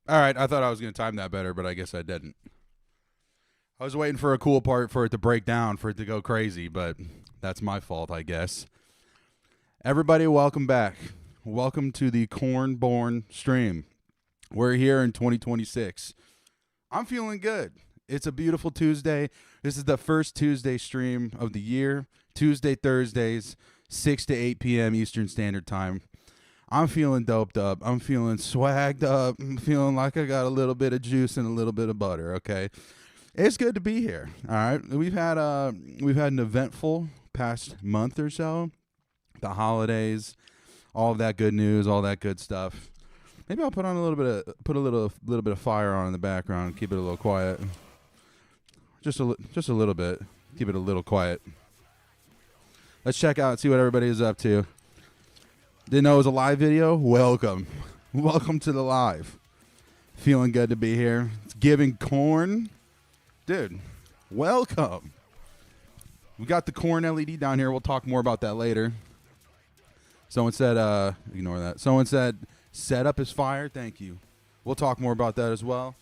All right, I thought I was going to time that better, but I guess I didn't. I was waiting for a cool part for it to break down, for it to go crazy, but that's my fault, I guess. Everybody, welcome back. Welcome to the Cornborn stream. We're here in 2026. I'm feeling good. It's a beautiful Tuesday. This is the first Tuesday stream of the year. Tuesday, Thursdays, 6 to 8 p.m. Eastern Standard Time. I'm feeling doped up. I'm feeling swagged up. I'm feeling like I got a little bit of juice and a little bit of butter, okay? It's good to be here. All right. We've had an eventful past month or so. The holidays, all of that good news, all that good stuff. Maybe I'll put on a little bit of little bit of fire on in the background, keep it a little quiet. Just a little bit. Keep it a little quiet. Let's check out, see what everybody is up to. Didn't know it was a live video? Welcome. Welcome to the live. Feeling good to be here. It's giving corn. Dude, welcome. We got the corn LED down here. We'll talk more about that later. Someone said, ignore that. Someone said, setup is fire. Thank you. We'll talk more about that as well.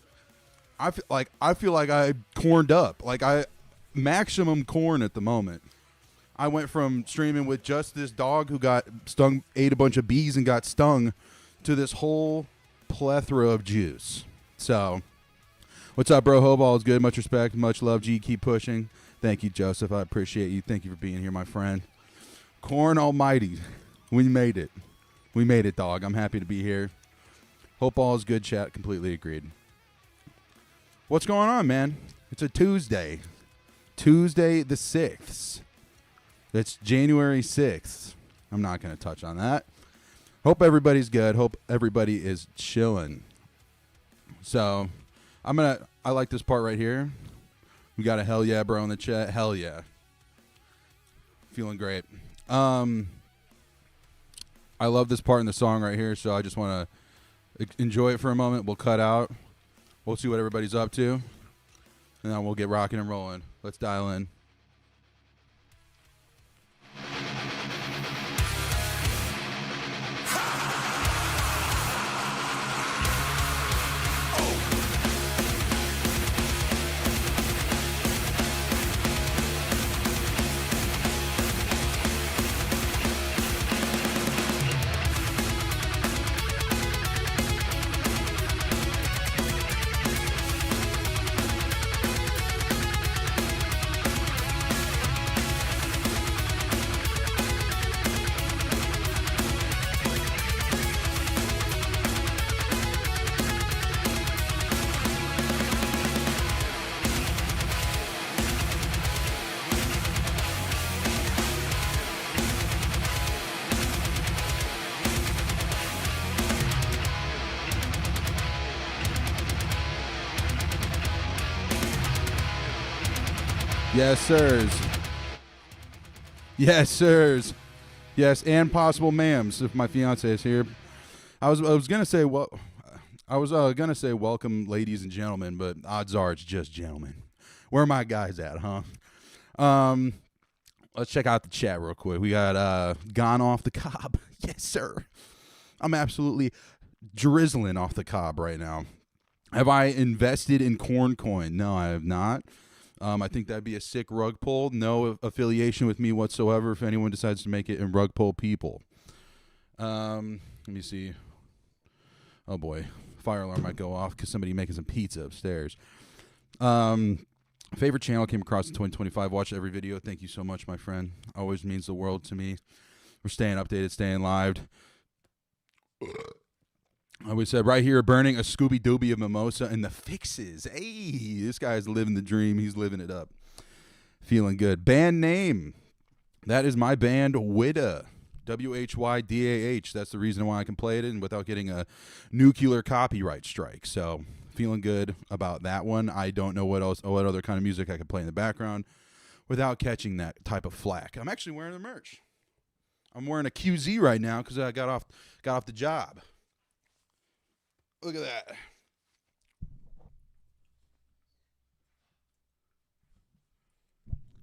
I feel like I corned up. Like I maximum corn at the moment. I went from streaming with just this dog who got stung, ate a bunch of bees and got stung, to this whole plethora of juice. So, what's up, bro? Hoball is good. Much respect. Much love, G. Keep pushing. Thank you, Joseph. I appreciate you. Thank you for being here, my friend. Corn Almighty. We made it. We made it, dog. I'm happy to be here. Hope all is good, chat. Completely agreed. What's going on, man? It's a Tuesday. Tuesday the 6th. It's January 6th. I'm not going to touch on that. Hope everybody's good. Hope everybody is chilling. So, I like this part right here. We got a hell yeah, bro, in the chat. Hell yeah. Feeling great. I love this part in the song right here, so I just want to enjoy it for a moment. We'll cut out. We'll see what everybody's up to. And then we'll get rocking and rolling. Let's dial in. Yes, sirs. Yes, sirs. Yes, and possible ma'ams if my fiance is here. I was gonna say gonna say welcome, ladies and gentlemen, but odds are it's just gentlemen. Where are my guys at, huh? Let's check out the chat real quick. We got Gone Off the Cob. Yes, sir. I'm absolutely drizzling off the cob right now. Have I invested in Corn Coin? No, I have not. I think that'd be a sick rug pull. No affiliation with me whatsoever if anyone decides to make it in rug pull people. Let me see. Oh, boy. Fire alarm might go off because somebody making some pizza upstairs. Favorite channel came across in 2025. Watched every video. Thank you so much, my friend. Always means the world to me. We're staying updated, staying live. We said right here, burning a Scooby Dooby of mimosa and the fixes. Hey, this guy's living the dream. He's living it up. Feeling good. Band name. That is my band, Whydah. WHYDAH. That's the reason why I can play it in without getting a nuclear copyright strike. So feeling good about that one. I don't know what other kind of music I could play in the background without catching that type of flack. I'm actually wearing the merch. I'm wearing a QZ right now because I got off the job. Look at that.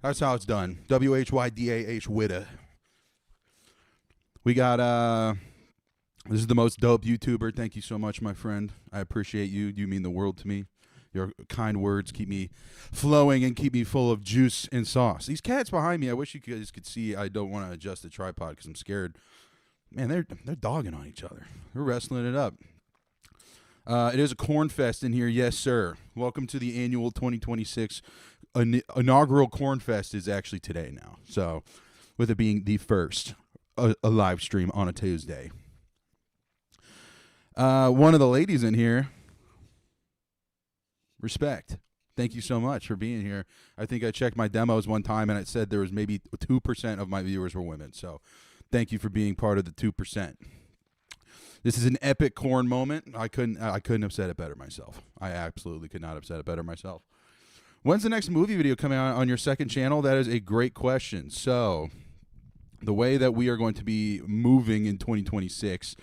That's how it's done. WHYDAH Whydah. We got This is the most dope YouTuber. Thank you so much, my friend. I appreciate you. You mean the world to me. Your kind words keep me flowing and keep me full of juice and sauce. These cats behind me, I wish you guys could see. I don't want to adjust the tripod because I'm scared. Man, they're dogging on each other. They're wrestling it up. It is a corn fest in here, yes, sir. Welcome to the annual 2026 inaugural corn fest is actually today now. So, with it being the first a live stream on a Tuesday. One of the ladies in here, respect. Thank you so much for being here. I think I checked my demos one time and it said there was maybe 2% of my viewers were women. So, thank you for being part of the 2%. This is an epic corn moment. I couldn't have said it better myself. I absolutely could not have said it better myself. When's the next movie video coming out on your second channel? That is a great question. So, the way that we are going to be moving in 2026,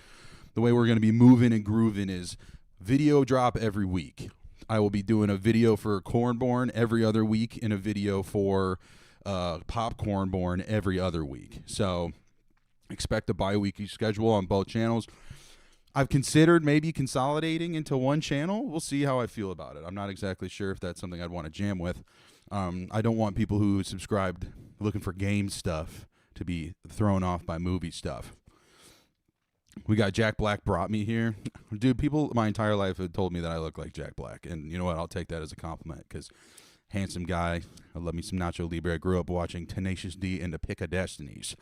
the way we're going to be moving and grooving is video drop every week. I will be doing a video for Cornborn every other week and a video for Popcornborn every other week. So, expect a bi-weekly schedule on both channels. I've considered maybe consolidating into one channel. We'll see how I feel about it. I'm not exactly sure if that's something I'd want to jam with. I don't want people who subscribed looking for game stuff to be thrown off by movie stuff. We got Jack Black brought me here. Dude, people my entire life have told me that I look like Jack Black. And you know what? I'll take that as a compliment because handsome guy. I love me some Nacho Libre. I grew up watching Tenacious D and the Pick of Destinies.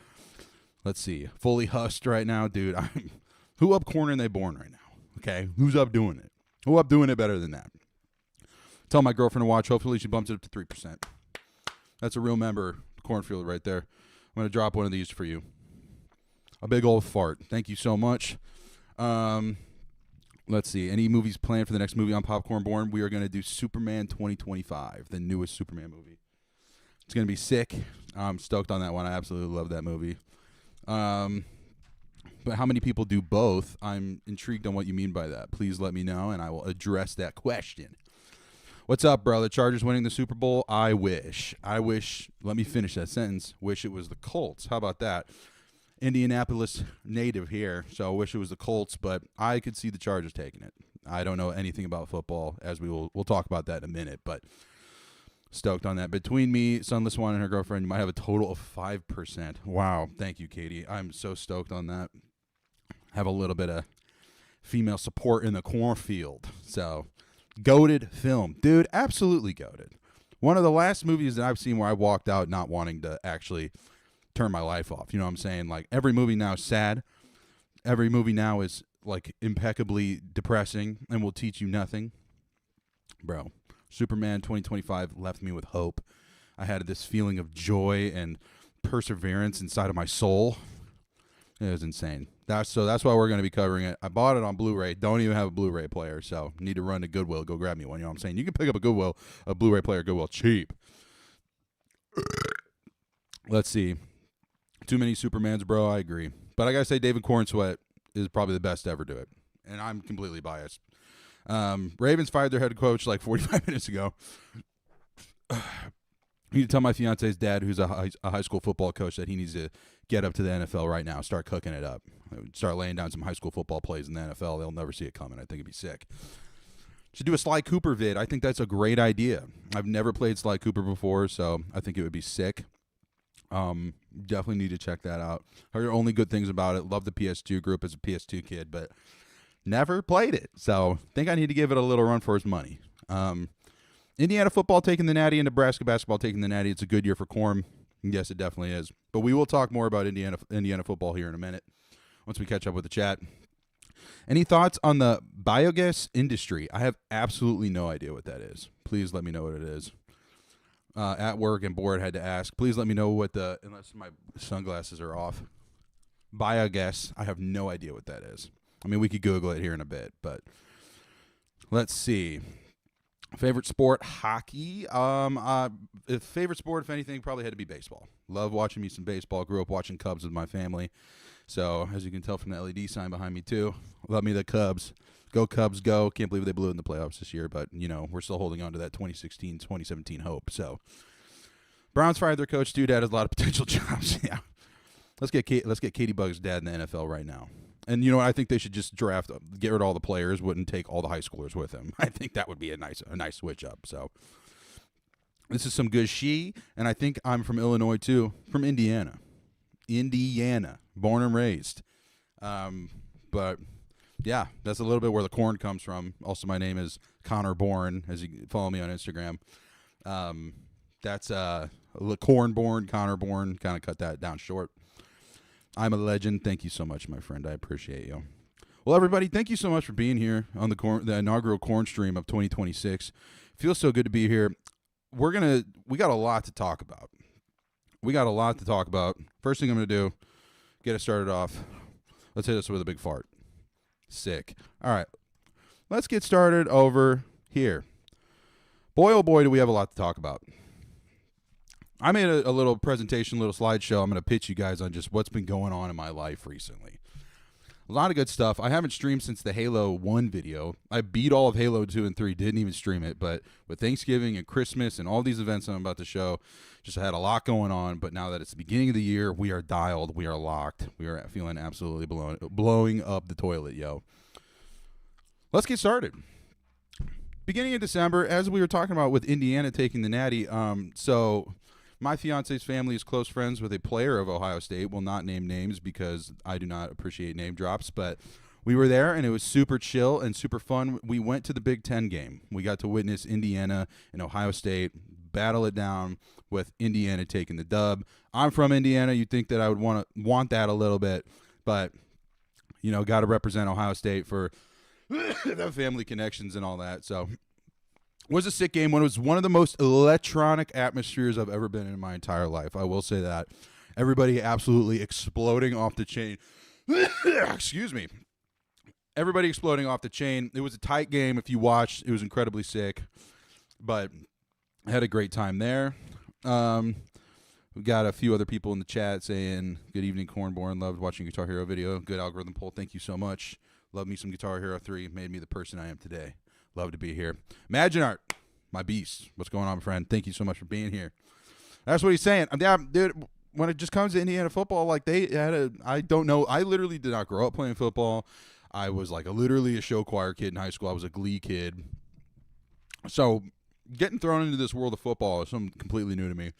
Let's see. Fully husked right now. Dude, who up cornering they born right now? Okay, who's up doing it? Who up doing it better than that? Tell my girlfriend to watch. Hopefully she bumps it up to 3%. That's a real member cornfield right there. I'm going to drop one of these for you. A big old fart. Thank you so much. Let's see. Any movies planned for the next movie on Popcornborn? We are going to do Superman 2025, the newest Superman movie. It's going to be sick. I'm stoked on that one. I absolutely love that movie. But how many people do both? I'm intrigued on what you mean by that. Please let me know, and I will address that question. What's up, bro? The Chargers winning the Super Bowl? I wish. Let me finish that sentence. Wish it was the Colts. How about that? Indianapolis native here, so I wish it was the Colts, but I could see the Chargers taking it. I don't know anything about football, as we'll talk about that in a minute, but stoked on that. Between me, Sunless One, and her girlfriend, you might have a total of 5%. Wow. Thank you, Katie. I'm so stoked on that. Have a little bit of female support in the cornfield. So, goated film. Dude, absolutely goated. One of the last movies that I've seen where I walked out not wanting to actually turn my life off. You know what I'm saying? Like, every movie now is sad. Every movie now is, like, impeccably depressing and will teach you nothing. Bro, Superman 2025 left me with hope. I had this feeling of joy and perseverance inside of my soul. It was insane. That's why we're going to be covering it. I bought it on Blu-ray. Don't even have a Blu-ray player, so need to run to Goodwill. Go grab me one. You know what I'm saying? You can pick up a Blu-ray player at Goodwill cheap. Let's see. Too many Supermans, bro. I agree. But I got to say David Cornsweet is probably the best to ever do it. And I'm completely biased. Ravens fired their head coach like 45 minutes ago. I need to tell my fiance's dad, who's a high school football coach, that he needs to get up to the NFL right now. Start cooking it up. Start laying down some high school football plays in the NFL. They'll never see it coming. I think it'd be sick. Should do a Sly Cooper vid. I think that's a great idea. I've never played Sly Cooper before, so I think it would be sick. Definitely need to check that out. Heard only good things about it. Love the PS2 group as a PS2 kid, but never played it. So think I need to give it a little run for its money. Indiana football taking the Natty and Nebraska basketball taking the Natty. It's a good year for Corm. Yes, it definitely is. But we will talk more about Indiana football here in a minute once we catch up with the chat. Any thoughts on the biogas industry? I have absolutely no idea what that is. Please let me know what it is. At work and bored, had to ask. Please let me know what unless my sunglasses are off. Biogas, I have no idea what that is. I mean, we could Google it here in a bit, but let's see. Favorite sport, hockey. Favorite sport, if anything, probably had to be baseball. Love watching me some baseball. Grew up watching Cubs with my family. So, as you can tell from the LED sign behind me, too, love me the Cubs. Go Cubs, go. Can't believe they blew it in the playoffs this year, but, you know, we're still holding on to that 2016, 2017 hope. So, Browns fired their coach. Dude had a lot of potential jobs. Yeah. Let's get Katie Bugg's dad in the NFL right now. And you know what? I think they should just get rid of all the players, wouldn't take all the high schoolers with them. I think that would be a nice switch up. So this is some good and I think I'm from Illinois too, from Indiana, born and raised. But yeah, that's a little bit where the corn comes from. Also, my name is Connor Bourne, as you follow me on Instagram. That's Corn Born, Connor Bourne. Kind of cut that down short. I'm a legend. Thank you so much, my friend. I appreciate you. Well, everybody, thank you so much for being here on the inaugural corn stream of 2026. Feels so good to be here. We got a lot to talk about. First thing I'm going to do, get it started off. Let's hit this with a big fart. Sick. All right. Let's get started over here. Boy, oh boy, do we have a lot to talk about. I made a little presentation, little slideshow. I'm going to pitch you guys on just what's been going on in my life recently. A lot of good stuff. I haven't streamed since the Halo 1 video. I beat all of Halo 2 and 3, didn't even stream it. But with Thanksgiving and Christmas and all these events I'm about to show, just had a lot going on. But now that it's the beginning of the year, we are dialed. We are locked. We are feeling absolutely blowing up the toilet, yo. Let's get started. Beginning of December, as we were talking about with Indiana taking the Natty, so my fiance's family is close friends with a player of Ohio State. Will not name names because I do not appreciate name drops, but we were there and it was super chill and super fun. We went to the Big Ten game. We got to witness Indiana and Ohio State battle it down with Indiana taking the dub. I'm from Indiana. You'd think that I would want that a little bit, but you know, got to represent Ohio State for the family connections and all that. So it was a sick game. It was one of the most electronic atmospheres I've ever been in my entire life. I will say that. Everybody absolutely exploding off the chain. Excuse me. Everybody exploding off the chain. It was a tight game. If you watched, it was incredibly sick. But I had a great time there. We got a few other people in the chat saying, good evening, Cornborn. Loved watching Guitar Hero video. Good algorithm poll. Thank you so much. Love me some Guitar Hero 3. Made me the person I am today. Love to be here. Imagine Art, my beast. What's going on, friend? Thank you so much for being here. That's what he's saying. Dude, when it just comes to Indiana football, like I don't know. I literally did not grow up playing football. I was like literally a show choir kid in high school. I was a glee kid. So getting thrown into this world of football is something completely new to me.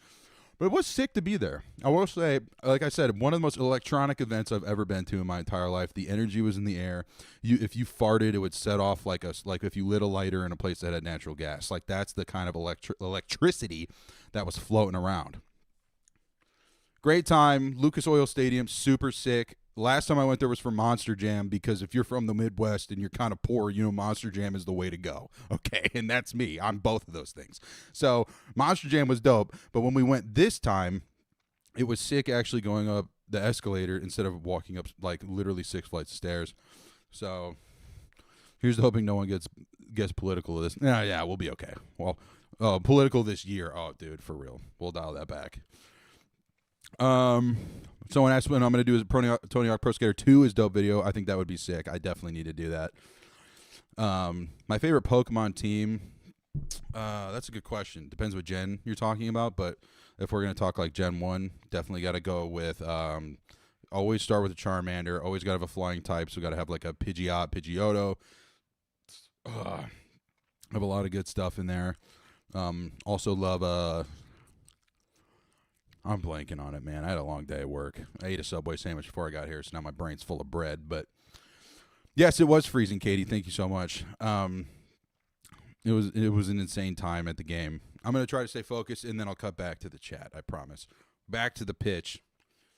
But it was sick to be there. I will say, like I said, one of the most electronic events I've ever been to in my entire life. The energy was in the air. If you farted, it would set off like if you lit a lighter in a place that had natural gas. Like that's the kind of electricity that was floating around. Great time. Lucas Oil Stadium, super sick. Last time I went there was for Monster Jam because if you're from the Midwest and you're kind of poor, you know Monster Jam is the way to go. Okay, and that's me. I'm both of those things. So Monster Jam was dope, but when we went this time, it was sick actually going up the escalator instead of walking up like literally 6 flights of stairs. So here's hoping no one gets political with this. Yeah, we'll be okay. Well, political this year. Oh, dude, for real. We'll dial that back. Someone asked when I'm going to do is Tony Hawk Pro Skater 2 is dope video. I think that would be sick. I definitely need to do that. My favorite Pokemon team, that's a good question. Depends what gen you're talking about, but if we're going to talk like Gen 1, definitely got to go with, always start with a Charmander, always got to have a flying type, so got to have like a Pidgeot, Pidgeotto. Have a lot of good stuff in there. Also love, I'm blanking on it, man. I had a long day at work. I ate a Subway sandwich before I got here, so now my brain's full of bread. But yes, it was freezing, Katie. Thank you so much. It was an insane time at the game. I'm going to try to stay focused, and then I'll cut back to the chat, I promise. Back to the pitch.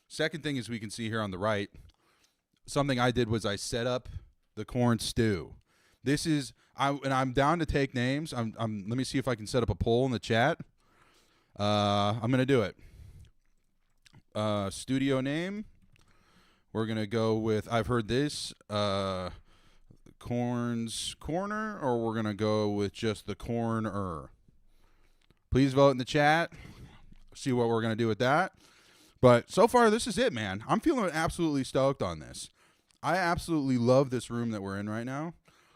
Second thing is we can see here on the right, something I did was I set up the corn stew. This is, and I'm down to take names. Let me see if I can set up a poll in the chat. I'm going to do it. Studio name, we're gonna go with I've heard this Corn's Corner, or we're gonna go with just the Corner. Please vote in the chat, see what we're gonna do with that. But so far this is it, man. I'm feeling absolutely stoked on this. I absolutely love this room that we're in right now.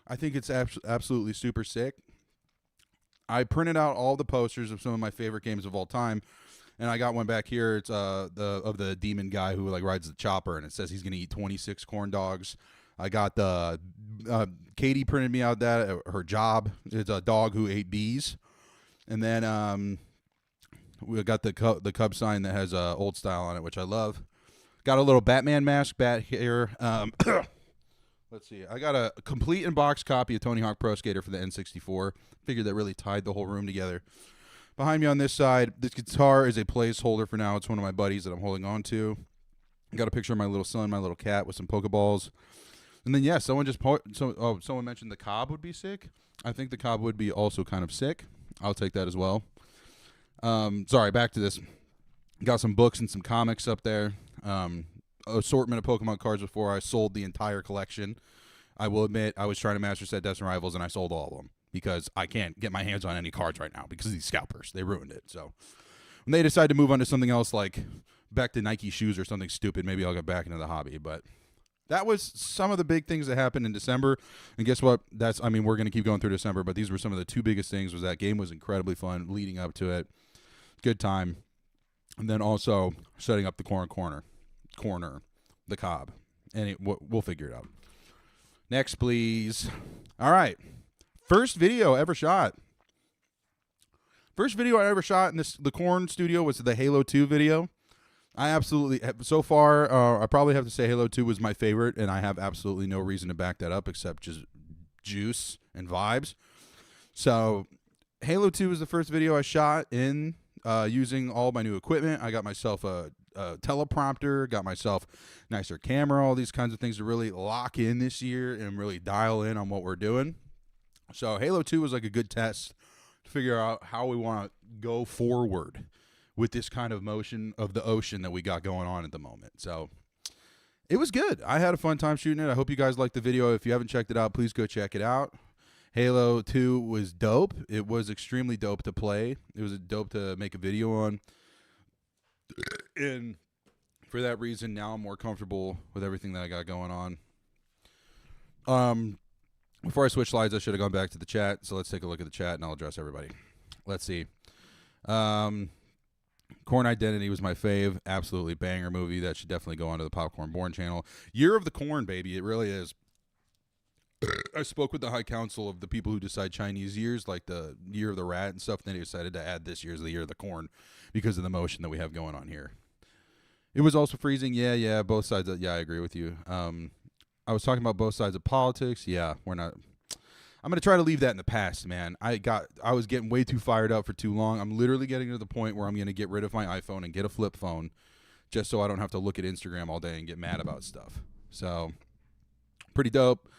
I think it's absolutely super sick. I printed out all the posters of some of my favorite games of all time. And I got one back here. It's the demon guy who like rides the chopper, and it says he's gonna eat 26 corn dogs. I got the Katie printed me out that her job. It's a dog who ate bees, and then we got the Cub sign that has old style on it, which I love. Got a little Batman mask, bat hair. Let's see. I got a complete in-box copy of Tony Hawk Pro Skater for the N64. Figured that really tied the whole room together. Behind me on this side, this guitar is a placeholder for now. It's one of my buddies that I'm holding on to. Got a picture of my little son, my little cat with some Pokeballs. And then, yeah, someone mentioned the Cobb would be sick. I think the Cobb would be also kind of sick. I'll take that as well. Sorry, back to this. Got some books and some comics up there. Assortment of Pokemon cards before I sold the entire collection. I will admit I was trying to master set Deaths and Rivals, and I sold all of them because I can't get my hands on any cards right now because of these scalpers. They ruined it. So when they decide to move on to something else, like back to Nike shoes or something stupid, maybe I'll get back into the hobby. But that was some of the big things that happened in December. And guess what? We're going to keep going through December, but these were some of the two biggest things. Was that game was incredibly fun leading up to it. Good time. And then also setting up the corner, the Cobb. And we'll figure it out. Next, please. All right. First video ever shot. First video I ever shot in the Corn studio was the Halo 2 video. I absolutely, so far, I probably have to say Halo 2 was my favorite, and I have absolutely no reason to back that up except just juice and vibes. So Halo 2 was the first video I shot in using all my new equipment. I got myself a teleprompter, got myself nicer camera, all these kinds of things to really lock in this year and really dial in on what we're doing. So Halo 2 was like a good test to figure out how we want to go forward with this kind of motion of the ocean that we got going on at the moment. So it was good. I had a fun time shooting it. I hope you guys liked the video. If you haven't checked it out, please go check it out. Halo 2 was dope. It was extremely dope to play. It was dope to make a video on. And for that reason, now I'm more comfortable with everything that I got going on. Before I switch slides, I should have gone back to the chat. So let's take a look at the chat, and I'll address everybody. Let's see. Corn Identity was my fave. Absolutely banger movie. That should definitely go onto the Popcorn Born channel. Year of the Corn, baby. It really is. I spoke with the High Council of the people who decide Chinese years, like the Year of the Rat and stuff, and they decided to add this year as the Year of the Corn because of the motion that we have going on here. It was also freezing. Yeah, both sides. I agree with you. I was talking about both sides of politics. Yeah, we're not. I'm going to try to leave that in the past, man. I was getting way too fired up for too long. I'm literally getting to the point where I'm going to get rid of my iPhone and get a flip phone just so I don't have to look at Instagram all day and get mad about stuff. So, pretty dope.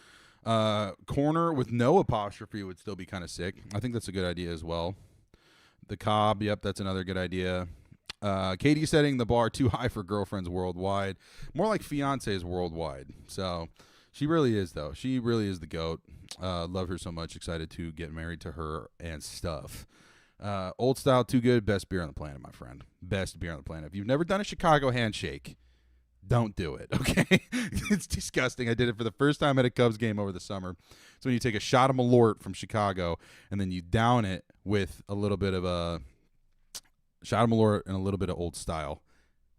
Corner with no apostrophe would still be kind of sick. I think that's a good idea as well. The Cobb, yep, that's another good idea. Katie setting the bar too high for girlfriends worldwide. More like fiancés worldwide. So, she really is, though. She really is the GOAT. Love her so much. Excited to get married to her and stuff. Old Style, too good. Best beer on the planet, my friend. Best beer on the planet. If you've never done a Chicago handshake, don't do it, okay? It's disgusting. I did it for the first time at a Cubs game over the summer. So when you take a shot of Malort from Chicago and then you down it with a little bit of a shot of Malort and a little bit of Old Style.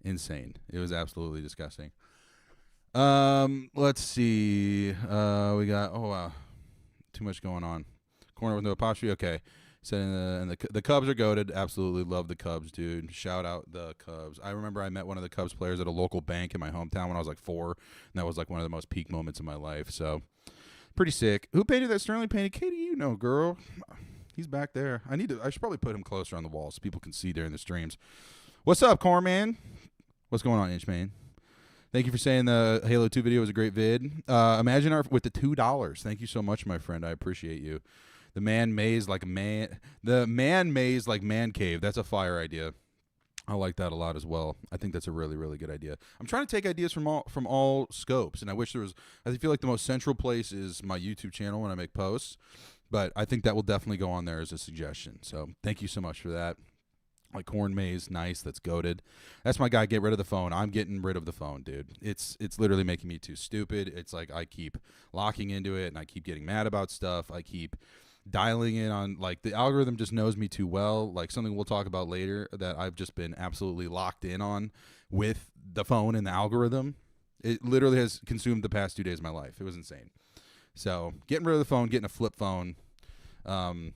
Insane. It was absolutely disgusting. Let's see. We got too much going on. Corner with no apostrophe. Okay. So the Cubs are goated. Absolutely love the Cubs, dude. Shout out the Cubs. I remember I met one of the Cubs players at a local bank in my hometown when I was like 4, and that was like one of the most peak moments of my life. So pretty sick. Who painted that? Sterling painted. Katie, you know, girl. He's back there. I should probably put him closer on the wall so people can see during the streams. What's up, Corman? What's going on, Inchman? Thank you for saying the Halo 2 video was a great vid. Imagine with the $2. Thank you so much, my friend. I appreciate you. The man maze like man cave. That's a fire idea. I like that a lot as well. I think that's a really, really good idea. I'm trying to take ideas from all scopes, and I wish there was. I feel like the most central place is my YouTube channel when I make posts, but I think that will definitely go on there as a suggestion. So thank you so much for that. Like Corn Maze, nice. That's goated. That's my guy. Get rid of the phone. I'm getting rid of the phone, dude. It's literally making me too stupid. It's like I keep locking into it, and I keep getting mad about stuff. I keep dialing in on, like, the algorithm just knows me too well. Like, something we'll talk about later that I've just been absolutely locked in on with the phone and the algorithm. It literally has consumed the past 2 days of my life. It was insane. So getting rid of the phone, getting a flip phone. I'm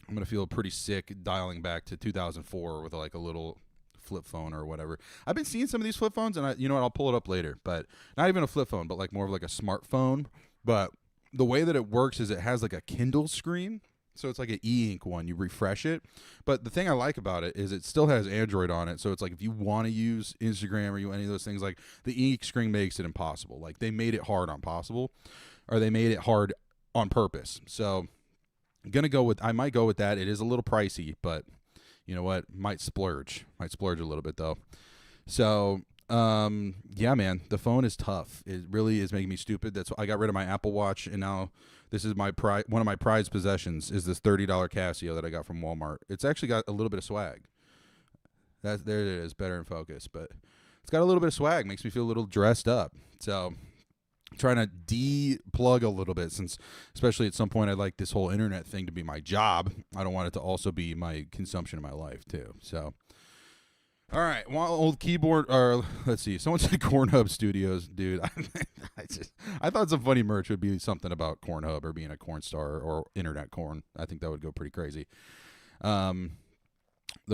going to feel pretty sick dialing back to 2004 with like a little flip phone or whatever. I've been seeing some of these flip phones, and you know what, I'll pull it up later, but not even a flip phone, but like more of like a smartphone. But the way that it works is it has like a Kindle screen. So it's like an e-ink one. You refresh it. But the thing I like about it is it still has Android on it. So it's like if you want to use Instagram or any of those things, like the e-ink screen makes it impossible. Like they made it hard on possible, or they made it hard on purpose. So I might go with that. It is a little pricey, but you know what? Might splurge a little bit though. So yeah, man, the phone is tough. It really is making me stupid. That's why I got rid of my Apple Watch, and now this is one of my prized possessions is this $30 Casio that I got from Walmart. It's actually got a little bit of swag. There it is, better in focus, but it's got a little bit of swag. Makes me feel a little dressed up. So I'm trying to de-plug a little bit, since especially at some point I'd like this whole internet thing to be my job. I don't want it to also be my consumption of my life too. So all right, one old keyboard, or let's see, someone said Cornhub Studios, dude. I thought some funny merch would be something about Cornhub or being a corn star or internet corn. I think that would go pretty crazy. The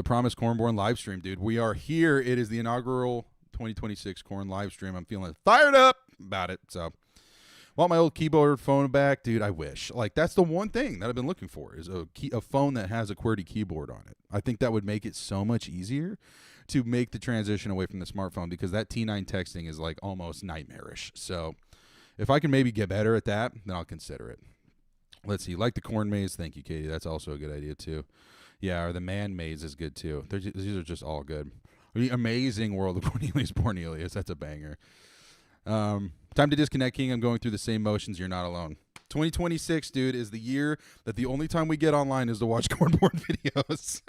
Promised Cornborn live stream, dude. We are here. It is the inaugural 2026 Corn live stream. I'm feeling fired up about it. So, want my old keyboard phone back, dude. I wish. Like, that's the one thing that I've been looking for is a phone that has a QWERTY keyboard on it. I think that would make it so much easier to make the transition away from the smartphone, because that T9 texting is like almost nightmarish. So if I can maybe get better at that, then I'll consider it. Let's see. Like the corn maze. Thank you, Katie. That's also a good idea too. Yeah, or the man maze is good too. These are just all good. The Amazing World of Cornelius Pornelius. That's a banger. Time to disconnect, King. I'm going through the same motions. You're not alone. 2026, dude, is the year that the only time we get online is to watch Cornborn videos.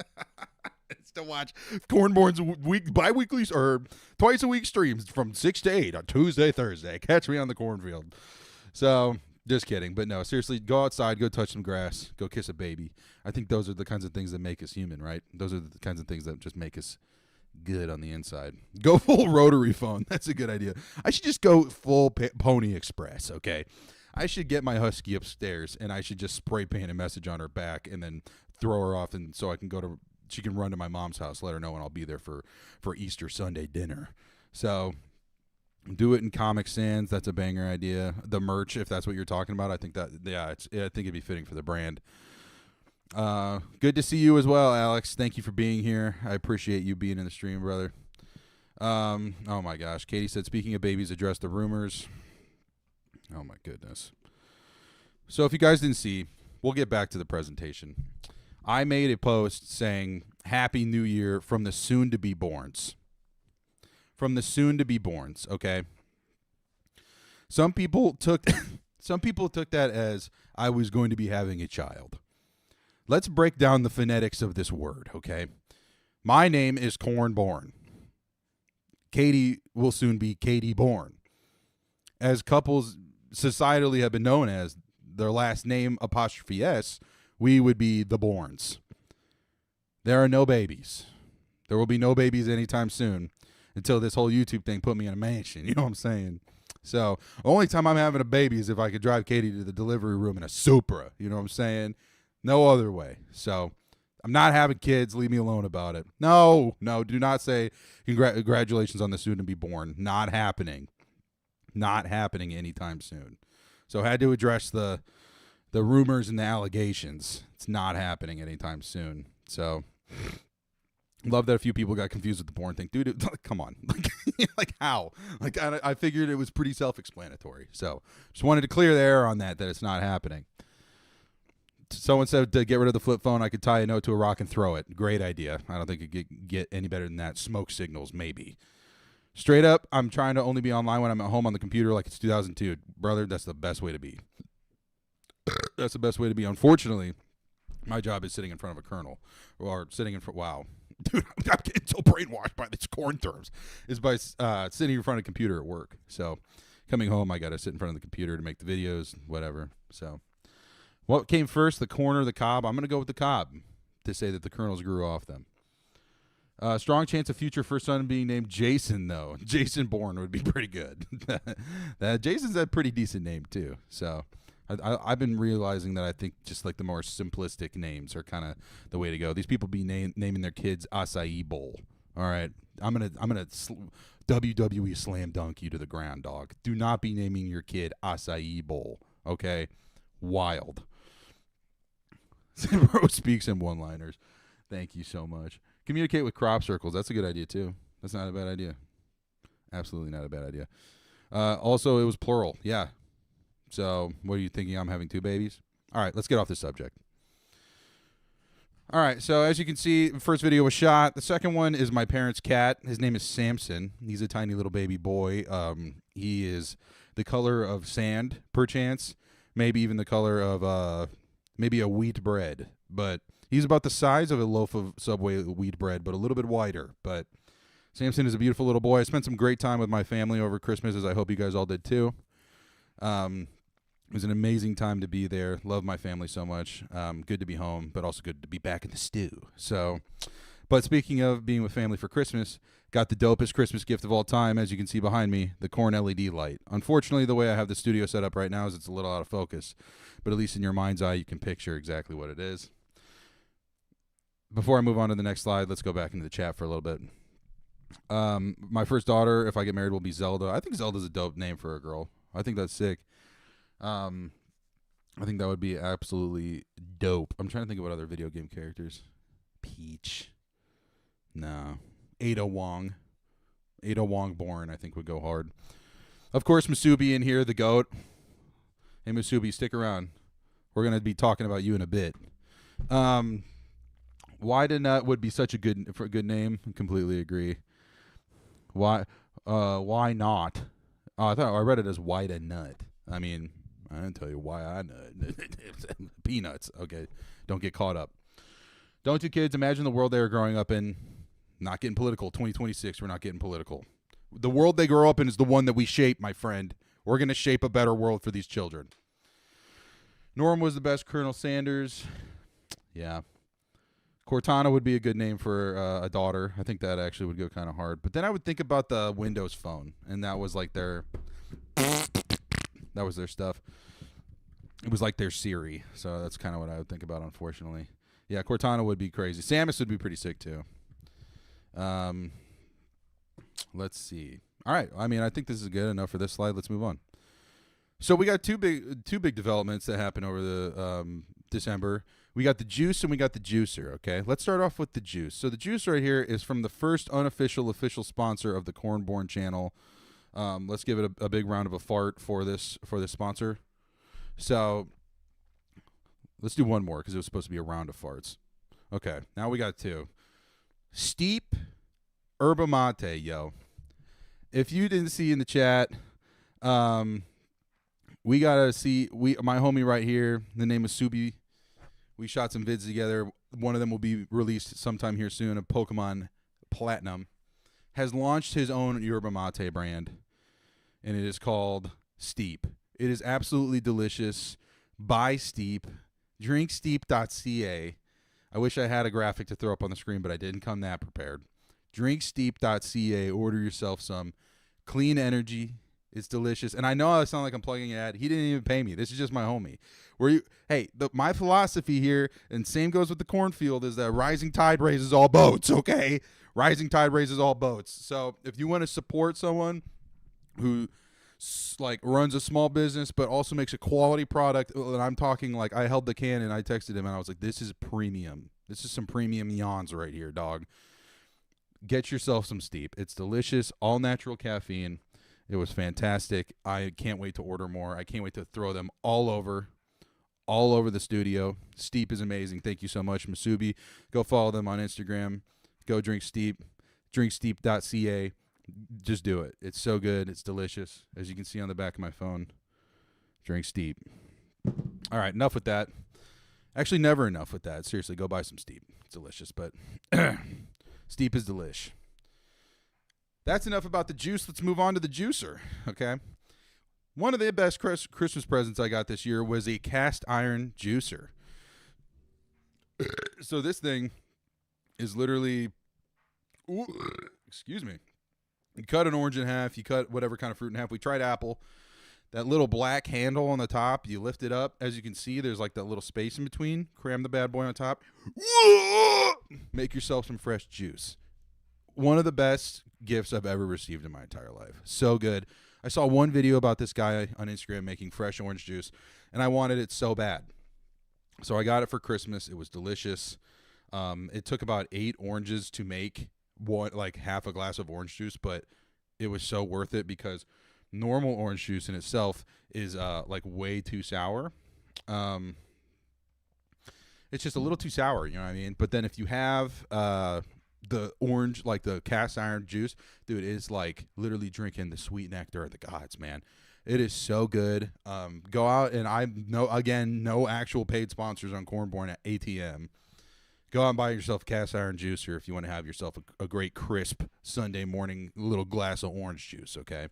It's to watch Cornborn's bi-weekly or twice a week streams from 6 to 8 on Tuesday, Thursday. Catch me on the cornfield. So, just kidding. But no, seriously, go outside, go touch some grass, go kiss a baby. I think those are the kinds of things that make us human, right? Those are the kinds of things that just make us good on the inside. Go full rotary phone. That's a good idea. I should just go full Pony Express, okay? I should get my husky upstairs, and I should just spray paint a message on her back and then throw her off, and so I can she can run to my mom's house, let her know when I'll be there for Easter Sunday dinner. So do it in Comic Sans. That's a banger idea. The merch, if that's what you're talking about, I think I think it'd be fitting for the brand. Good to see you as well, Alex. Thank you for being here. I appreciate you being in the stream, brother. Oh my gosh. Katie said, speaking of babies, address the rumors. Oh my goodness. So if you guys didn't see, we'll get back to the presentation. I made a post saying Happy New Year from the soon-to-be-borns. From the soon-to-be-borns, okay? Some people took that as I was going to be having a child. Let's break down the phonetics of this word, okay? My name is Cornborn. Katie will soon be Katie Born. As couples societally have been known as, their last name apostrophe S, we would be the Borns. There are no babies. There will be no babies anytime soon until this whole YouTube thing put me in a mansion. You know what I'm saying? So the only time I'm having a baby is if I could drive Katie to the delivery room in a Supra. You know what I'm saying? No other way. So I'm not having kids. Leave me alone about it. No, do not say congratulations on the soon to be born. Not happening. Not happening anytime soon. So I had to address the rumors and the allegations. It's not happening anytime soon. So love that a few people got confused with the porn thing. Dude, come on. Like how? Like I figured it was pretty self-explanatory. So just wanted to clear the air on that it's not happening. Someone said to get rid of the flip phone, I could tie a note to a rock and throw it. Great idea. I don't think it could get any better than that. Smoke signals, maybe. Straight up, I'm trying to only be online when I'm at home on the computer like it's 2002. Brother, that's the best way to be. That's the best way to be. Unfortunately, my job is sitting in front of a colonel. Or sitting in front, wow. Dude, I'm getting so brainwashed by these corn terms. Is by sitting in front of a computer at work. So coming home, I got to sit in front of the computer to make the videos, whatever. So What came first, the corn or the cob? I'm going to go with the cob to say that the kernels grew off them. Strong chance of future first son being named Jason, though. Jason Bourne would be pretty good. Jason's a pretty decent name, too. So I've been realizing that I think just like the more simplistic names are kind of the way to go. These people be naming their kids Acai Bowl. All right, I'm gonna WWE slam dunk you to the ground, dog. Do not be naming your kid Acai Bowl. Okay, wild. Bro speaks in one-liners. Thank you so much. Communicate with crop circles. That's a good idea too. That's not a bad idea. Absolutely not a bad idea. Also, it was plural. Yeah. So, what are you thinking? I'm having 2 babies? All right, let's get off this subject. All right, so as you can see, the first video was shot. The second one is my parents' cat. His name is Samson. He's a tiny little baby boy. He is the color of sand, perchance. Maybe even the color of maybe a wheat bread. But he's about the size of a loaf of Subway wheat bread, but a little bit wider. But Samson is a beautiful little boy. I spent some great time with my family over Christmas, as I hope you guys all did too. It was an amazing time to be there. Love my family so much. Good to be home, but also good to be back in the stew. So, but speaking of being with family for Christmas, got the dopest Christmas gift of all time, as you can see behind me, the Korn LED light. Unfortunately, the way I have the studio set up right now is it's a little out of focus, but at least in your mind's eye, you can picture exactly what it is. Before I move on to the next slide, let's go back into the chat for a little bit. My first daughter, if I get married, will be Zelda. I think Zelda's a dope name for a girl. I think that's sick. I think that would be absolutely dope. I'm trying to think of what other video game characters. Peach. No. Ada Wong. Ada Wong Born, I think, would go hard. Of course, Masubi in here, the GOAT. Hey, Masubi, stick around. We're going to be talking about you in a bit. Wide Nut would be such a good name. I completely agree. Why not? I read it as Wide Nut. I mean, I didn't tell you why I nut. Peanuts. Okay, don't get caught up. Don't you kids imagine the world they are growing up in? Not getting political. 2026, we're not getting political. The world they grow up in is the one that we shape, my friend. We're going to shape a better world for these children. Norm was the best. Colonel Sanders. Yeah. Cortana would be a good name for a daughter. I think that actually would go kind of hard. But then I would think about the Windows Phone, and that was like their stuff. It was like their Siri. So that's kind of what I would think about, unfortunately. Yeah, Cortana would be crazy. Samus would be pretty sick, too. Let's see. All right. I mean, I think this is good enough for this slide. Let's move on. So we got two big developments that happened over the December. We got the juice and we got the juicer, okay? Let's start off with the juice. So the juice right here is from the first unofficial official sponsor of the Cornborn channel. Let's give it a big round of a fart for this sponsor. So let's do one more because it was supposed to be a round of farts. Okay, now we got 2. Steep Yerba Mate, yo. If you didn't see in the chat, we gotta see my homie right here. The name is Subi. We shot some vids together. One of them will be released sometime here soon. A Pokemon Platinum has launched his own Yerba Mate brand, and it is called Steep. It is absolutely delicious. Buy Steep. Drinksteep.ca. I wish I had a graphic to throw up on the screen, but I didn't come that prepared. Drinksteep.ca. Order yourself some clean energy. It's delicious. And I know I sound like I'm plugging an ad. He didn't even pay me. This is just my homie. My philosophy here, and same goes with the cornfield, is that rising tide raises all boats, okay? Rising tide raises all boats. So if you want to support someone who runs a small business but also makes a quality product, and I'm talking like I held the can and I texted him and I was like, this is premium. This is some premium yawns right here, dog. Get yourself some Steep. It's delicious, all natural caffeine. It was fantastic. I can't wait to order more. I can't wait to throw them all over the studio. Steep is amazing. Thank you so much, Masubi. Go follow them on Instagram. Go drink Steep. Drinksteep.ca. Just do it. It's so good. It's delicious. As you can see on the back of my phone, drink Steep. All right, enough with that. Actually, never enough with that. Seriously, go buy some Steep. It's delicious, but Steep is delish. That's enough about the juice. Let's move on to the juicer, okay? One of the best Christmas presents I got this year was a cast iron juicer. So this thing is literally, excuse me. You cut an orange in half. You cut whatever kind of fruit in half. We tried apple. That little black handle on the top, you lift it up. As you can see, there's like that little space in between. Cram the bad boy on top. Make yourself some fresh juice. One of the best gifts I've ever received in my entire life. So good. I saw one video about this guy on Instagram making fresh orange juice, and I wanted it so bad. So I got it for Christmas. It was delicious. It took about 8 oranges to make like half a glass of orange juice, but it was so worth it because normal orange juice in itself is like way too sour. It's just a little too sour, you know what I mean? But then if you have the orange, like the cast iron juice, dude, it is like literally drinking the sweet nectar of the gods, man. It is so good. Go out, and no actual paid sponsors on Cornborn at ATM. Go out and buy yourself a cast iron juicer if you want to have yourself a great crisp Sunday morning little glass of orange juice, okay?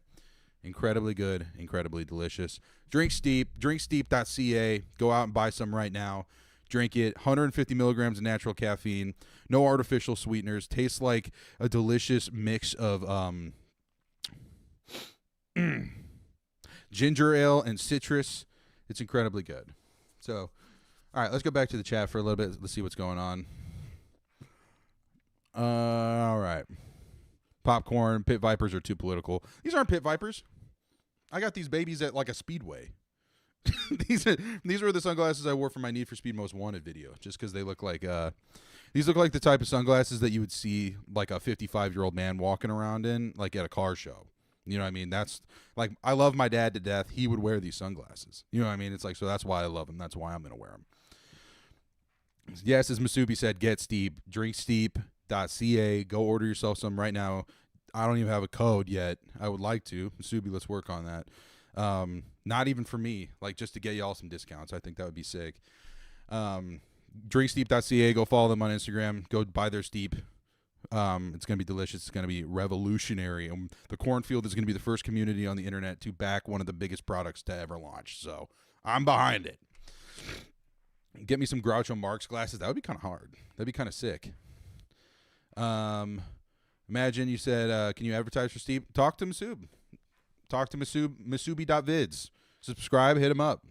Incredibly good, incredibly delicious. Drink Steep, drinksteep.ca. Go out and buy some right now. Drink it. 150 milligrams of natural caffeine. No artificial sweeteners. Tastes like a delicious mix of ginger ale and citrus. It's incredibly good. So, all right, let's go back to the chat for a little bit. Let's see what's going on. All right. Popcorn, pit vipers are too political. These aren't pit vipers. I got these babies at like a Speedway. These were the sunglasses I wore for my Need for Speed Most Wanted video, just because they look like these look like the type of sunglasses that you would see like a 55-year-old man walking around in, like at a car show. You know what I mean? That's like, I love my dad to death. He would wear these sunglasses. You know what I mean? It's like, so that's why I love them. That's why I'm gonna wear them. Yes, as Masubi said, get Steep. Drinksteep.ca. Go order yourself some right now. I don't even have a code yet. I would like to. Masubi, let's work on that. Not even for me, like just to get y'all some discounts. I think that would be sick. Drinksteep.ca. Go follow them on Instagram. Go buy their Steep. It's going to be delicious. It's going to be revolutionary. The Cornfield is going to be the first community on the internet to back one of the biggest products to ever launch. So I'm behind it. Get me some Groucho Marx glasses. That would be kind of hard. That'd be kind of sick. Imagine you said, can you advertise for Steep? Talk to Masub. Talk to Masubi.vids. Subscribe, hit him up.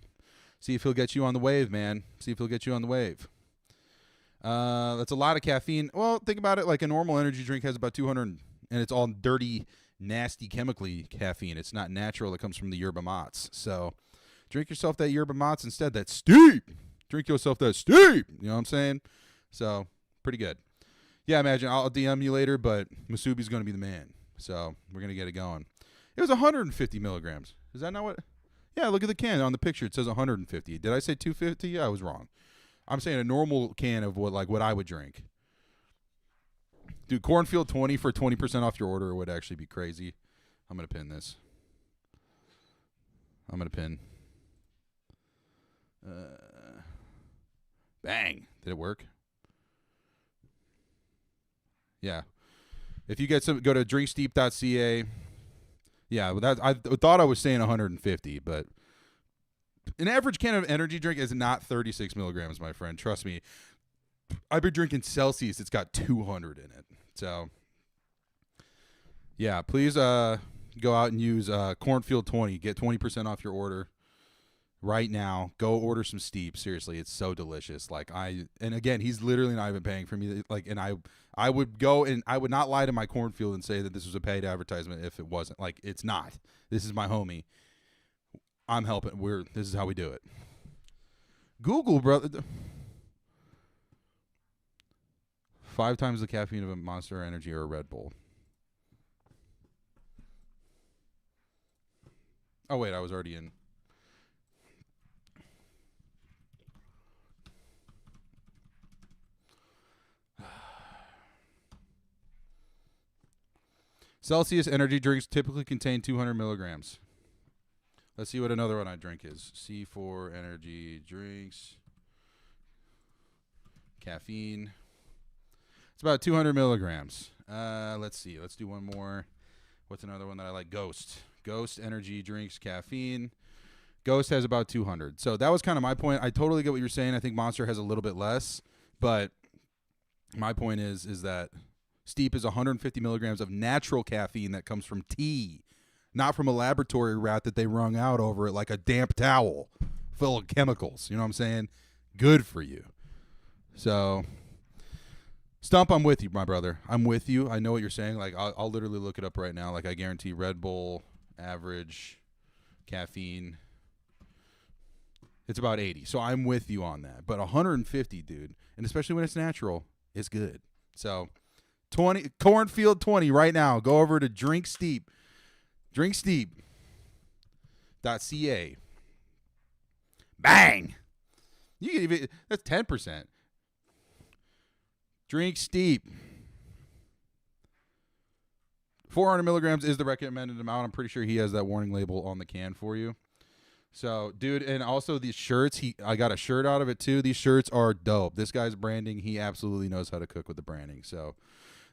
See if he'll get you on the wave, man. See if he'll get you on the wave. That's a lot of caffeine. Well, think about it. Like a normal energy drink has about 200, and it's all dirty, nasty, chemically caffeine. It's not natural. It comes from the yerba mats. So drink yourself that yerba mats instead. That's Steep. Drink yourself that Steep. You know what I'm saying? So pretty good. Yeah, imagine I'll DM you later, but Masubi's going to be the man. So we're going to get it going. It was 150 milligrams. Is that not what? Yeah, look at the can on the picture. It says 150. Did I say 250? Yeah, I was wrong. I'm saying a normal can of what I would drink. Dude, Cornfield 20 for 20% off your order would actually be crazy. I'm going to pin this. I'm going to pin. Bang. Did it work? Yeah. If you get some, go to drinksteep.ca. Yeah, I thought I was saying 150, but an average can of energy drink is not 36 milligrams, my friend. Trust me. I've been drinking Celsius. It's got 200 in it. So, yeah, please go out and use Cornfield 20. Get 20% off your order right now. Go order some Steep. Seriously, it's so delicious. And again, he's literally not even paying for me. I would go and I would not lie to my Cornfield and say that this was a paid advertisement if it wasn't. Like, it's not. This is my homie. I'm helping. This is how we do it. Google, brother. 5 times the caffeine of a Monster Energy or a Red Bull. Oh, wait, I was already in. Celsius energy drinks typically contain 200 milligrams. Let's see what another one I drink is. C4 energy drinks. Caffeine. It's about 200 milligrams. Let's see. Let's do one more. What's another one that I like? Ghost Ghost energy drinks, caffeine. Ghost has about 200. So that was kind of my point. I totally get what you're saying. I think Monster has a little bit less, but my point is that Steep is 150 milligrams of natural caffeine that comes from tea, not from a laboratory rat that they wrung out over it like a damp towel full of chemicals. You know what I'm saying? Good for you. So, Stump, I'm with you, my brother. I'm with you. I know what you're saying. Like, I'll literally look it up right now. Like, I guarantee Red Bull average caffeine, it's about 80. So I'm with you on that. But 150, dude, and especially when it's natural, is good. So 20 Cornfield 20 right now. Go over to Drink Steep. DrinkSteep.ca. Bang. You can even, that's 10%. Drink Steep. 400 milligrams is the recommended amount. I'm pretty sure he has that warning label on the can for you. So, dude, and also these shirts, I got a shirt out of it too. These shirts are dope. This guy's branding, he absolutely knows how to cook with the branding. So,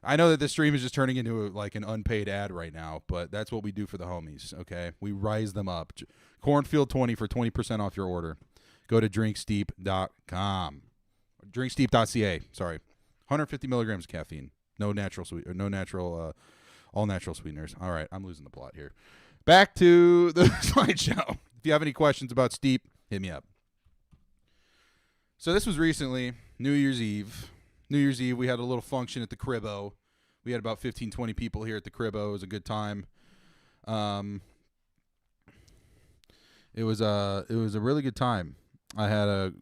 I know that this stream is just turning into like an unpaid ad right now, but that's what we do for the homies, okay? We rise them up. Cornfield 20 for 20% off your order. Go to drinksteep.com. Drinksteep.ca, sorry. 150 milligrams of caffeine. No natural all natural sweeteners. All right, I'm losing the plot here. Back to the slideshow. If you have any questions about Steep, hit me up. So this was recently, New Year's Eve. New Year's Eve, we had a little function at the Cribbo. We had about 15, 20 people here at the Cribbo. It was a good time. It was a really good time. I had a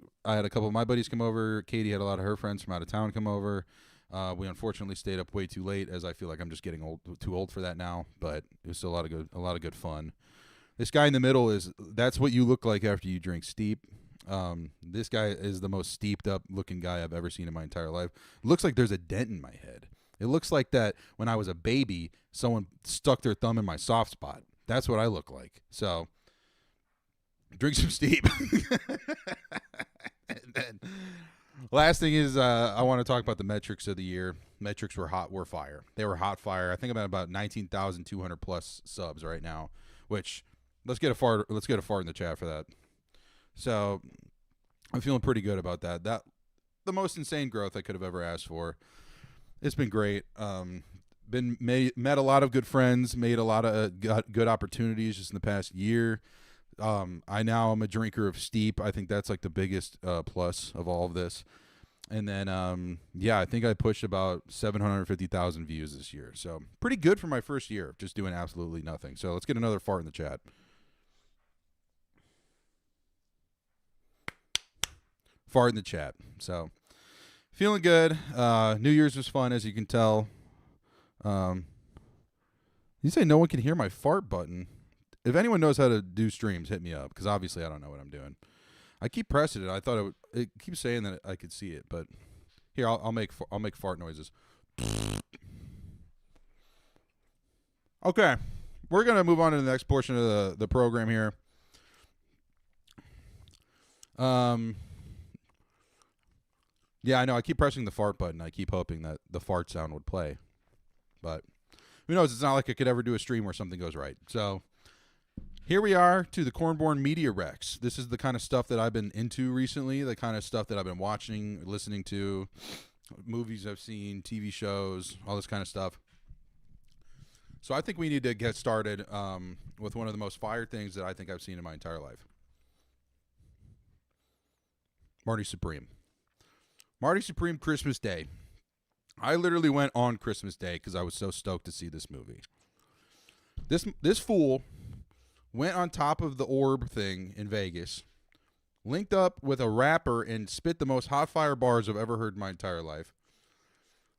couple of my buddies come over. Katie had a lot of her friends from out of town come over. We unfortunately stayed up way too late, as I feel like I'm just getting too old for that now. But it was still a lot of good fun. This guy in the middle that's what you look like after you drink Steep. This guy is the most steeped up looking guy I've ever seen in my entire life. It looks like there's a dent in my head. It looks like that when I was a baby, someone stuck their thumb in my soft spot. That's what I look like. So drink some Steep. And then last thing is I want to talk about the metrics of the year. Metrics were fire. They were hot fire. I think I'm at about 19,200 plus subs right now, which let's get a fart in the chat for that. So I'm feeling pretty good about that. That the most insane growth I could have ever asked for. It's been great. Met a lot of good friends, made a lot of good opportunities just in the past year. I now am a drinker of Steep. I think that's like the biggest plus of all of this. And then, I think I pushed about 750,000 views this year. So pretty good for my first year, just doing absolutely nothing. So let's get another fart in the chat. Fart in the chat. So feeling good. New Year's was fun, as you can tell. You say no one can hear my fart button. If anyone knows how to do streams, hit me up, because obviously I don't know what I'm doing. I keep pressing it. I thought it keeps saying that I could see it, but here I'll make fart noises. Okay, we're gonna move on to the next portion of the program here. Yeah, I know. I keep pressing the fart button. I keep hoping that the fart sound would play, but who knows? It's not like I could ever do a stream where something goes right. So here we are to the Cornborn Media Rex. This is the kind of stuff that I've been into recently, the kind of stuff that I've been watching, listening to, movies I've seen, TV shows, all this kind of stuff. So I think we need to get started with one of the most fire things that I think I've seen in my entire life. Marty Supreme. Marty Supreme Christmas Day. I literally went on Christmas Day because I was so stoked to see this movie. This fool went on top of the orb thing in Vegas, linked up with a rapper, and spit the most hot fire bars I've ever heard in my entire life.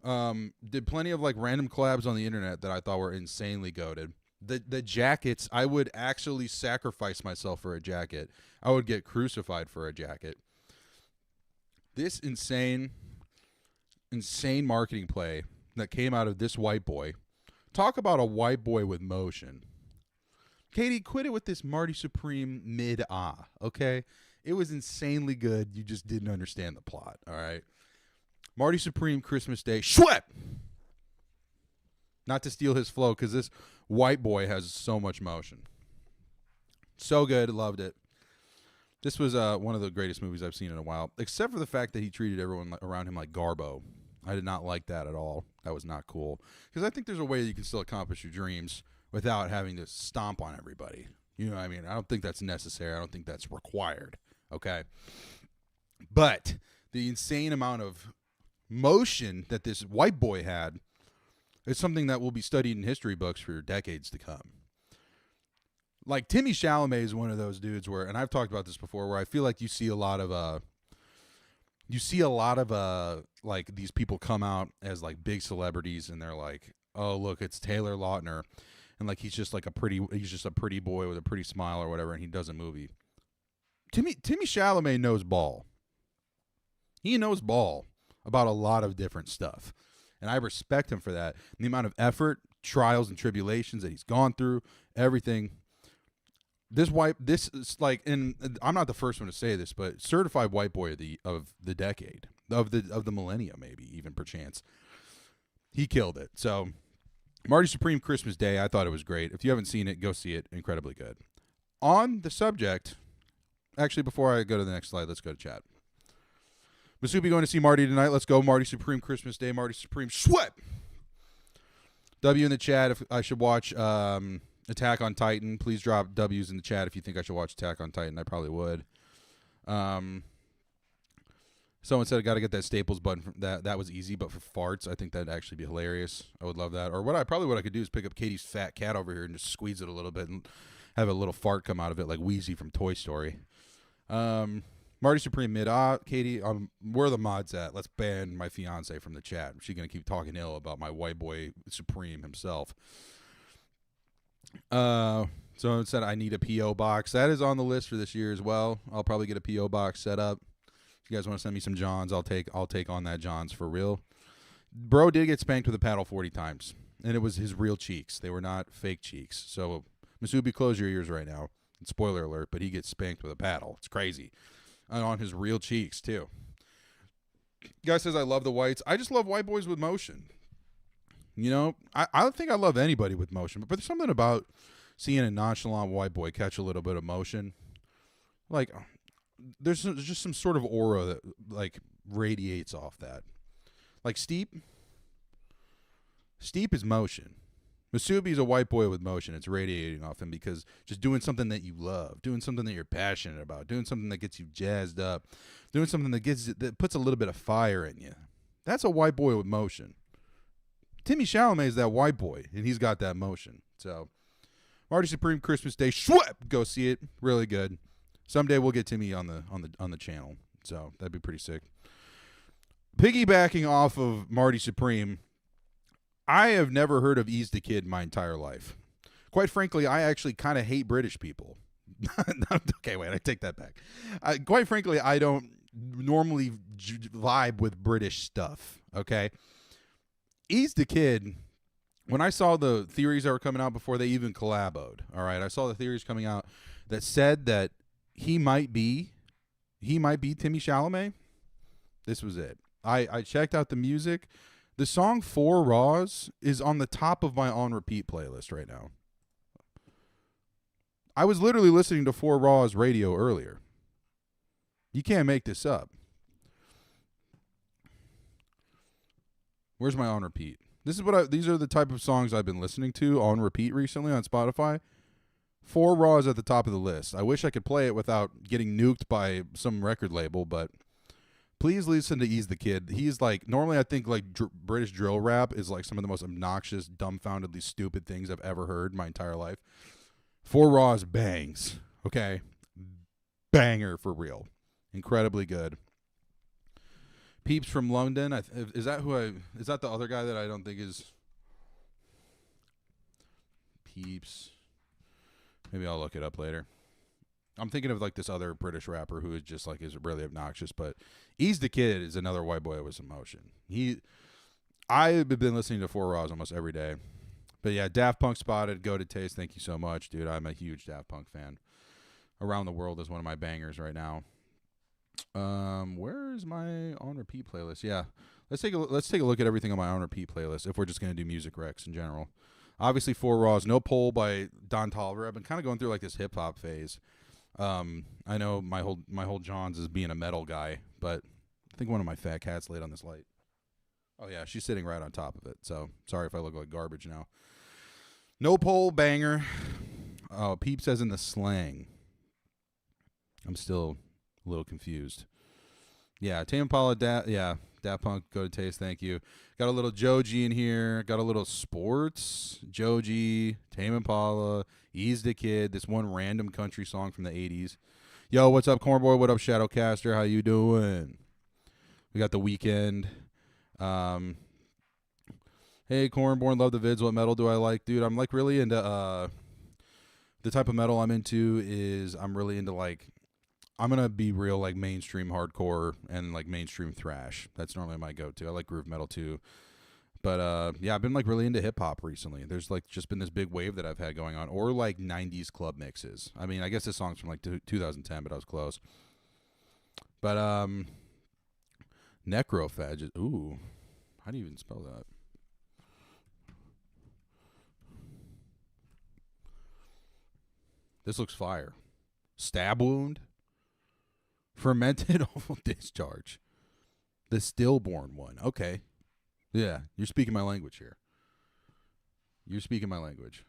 Did plenty of like random collabs on the internet that I thought were insanely goated. The jackets, I would actually sacrifice myself for a jacket. I would get crucified for a jacket. This insane marketing play that came out of this white boy. Talk about a white boy with motion. Katie, quit it with this Marty Supreme mid-ah, okay? It was insanely good. You just didn't understand the plot, all right? Marty Supreme Christmas Day. Schwepp! Not to steal his flow, because this white boy has so much motion. So good. Loved it. This was one of the greatest movies I've seen in a while, except for the fact that he treated everyone around him like Garbo. I did not like that at all. That was not cool. Because I think there's a way you can still accomplish your dreams without having to stomp on everybody. You know what I mean? I don't think that's necessary. I don't think that's required. Okay? But the insane amount of motion that this white boy had is something that will be studied in history books for decades to come. Like, Timmy Chalamet is one of those dudes where, and I've talked about this before, where I feel like you see a lot of like, these people come out as like big celebrities, and they're like, oh, look, it's Taylor Lautner, and like he's just a pretty boy with a pretty smile or whatever, and he does a movie. Timmy Chalamet knows ball. He knows ball about a lot of different stuff, and I respect him for that. And the amount of effort, trials, and tribulations that he's gone through, everything. This is like, and I'm not the first one to say this, but certified white boy of the decade, of the millennia, maybe even perchance. He killed it. So, Marty Supreme Christmas Day, I thought it was great. If you haven't seen it, go see it. Incredibly good. On the subject, actually, before I go to the next slide, let's go to chat. Masubi going to see Marty tonight. Let's go. Marty Supreme Christmas Day. Marty Supreme sweat. W in the chat if I should watch Attack on Titan. Please drop W's in the chat if you think I should watch Attack on Titan. I probably would. Someone said I got to get that Staples button. From that was easy, but for farts, I think that'd actually be hilarious. I would love that. Or what I could do is pick up Katie's fat cat over here and just squeeze it a little bit and have a little fart come out of it like Wheezy from Toy Story. Marty Supreme mid. Katie, where are the mods at? Let's ban my fiance from the chat. She's gonna keep talking ill about my white boy Supreme himself. So it said I need a P.O. box. That is on the list for this year as well. I'll probably get a P.O. box set up. If you guys want to send me some Johns, I'll take on that Johns for real. Bro did get spanked with a paddle 40 times, and it was his real cheeks. They were not fake cheeks. So, Masubi, close your ears right now. Spoiler alert, but he gets spanked with a paddle. It's crazy. And on his real cheeks, too. Guy says, I love the whites. I just love white boys with motion. You know, I don't think I love anybody with motion, but there's something about seeing a nonchalant white boy catch a little bit of motion. Like, there's just some sort of aura that, like, radiates off that. Like, Steep is motion. Masubi's a white boy with motion. It's radiating off him because just doing something that you love, doing something that you're passionate about, doing something that gets you jazzed up, doing something that puts a little bit of fire in you. That's a white boy with motion. Timmy Chalamet is that white boy, and he's got that motion. So, Marty Supreme Christmas Day, sweat. Go see it. Really good. Someday we'll get Timmy on the channel. So that'd be pretty sick. Piggybacking off of Marty Supreme, I have never heard of Ease the Kid my entire life. Quite frankly, I actually kind of hate British people. Okay, wait, I take that back. Quite frankly, I don't normally vibe with British stuff. Okay. Ease the Kid, when I saw the theories that were coming out before they even collaboed, all right, I saw the theories coming out that said that he might be Timmy Chalamet. This was it. I checked out the music. The song 4 Raws is on the top of my on repeat playlist right now. I was literally listening to 4 Raws radio earlier. You can't make this up. Where's my on repeat? These are the type of songs I've been listening to on repeat recently on Spotify. 4 Raws at the top of the list. I wish I could play it without getting nuked by some record label, but please listen to Ease the Kid. He's like, normally I think like British drill rap is like some of the most obnoxious, dumbfoundedly stupid things I've ever heard in my entire life. 4 Raws bangs. Okay. Banger for real. Incredibly good. Peeps from London. Is that the other guy that I don't think is Peeps? Maybe I'll look it up later. I'm thinking of like this other British rapper who is just like is really obnoxious, but Ease the Kid is another white boy with some motion. I've been listening to 4 Raws almost every day. But yeah, Daft Punk spotted. Go to Taste. Thank you so much, dude. I'm a huge Daft Punk fan. Around the World is one of my bangers right now. Where is my on repeat playlist? Yeah. let's take a look at everything on my on repeat playlist if we're just gonna do music recs in general. Obviously, Four Raws, No Pole by Don Tolliver. I've been kind of going through like this hip hop phase. I know my whole Johns is being a metal guy, but I think one of my fat cats laid on this light. Oh yeah, she's sitting right on top of it. So sorry if I look like garbage now. No Pole banger. Oh, Peep says in the slang. I'm still a little confused. Yeah, Tame Impala, Daft Punk, Go to Taste, thank you. Got a little Joji in here. Got a little sports, Joji, Tame Impala, Ease the Kid, this one random country song from the 80s. Yo, what's up, Cornboy? What up, Shadowcaster? How you doing? We got The Weeknd. Hey, Cornborn, love the vids. What metal do I like? Dude, I'm like really into, the type of metal I'm into is I'm really into like, I'm going to be real like mainstream hardcore and like mainstream thrash. That's normally my go-to. I like groove metal too. But yeah, I've been like really into hip hop recently. There's like just been this big wave that I've had going on, or like 90s club mixes. I mean, I guess this song's from like 2010, but I was close. But Necrophage. Ooh, how do you even spell that? This looks fire. Stab wound. Fermented oval discharge. The stillborn one. Okay. Yeah, you're speaking my language here. You're speaking my language.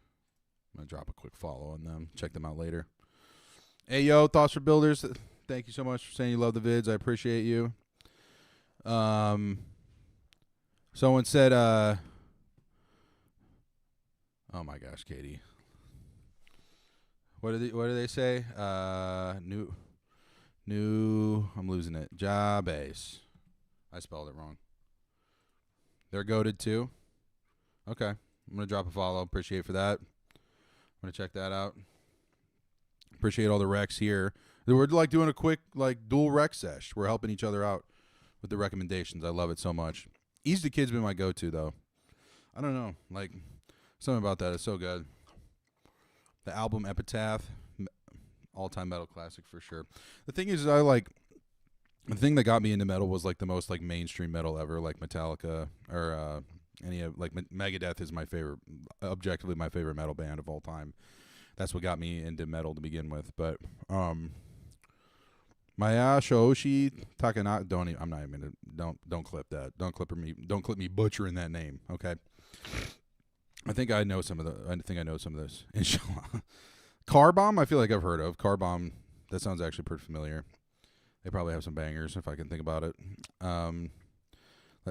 I'm going to drop a quick follow on them. Check them out later. Hey, yo, Thoughts for Builders. Thank you so much for saying you love the vids. I appreciate you. Someone said, oh my gosh, Katie. What do they say? New, I'm losing it. Jabase. I spelled it wrong. They're goated too. Okay. I'm going to drop a follow. Appreciate for that. I'm going to check that out. Appreciate all the recs here. We're like doing a quick like dual rec sesh. We're helping each other out with the recommendations. I love it so much. Ease the Kid's been my go-to though. I don't know. Like something about that is so good. The album Epitaph, all-time metal classic for sure. The thing is, the thing that got me into metal was like the most like mainstream metal ever, like Metallica or any of like Megadeth is my favorite, objectively my favorite metal band of all time. That's what got me into metal to begin with. But Masayoshi Takanaka, I'm not even gonna don't clip that. Don't clip me butchering that name. Okay. I think I know some of this. Inshallah. Car Bomb, I feel like I've heard of. Car Bomb, that sounds actually pretty familiar. They probably have some bangers if I can think about it. That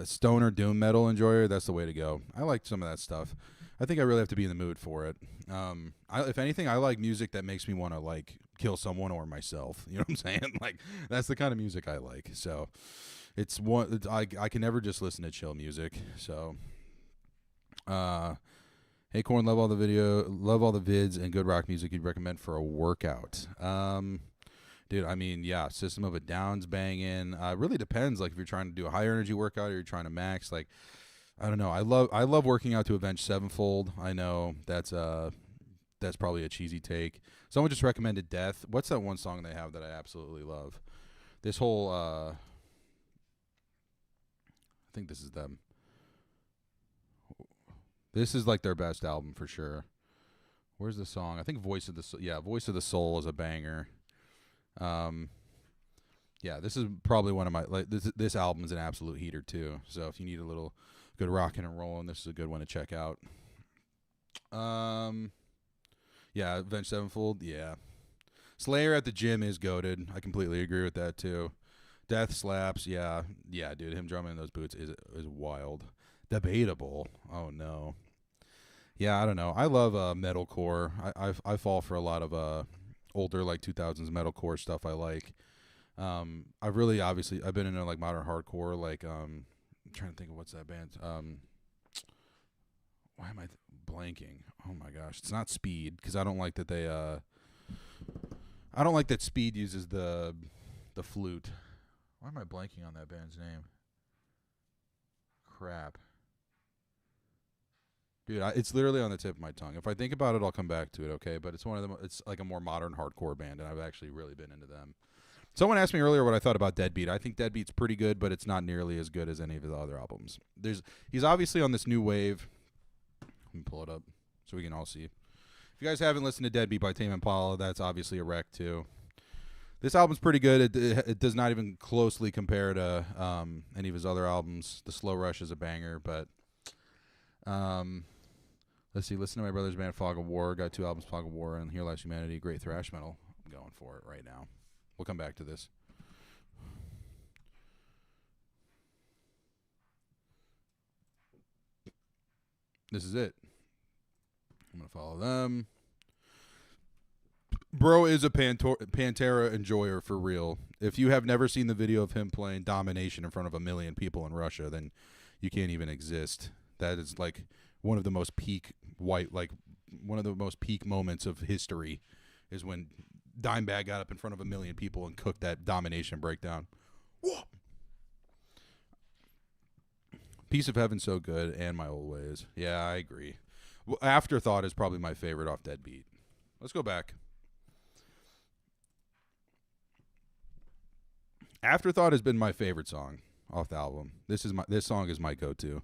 stoner doom metal enjoyer, that's the way to go. I like some of that stuff. I think I really have to be in the mood for it. If anything, I like music that makes me want to like kill someone or myself. You know what I'm saying? Like that's the kind of music I like. So it's one I can never just listen to chill music. So hey Corn, love all the vids and good rock music you'd recommend for a workout. Dude, I mean, yeah, System of a Down's banging. Really depends. Like if you're trying to do a higher energy workout or you're trying to max, like I don't know. I love working out to Avenged Sevenfold. I know that's probably a cheesy take. Someone just recommended Death. What's that one song they have that I absolutely love? This whole I think this is them. This is like their best album for sure. Where's the song? I think Voice of the Soul is a banger. Yeah, this is probably one of my like this album is an absolute heater too. So if you need a little good rocking and rolling, this is a good one to check out. Yeah, Avenged Sevenfold, yeah. Slayer at the Gym is goated. I completely agree with that too. Death slaps, yeah, dude. Him drumming in those boots is wild. Debatable. Oh no. Yeah, I don't know. I love metalcore. I fall for a lot of older like 2000s metalcore stuff. I like. I've been into like modern hardcore. Like I'm trying to think of what's that band. Why am I blanking? Oh my gosh, it's not Speed because I don't like that they. I don't like that Speed uses the flute. Why am I blanking on that band's name? Crap. Dude, it's literally on the tip of my tongue. If I think about it, I'll come back to it, okay? But it's one of them. It's like a more modern hardcore band, and I've actually really been into them. Someone asked me earlier what I thought about Deadbeat. I think Deadbeat's pretty good, but it's not nearly as good as any of his other albums. He's obviously on this new wave. Let me pull it up so we can all see. If you guys haven't listened to Deadbeat by Tame Impala, that's obviously a wreck too. This album's pretty good. It does not even closely compare to any of his other albums. The Slow Rush is a banger, but let's see. Listen to my brother's band, Fog of War. Got 2 albums, Fog of War and Here Lies Humanity. Great thrash metal. I'm going for it right now. We'll come back to this. This is it. I'm going to follow them. Bro is a Pantera enjoyer for real. If you have never seen the video of him playing Domination in front of 1 million people in Russia, then you can't even exist. That is like one of the most peak moments of history is when Dimebag got up in front of 1 million people and cooked that Domination breakdown. Whoa! Piece of Heaven's so good, and My Old Ways. Yeah, I agree. Well, Afterthought is probably my favorite off Deadbeat. Let's go back. Afterthought has been my favorite song off the album. This song is my go-to.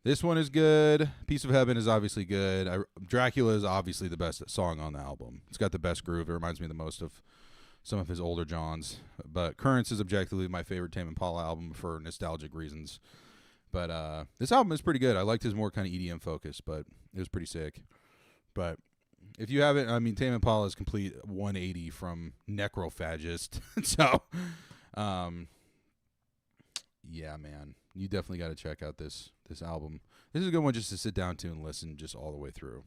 This one is good. Piece of Heaven is obviously good. Dracula is obviously the best song on the album. It's got the best groove. It reminds me the most of some of his older Johns. But Currents is objectively my favorite Tame Impala album for nostalgic reasons. But this album is pretty good. I liked his more kind of EDM focus, but it was pretty sick. But if you haven't, I mean, Tame Impala is complete 180 from Necrophagist. So, yeah, man, you definitely got to check out this album. This is a good one just to sit down to and listen just all the way through.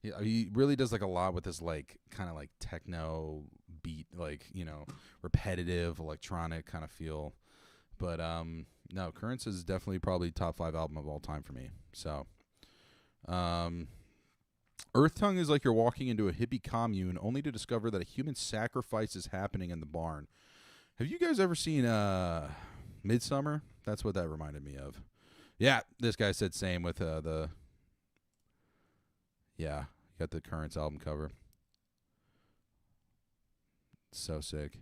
He really does like a lot with this like kind of like techno beat, like, you know, repetitive electronic kind of feel. But no, Currents is definitely probably top 5 album of all time for me. So, Earth Tongue is like you're walking into a hippie commune only to discover that a human sacrifice is happening in the barn. Have you guys ever seen Midsummer? That's what that reminded me of. Yeah, this guy said same with yeah, you got the Currents album cover. So sick.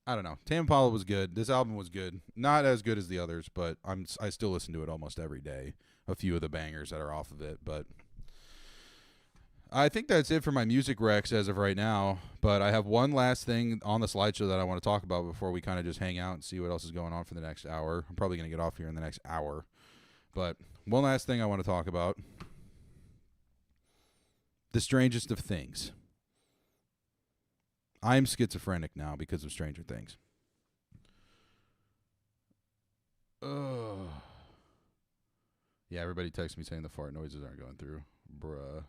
I don't know. Tame Impala was good. This album was good. Not as good as the others, but I still listen to it almost every day. A few of the bangers that are off of it, but I think that's it for my music recs as of right now. But I have one last thing on the slideshow that I want to talk about before we kind of just hang out and see what else is going on for the next hour. I'm probably going to get off here in the next hour. But one last thing I want to talk about. The strangest of things. I'm schizophrenic now because of Stranger Things. Ugh. Yeah, everybody texts me saying the fart noises aren't going through. Bruh.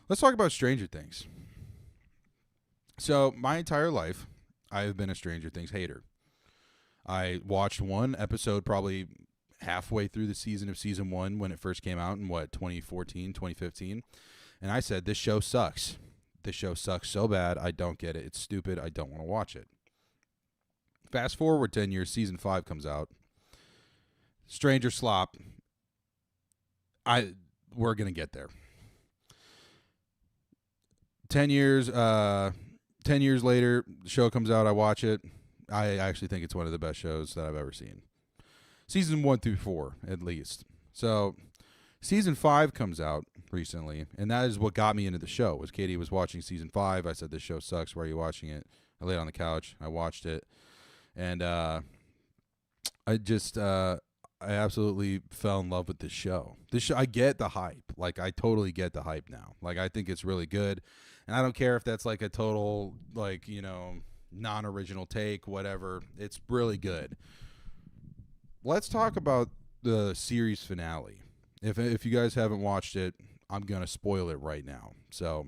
Let's talk about Stranger Things. So, my entire life, I've been a Stranger Things hater. I watched one episode probably halfway through the season of season 1 when it first came out in, 2014, 2015. And I said, this show sucks. This show sucks so bad. I don't get it. It's stupid. I don't want to watch it. Fast forward 10 years, season 5 comes out. Stranger slop. We're going to get there. 10 years later, the show comes out. I watch it. I actually think it's one of the best shows that I've ever seen. Season 1 through 4, at least. So, season 5 comes out recently, and that is what got me into the show. Was Katie was watching season 5. I said, this show sucks. Why are you watching it? I laid on the couch. I watched it. And I absolutely fell in love with this show. I get the hype. Like, I totally get the hype now. Like, I think it's really good. And I don't care if that's like a total, like, you know, non-original take, whatever. It's really good. Let's talk about the series finale. If you guys haven't watched it, I'm going to spoil it right now. So,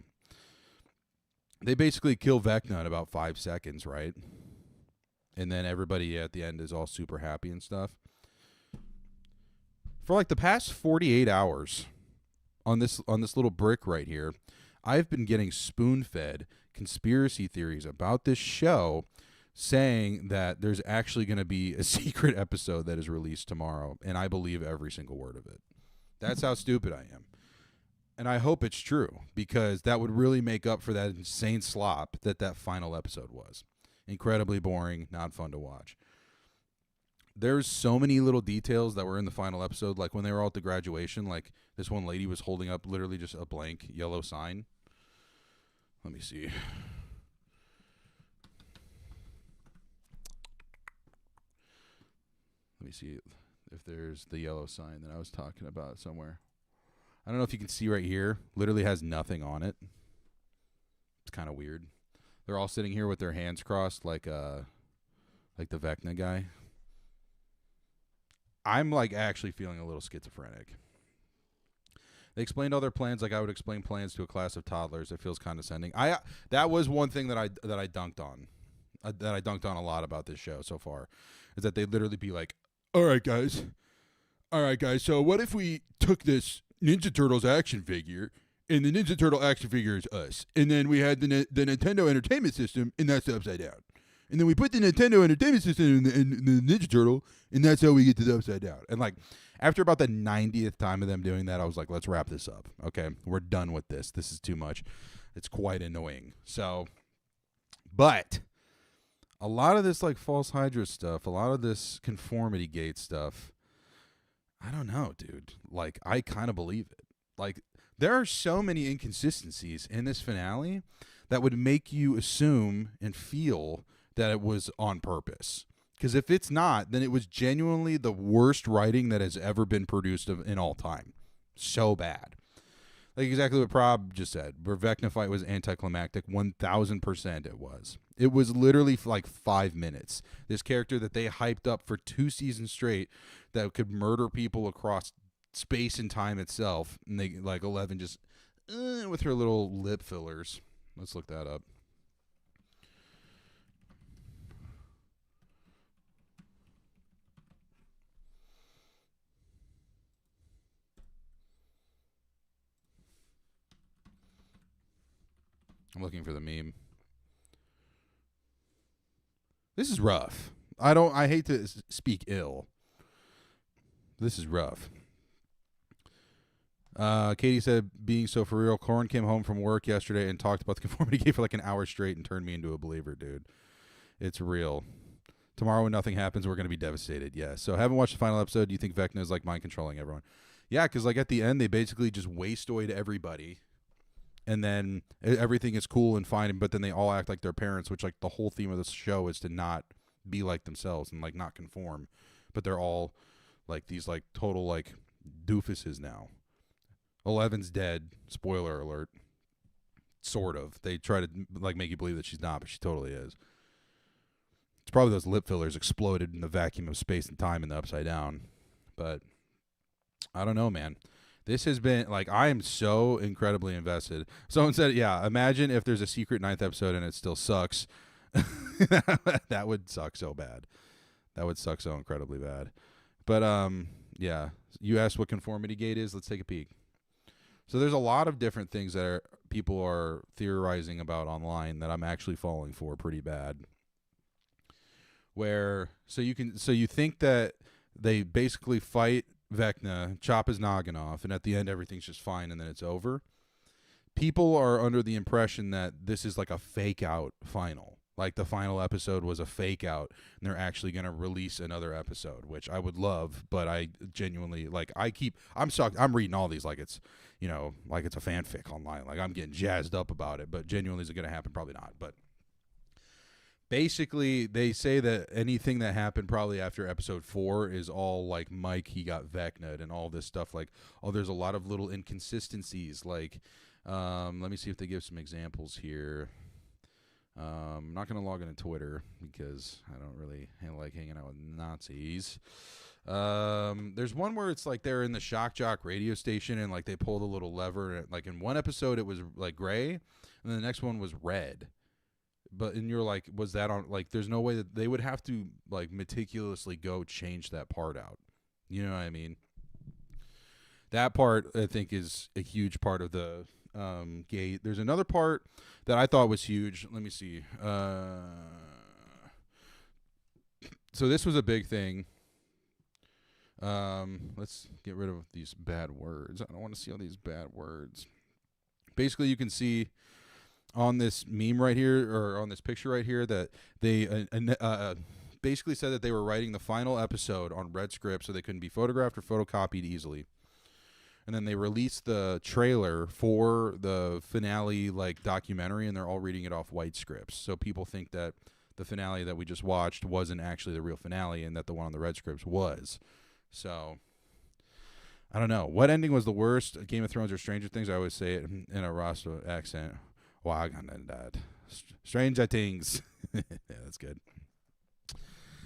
they basically kill Vecna in about 5 seconds, right? And then everybody at the end is all super happy and stuff. For like the past 48 hours on this little brick right here, I've been getting spoon-fed conspiracy theories about this show saying that there's actually going to be a secret episode that is released tomorrow, and I believe every single word of it. That's how stupid I am. And I hope it's true, because that would really make up for that insane slop that final episode was. Incredibly boring, not fun to watch. There's so many little details that were in the final episode, like when they were all at the graduation, like this one lady was holding up literally just a blank yellow sign. Let me see. Let me see if there's the yellow sign that I was talking about somewhere. I don't know if you can see right here. Literally has nothing on it. It's kind of weird. They're all sitting here with their hands crossed like the Vecna guy. I'm like actually feeling a little schizophrenic. They explained all their plans like I would explain plans to a class of toddlers. It feels condescending. That was one thing that I dunked on. That I dunked on a lot about this show so far, is that they'd literally be like, all right, guys. So what if we took this Ninja Turtles action figure, and the Ninja Turtle action figure is us, and then we had the Nintendo Entertainment System, and that's the Upside Down. And then we put the Nintendo Entertainment System in the Ninja Turtle, and that's how we get to the Upside Down. And like, after about the 90th time of them doing that, I was like, let's wrap this up. Okay, we're done with this. This is too much. It's quite annoying. So, but a lot of this like false Hydra stuff, a lot of this conformity gate stuff, I don't know, dude. Like, I kind of believe it. Like, there are so many inconsistencies in this finale that would make you assume and feel that it was on purpose. Because if it's not, then it was genuinely the worst writing that has ever been produced in all time. So bad. Like exactly what Prob just said. Where Vecna fight was anticlimactic. 1,000% it was. It was literally like 5 minutes. This character that they hyped up for 2 seasons straight that could murder people across space and time itself. And they, like, 11 just, with her little lip fillers. Let's look that up. I'm looking for the meme. This is rough. I hate to speak ill. This is rough. Katie said, being so for real, Corn came home from work yesterday and talked about the conformity gate for like an hour straight and turned me into a believer, dude. It's real. Tomorrow when nothing happens, we're going to be devastated. Yeah. So haven't watched the final episode. Do you think Vecna is like mind controlling everyone? Yeah, because like at the end, they basically just wastoid everybody. And then everything is cool and fine, but then they all act like their parents, which like the whole theme of this show is to not be like themselves and like not conform. But they're all like these like total like doofuses now. 11's dead. Spoiler alert. Sort of. They try to like make you believe that she's not, but she totally is. It's probably those lip fillers exploded in the vacuum of space and time in the Upside Down. But I don't know, man. This has been, like, I am so incredibly invested. Someone said, yeah, imagine if there's a secret 9th episode and it still sucks. That would suck so bad. That would suck so incredibly bad. But, yeah, you asked what conformity gate is. Let's take a peek. So there's a lot of different things that people are theorizing about online that I'm actually falling for pretty bad. So you think that they basically fight Vecna, chop his noggin off, and at the end everything's just fine and then it's over. People are under the impression that this is like a fake out final. Like the final episode was a fake out and they're actually going to release another episode, which I would love, but I genuinely I'm sucked. I'm reading all these like it's, like it's a fanfic online. Like I'm getting jazzed up about it, but genuinely is it going to happen? Probably not. But basically, they say that anything that happened probably after episode 4 is all like Mike, he got Vecna'd and all this stuff. Like, there's a lot of little inconsistencies. Like, let me see if they give some examples here. I'm not going to log into Twitter because I don't really like hanging out with Nazis. There's one where it's like they're in the Shock Jock radio station and like they pull the little lever. And, like in one episode, it was like gray, and then the next one was red. But and you're like, was that on? Like, there's no way that they would have to like meticulously go change that part out. You know what I mean? That part I think is a huge part of the gate. There's another part that I thought was huge. Let me see. So this was a big thing. Let's get rid of these bad words. I don't want to see all these bad words. Basically, you can see on this meme right here, or on this picture right here, that they basically said that they were writing the final episode on red script so they couldn't be photographed or photocopied easily. And then they released the trailer for the finale documentary, and they're all reading it off white scripts. So people think that the finale that we just watched wasn't actually the real finale, and that the one on the red scripts was. So I don't know. What ending was the worst? Game of Thrones or Stranger Things? I always say it in a Rasta accent. Wow, I got that. Stranger Things. Yeah, that's good.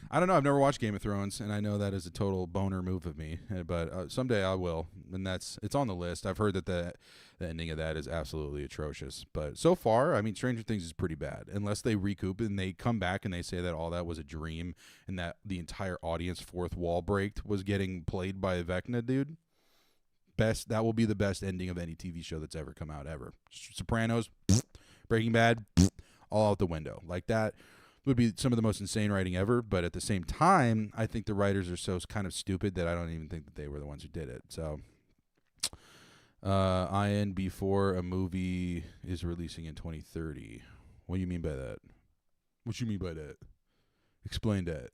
I don't know. I've never watched Game of Thrones, and I know that is a total boner move of me. But someday I will, and it's on the list. I've heard that the ending of that is absolutely atrocious. But so far, I mean, Stranger Things is pretty bad. Unless they recoup and they come back and they say that all that was a dream and that the entire audience fourth wall break was getting played by Vecna, dude. That will be the best ending of any TV show that's ever come out ever. Sopranos, Breaking Bad, all out the window. Like that would be some of the most insane writing ever, but at the same time, I think the writers are so kind of stupid that I don't even think that they were the ones who did it. So, IN before a movie is releasing in 2030. What do you mean by that? What you mean by that? Explain that.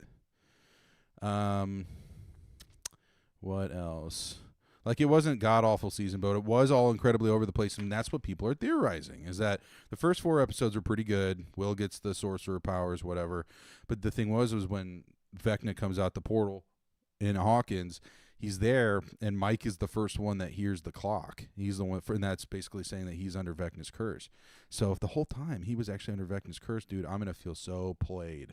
What else? Like, it wasn't god-awful season, but it was all incredibly over the place, and that's what people are theorizing, is that the first 4 episodes were pretty good. Will gets the sorcerer powers, whatever. But the thing was when Vecna comes out the portal in Hawkins, he's there, and Mike is the first one that hears the clock. He's the one, and that's basically saying that he's under Vecna's curse. So if the whole time he was actually under Vecna's curse, dude, I'm going to feel so played.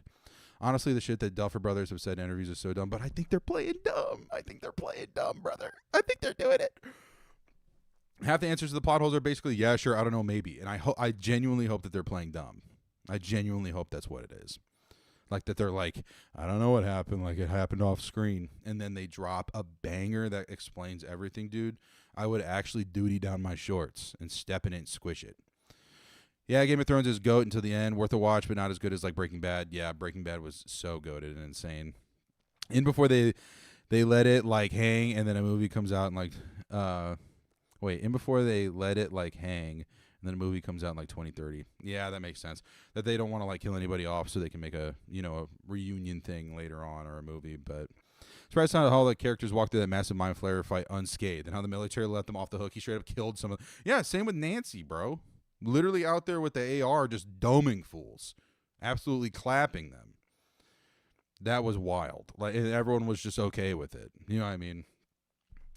Honestly, the shit that Duffer Brothers have said in interviews is so dumb, but I think they're playing dumb. I think they're playing dumb, brother. I think they're doing it. Half the answers to the plot holes are basically, yeah, sure, I don't know, maybe. And I genuinely hope that they're playing dumb. I genuinely hope that's what it is. Like that they're like, I don't know what happened, like it happened off screen. And then they drop a banger that explains everything, dude. I would actually duty down my shorts and step in it and squish it. Yeah, Game of Thrones is GOAT until the end. Worth a watch, but not as good as like Breaking Bad. Yeah, Breaking Bad was so goated and insane. And before they let it like hang, and then a movie comes out and like and before they let it like hang, and then a movie comes out in like 2030. Yeah, that makes sense. That they don't want to like kill anybody off, so they can make a a reunion thing later on or a movie. But surprised how all the characters walked through that massive mind flayer fight unscathed, and how the military let them off the hook. He straight up killed some of. Yeah, same with Nancy, bro. Literally out there with the AR just doming fools. Absolutely clapping them. That was wild. Like, and everyone was just okay with it. You know what I mean?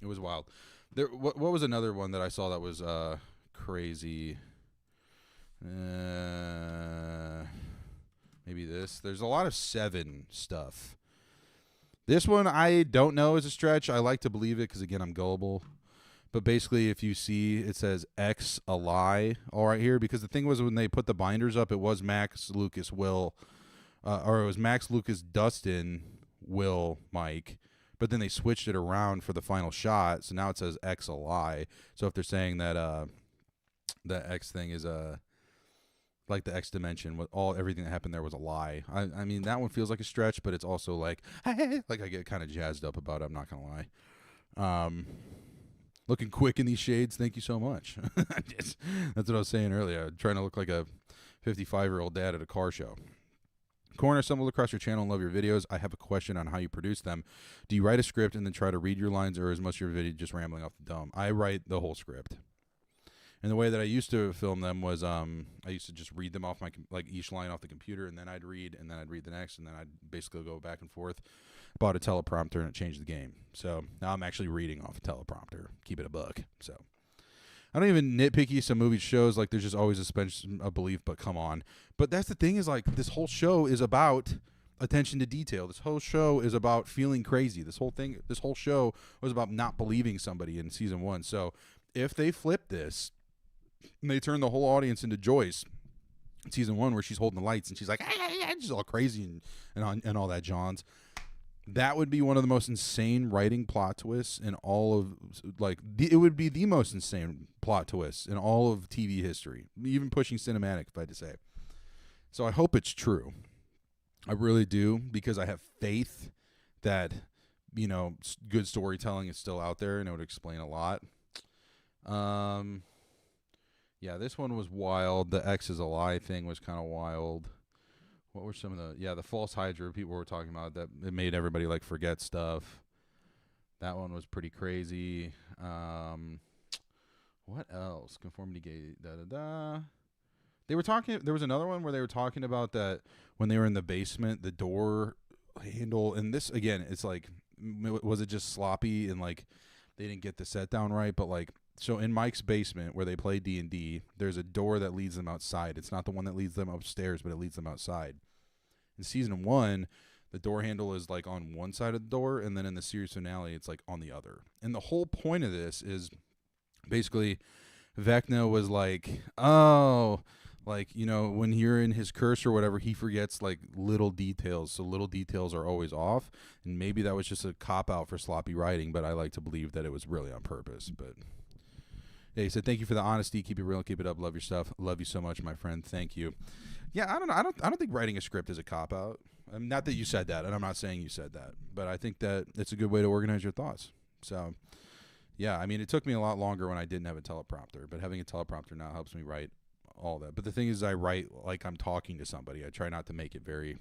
It was wild. What was another one that I saw that was crazy? Maybe this. There's a lot of Seven stuff. This one I don't know is a stretch. I like to believe it because, again, I'm gullible. But basically, if you see, it says X a lie all right here. Because the thing was, when they put the binders up, it was Max, Lucas, Will, or it was Max, Lucas, Dustin, Will, Mike. But then they switched it around for the final shot. So now it says X a lie. So if they're saying that that X thing is like the X dimension, everything that happened there was a lie. I mean, that one feels like a stretch, but it's also like I get kind of jazzed up about it. I'm not going to lie. Looking quick in these shades. Thank you so much. That's what I was saying earlier. Trying to look like a 55-year-old dad at a car show. Corner, stumbled across your channel and love your videos. I have a question on how you produce them. Do you write a script and then try to read your lines, or is most of your video just rambling off the dome? I write the whole script. And the way that I used to film them was I used to just read them off each line off the computer, and then I'd read, and then I'd read the next, and then I'd basically go back and forth. Bought a teleprompter, and it changed the game. So now I'm actually reading off a teleprompter. Keep it a buck. So I don't even nitpicky some movie shows. Like, there's just always a suspension of belief, but come on. But that's the thing is, like, this whole show is about attention to detail. This whole show is about feeling crazy. This whole show was about not believing somebody in season 1. So if they flip this and they turn the whole audience into Joyce in season 1, where she's holding the lights and she's like, she's all crazy and all that Johns, that would be one of the most insane writing plot twists in all of, it would be the most insane plot twist in all of TV history, even pushing cinematic, if I had to say. So I hope it's true. I really do, because I have faith that good storytelling is still out there, and it would explain a lot. Yeah, this one was wild. The X is a lie thing was kind of wild. What were some of the false Hydra people were talking about that it made everybody like forget stuff. That one was pretty crazy. What else? Conformity gate. They were talking. There was another one where they were talking about that when they were in the basement, the door handle. And this again, it's like, was it just sloppy and like they didn't get the set down right? But like, so in Mike's basement where they play D&D, there's a door that leads them outside. It's not the one that leads them upstairs, but it leads them outside. In season 1, the door handle is like on one side of the door, and then in the series finale, it's like on the other. And the whole point of this is basically Vecna was like, oh, like, when you're in his curse or whatever, he forgets like little details. So little details are always off. And maybe that was just a cop out for sloppy writing, but I like to believe that it was really on purpose. But yeah, he said, thank you for the honesty. Keep it real. Keep it up. Love your stuff. Love you so much, my friend. Thank you. Yeah, I don't know. I don't think writing a script is a cop out. Not that you said that, and I'm not saying you said that, but I think that it's a good way to organize your thoughts. So, yeah, I mean, it took me a lot longer when I didn't have a teleprompter, but having a teleprompter now helps me write all that. But the thing is, I write like I'm talking to somebody. I try not to make it very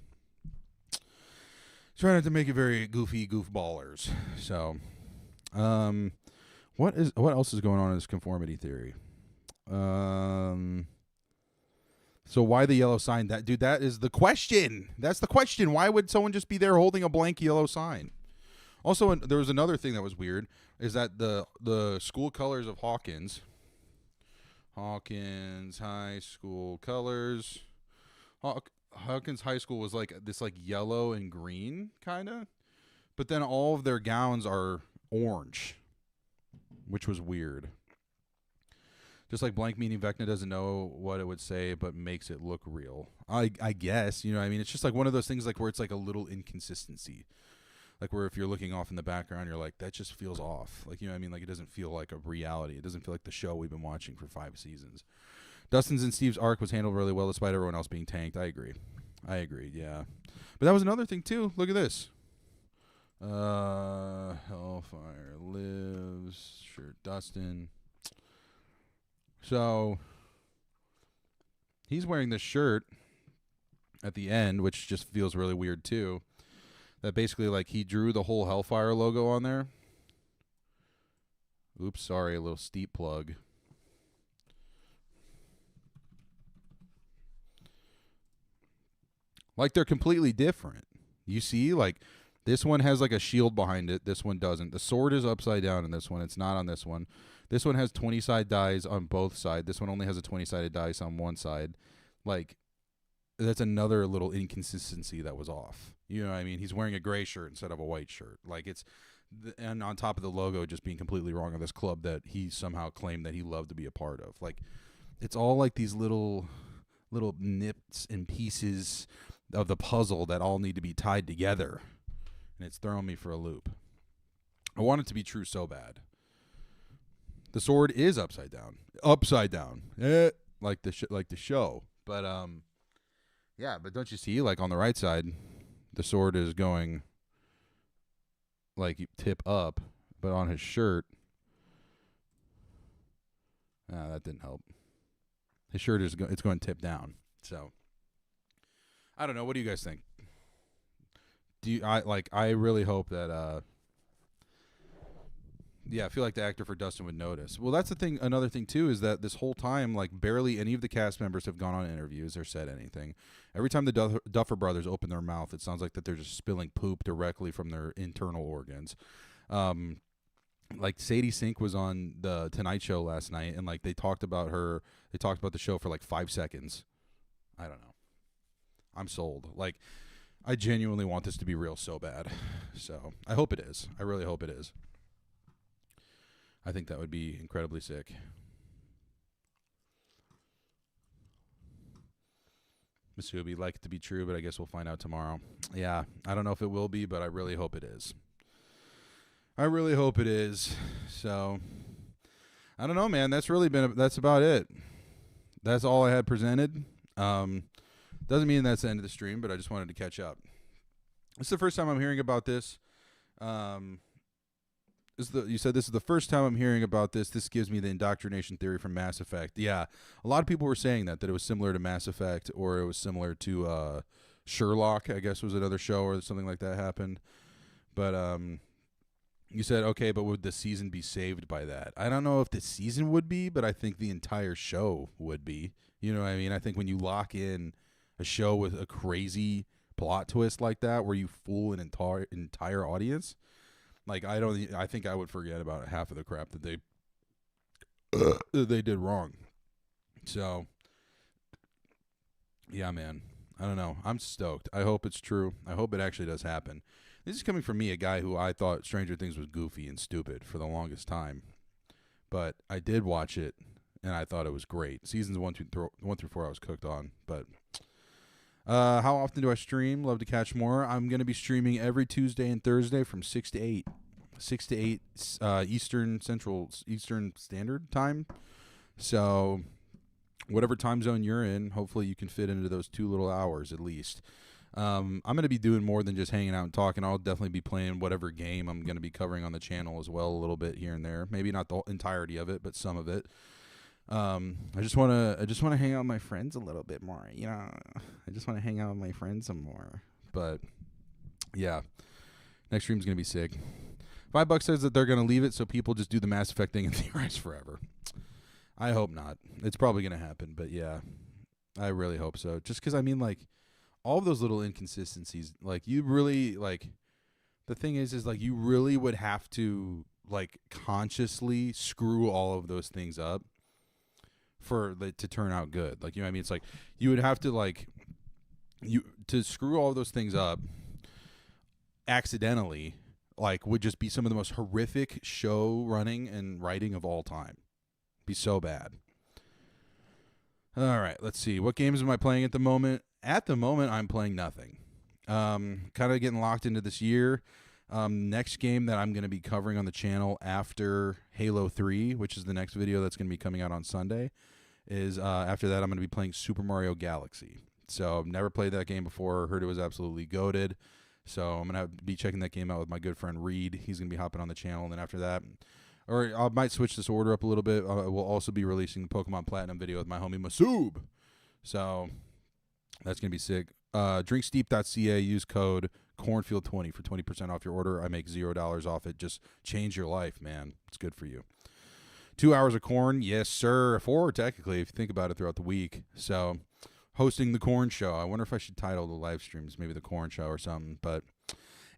goofy goofballers. So, what else is going on in this conformity theory? So why the yellow sign? That is the question. That's the question. Why would someone just be there holding a blank yellow sign? Also, there was another thing that was weird, is that the school colors of Hawkins High School colors. Hawkins High School was like this like yellow and green kind of, but then all of their gowns are orange, which was weird. Just like blank meaning Vecna doesn't know what it would say, but makes it look real. I guess, what I mean? It's just like one of those things like where it's like a little inconsistency. Like where if you're looking off in the background, you're like, that just feels off. Like, I mean? Like it doesn't feel like a reality. It doesn't feel like the show we've been watching for 5 seasons. Dustin's and Steve's arc was handled really well despite everyone else being tanked. I agree, yeah. But that was another thing too. Look at this. Hellfire lives. Sure, Dustin. So he's wearing this shirt at the end, which just feels really weird too. That basically like he drew the whole Hellfire logo on there. Oops, sorry, a little steep plug. Like they're completely different. You see, like this one has like a shield behind it. This one doesn't. The sword is upside down in this one. It's not on this one. This one has 20-side dies on both sides. This one only has a 20-sided dice on one side. Like, that's another little inconsistency that was off. You know what I mean? He's wearing a gray shirt instead of a white shirt. Like, and on top of the logo just being completely wrong of this club that he somehow claimed that he loved to be a part of. Like, it's all like these little nips and pieces of the puzzle that all need to be tied together. And it's throwing me for a loop. I want it to be true so bad. The sword is upside down, like the show. But yeah. But don't you see, like on the right side, the sword is going like tip up, but on his shirt, that didn't help. His shirt it's going tip down. So I don't know. What do you guys think? I really hope that I feel like the actor for Dustin would notice. Well, that's the thing. Another thing, too, is that this whole time, like, barely any of the cast members have gone on interviews or said anything. Every time the Duffer Brothers open their mouth, it sounds like that they're just spilling poop directly from their internal organs. Like, Sadie Sink was on the Tonight Show last night, and, like, they talked about the show for, like, 5 seconds. I don't know. I'm sold. Like, I genuinely want this to be real so bad. So, I hope it is. I really hope it is. I think that would be incredibly sick. Masubi, like it to be true, but I guess we'll find out tomorrow. Yeah, I don't know if it will be, but I really hope it is. I really hope it is. So, I don't know, man. That's about it. That's all I had presented. Doesn't mean that's the end of the stream, but I just wanted to catch up. This is the first time I'm hearing about this. You said this is the first time I'm hearing about this. This gives me the indoctrination theory from Mass Effect. Yeah, a lot of people were saying that it was similar to Mass Effect, or it was similar to Sherlock, I guess was another show or something like that happened. But you said, okay, but would the season be saved by that? I don't know if the season would be, but I think the entire show would be. You know what I mean? I think when you lock in a show with a crazy plot twist like that, where you fool an entire audience, like I think I would forget about half of the crap that they did wrong. So, yeah, man. I don't know. I'm stoked. I hope it's true. I hope it actually does happen. This is coming from me, a guy who I thought Stranger Things was goofy and stupid for the longest time. But I did watch it, and I thought it was great. Seasons 1 through 4 I was cooked on. But how often do I stream? Love to catch more. I'm going to be streaming every Tuesday and Thursday from 6 to 8. 6 to 8 Eastern Standard Time. So whatever time zone you're in, hopefully you can fit into those 2 little hours at least. I'm going to be doing more than just hanging out and talking. I'll definitely be playing whatever game I'm going to be covering on the channel as well, a little bit here and there. Maybe not the entirety of it, but some of it. I just want to hang out with my friends a little bit more. You know, I just want to hang out with my friends some more. But yeah, next stream's going to be sick. $5 says that they're going to leave it so people just do the Mass Effect thing and theorize forever. I hope not. It's probably going to happen, but yeah, I really hope so. Just because, I mean, like, all of those little inconsistencies, like, you really, like, the thing is like, you really would have to, like, consciously screw all of those things up for it to turn out good. Like, you know what I mean? It's like, you would have to, like, to screw all of those things up accidentally, like, would just be some of the most horrific show running and writing of all time. Be so bad. All right, let's see. What games am I playing at the moment? At the moment, I'm playing nothing. Kind of getting locked into this year. Next game that I'm going to be covering on the channel after Halo 3, which is the next video that's going to be coming out on Sunday, is after that I'm going to be playing Super Mario Galaxy. So I've never played that game before. Heard it was absolutely goated. So I'm going to be checking that game out with my good friend Reed. He's going to be hopping on the channel. And then after that, or I might switch this order up a little bit. We'll also be releasing the Pokemon Platinum video with my homie Masoob. So that's going to be sick. Drinksteep.ca, use code Cornfield20 for 20% off your order. I make $0 off it. Just change your life, man. It's good for you. 2 hours of corn, yes, sir. 4, technically, if you think about it, throughout the week. So, hosting the Corn Show. I wonder if I should title the live streams maybe the Corn Show or something. But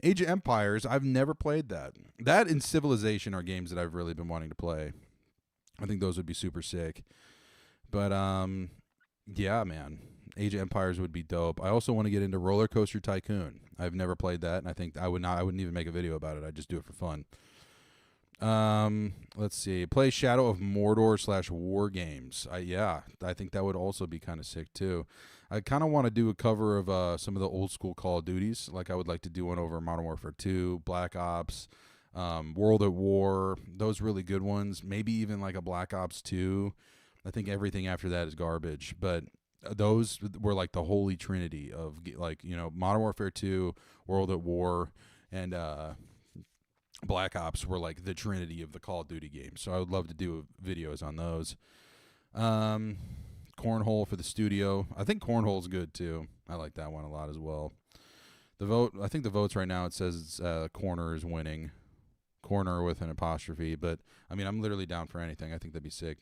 Age of Empires, I've never played that. That and Civilization are games that I've really been wanting to play. I think those would be super sick. But, yeah, man. Age of Empires would be dope. I also want to get into Roller Coaster Tycoon. I've never played that, and I think I wouldn't even make a video about it. I'd just do it for fun. Let's see. Play Shadow of Mordor / War Games. I think that would also be kind of sick too. I kind of want to do a cover of some of the old school Call of Duties. Like, I would like to do one over Modern Warfare 2, Black Ops, World at War. Those really good ones. Maybe even like a Black Ops 2. I think everything after that is garbage, but those were like the holy trinity of, like, you know, Modern Warfare 2, World at War, and Black Ops were like the trinity of the Call of Duty games. So I would love to do videos on those. Cornhole for the studio. I think Cornhole's good too. I like that one a lot as well. I think the votes right now, it says Corner is winning. Corner with an apostrophe. But, I mean, I'm literally down for anything. I think that'd be sick.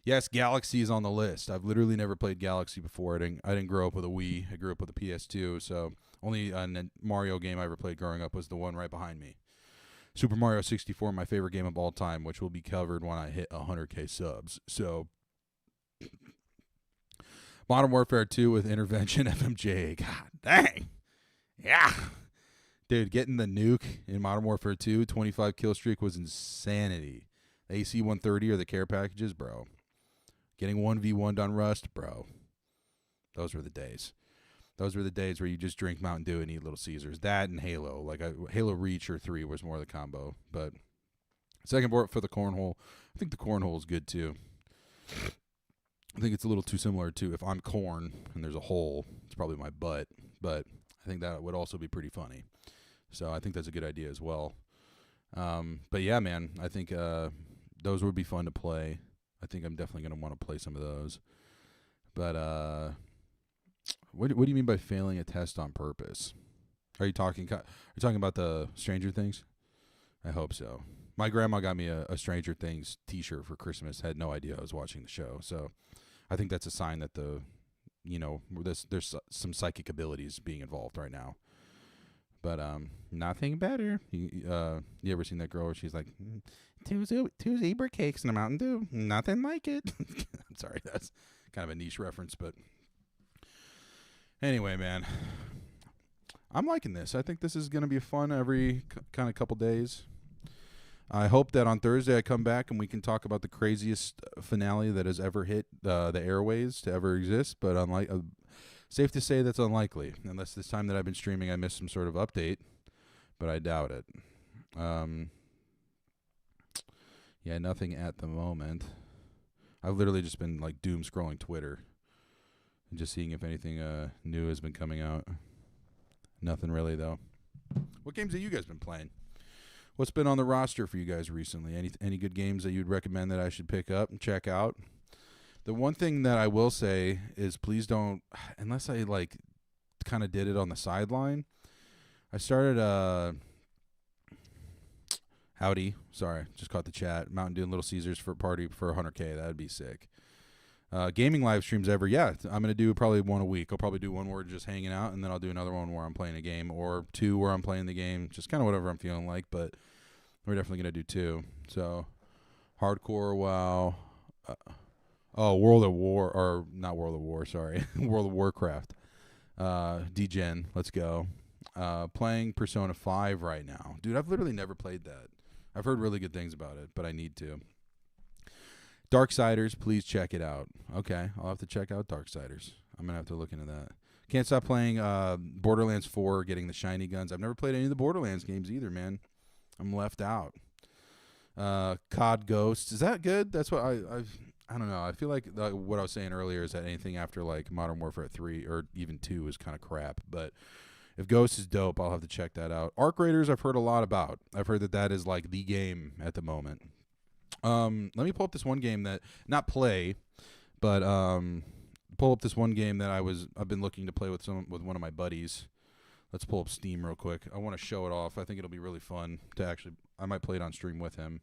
Yes, Galaxy is on the list. I've literally never played Galaxy before. I didn't grow up with a Wii. I grew up with a PS2. So only Mario game I ever played growing up was the one right behind me. Super Mario 64, my favorite game of all time, which will be covered when I hit 100K subs. So, Modern Warfare 2 with Intervention FMJ. God dang. Yeah. Dude, getting the nuke in Modern Warfare 2, 25 kill streak was insanity. The AC-130 or the care packages, bro. Getting 1v1'd on Rust, bro. Those were the days. Those were the days where you just drink Mountain Dew and eat Little Caesars. That and Halo. Like, Halo Reach or 3 was more the combo. But second board for the Cornhole. I think the Cornhole is good, too. I think it's a little too similar to if I'm corn and there's a hole, it's probably my butt. But I think that would also be pretty funny. So I think that's a good idea as well. But yeah, man, I think those would be fun to play. I think I'm definitely going to want to play some of those. But what do you mean by failing a test on purpose? Are you talking about the Stranger Things? I hope so. My grandma got me a Stranger Things T-shirt for Christmas. Had no idea I was watching the show. So I think that's a sign that there's some psychic abilities being involved right now. But nothing better. You ever seen that girl where she's like, two zebra cakes and a Mountain Dew? Nothing like it. I'm sorry, that's kind of a niche reference, but anyway, man, I'm liking this. I think this is going to be fun every kind of couple days. I hope that on Thursday I come back and we can talk about the craziest finale that has ever hit the airways to ever exist, but safe to say that's unlikely, unless this time that I've been streaming I missed some sort of update, but I doubt it. Yeah, nothing at the moment. I've literally just been like doom scrolling Twitter and just seeing if anything new has been coming out. Nothing really, though. What games have you guys been playing? What's been on the roster for you guys recently? Any good games that you'd recommend that I should pick up and check out? The one thing that I will say is please don't, unless I like kind of did it on the sideline. I started howdy, sorry, just caught the chat. Mountain Dew and Little Caesars for a party for 100K. That'd be sick. Gaming live streams I'm going to do probably one a week. I'll probably do one where just hanging out, and then I'll do another one where I'm playing a game, or two where I'm playing the game, just kind of whatever I'm feeling like, but we're definitely going to do two. So, hardcore WoW. World of War, or not World of War, sorry. World of Warcraft. DGen, let's go. Playing Persona 5 right now. Dude, I've literally never played that. I've heard really good things about it, but I need to. Darksiders, please check it out. Okay, I'll have to check out Darksiders. I'm going to have to look into that. Can't stop playing Borderlands 4, getting the shiny guns. I've never played any of the Borderlands games either, man. I'm left out. COD Ghosts, is that good? That's what I don't know. I feel like what I was saying earlier is that anything after like Modern Warfare 3 or even 2 is kind of crap. But if Ghost is dope, I'll have to check that out. Arc Raiders, I've heard a lot about. I've heard that is like the game at the moment. Let me pull up this one game that not play, but pull up this one game that I've been looking to play with one of my buddies. Let's pull up Steam real quick. I want to show it off. I think it'll be really fun to actually. I might play it on stream with him.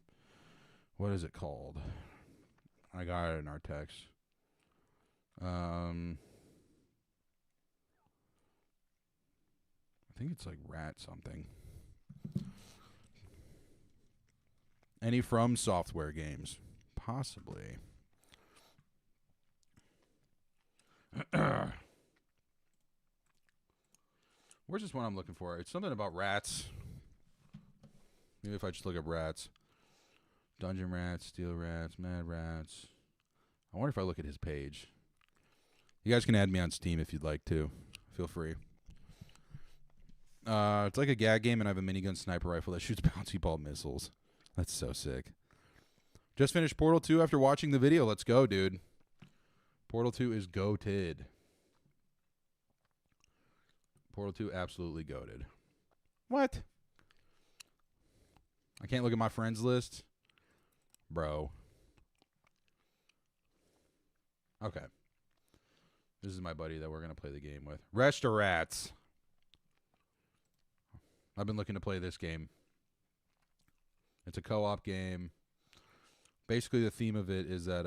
What is it called? I got it in our text. I think it's like Rat something. Any From Software games? Possibly. Where's this one I'm looking for? It's something about rats. Maybe if I just look up rats. Dungeon Rats, Steel Rats, Mad Rats. I wonder if I look at his page. You guys can add me on Steam if you'd like to. Feel free. It's like a gag game, and I have a minigun sniper rifle that shoots bouncy ball missiles. That's so sick. Just finished Portal 2 after watching the video. Let's go, dude. Portal 2 is goated. Portal 2 absolutely goated. What? I can't look at my friends list? Bro. Okay. This is my buddy that we're going to play the game with. Restaurants. I've been looking to play this game. It's a co-op game. Basically, the theme of it is that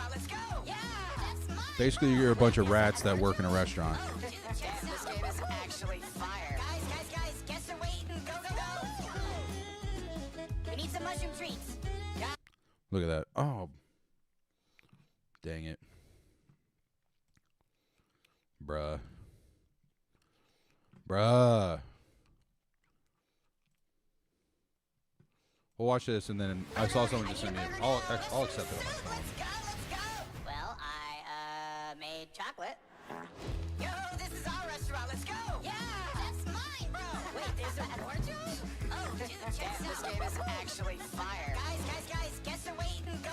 Let's go. Yeah, that's mine. basically you're a bunch of rats that work in a restaurant. This game is actually fire. Guys, guess they're waiting. Go. We need some mushroom treats. Look at that. Oh. Dang it. Bruh. We'll watch this, and then I saw someone just send me. I'll accept it on my phone. Let's go. Well, I made chocolate. Yo, this is our restaurant. Let's go. Yeah, that's mine, bro. Wait, there's a more Joe? Oh, dude, check this game is actually fire. Guys, guess they're waiting. Go.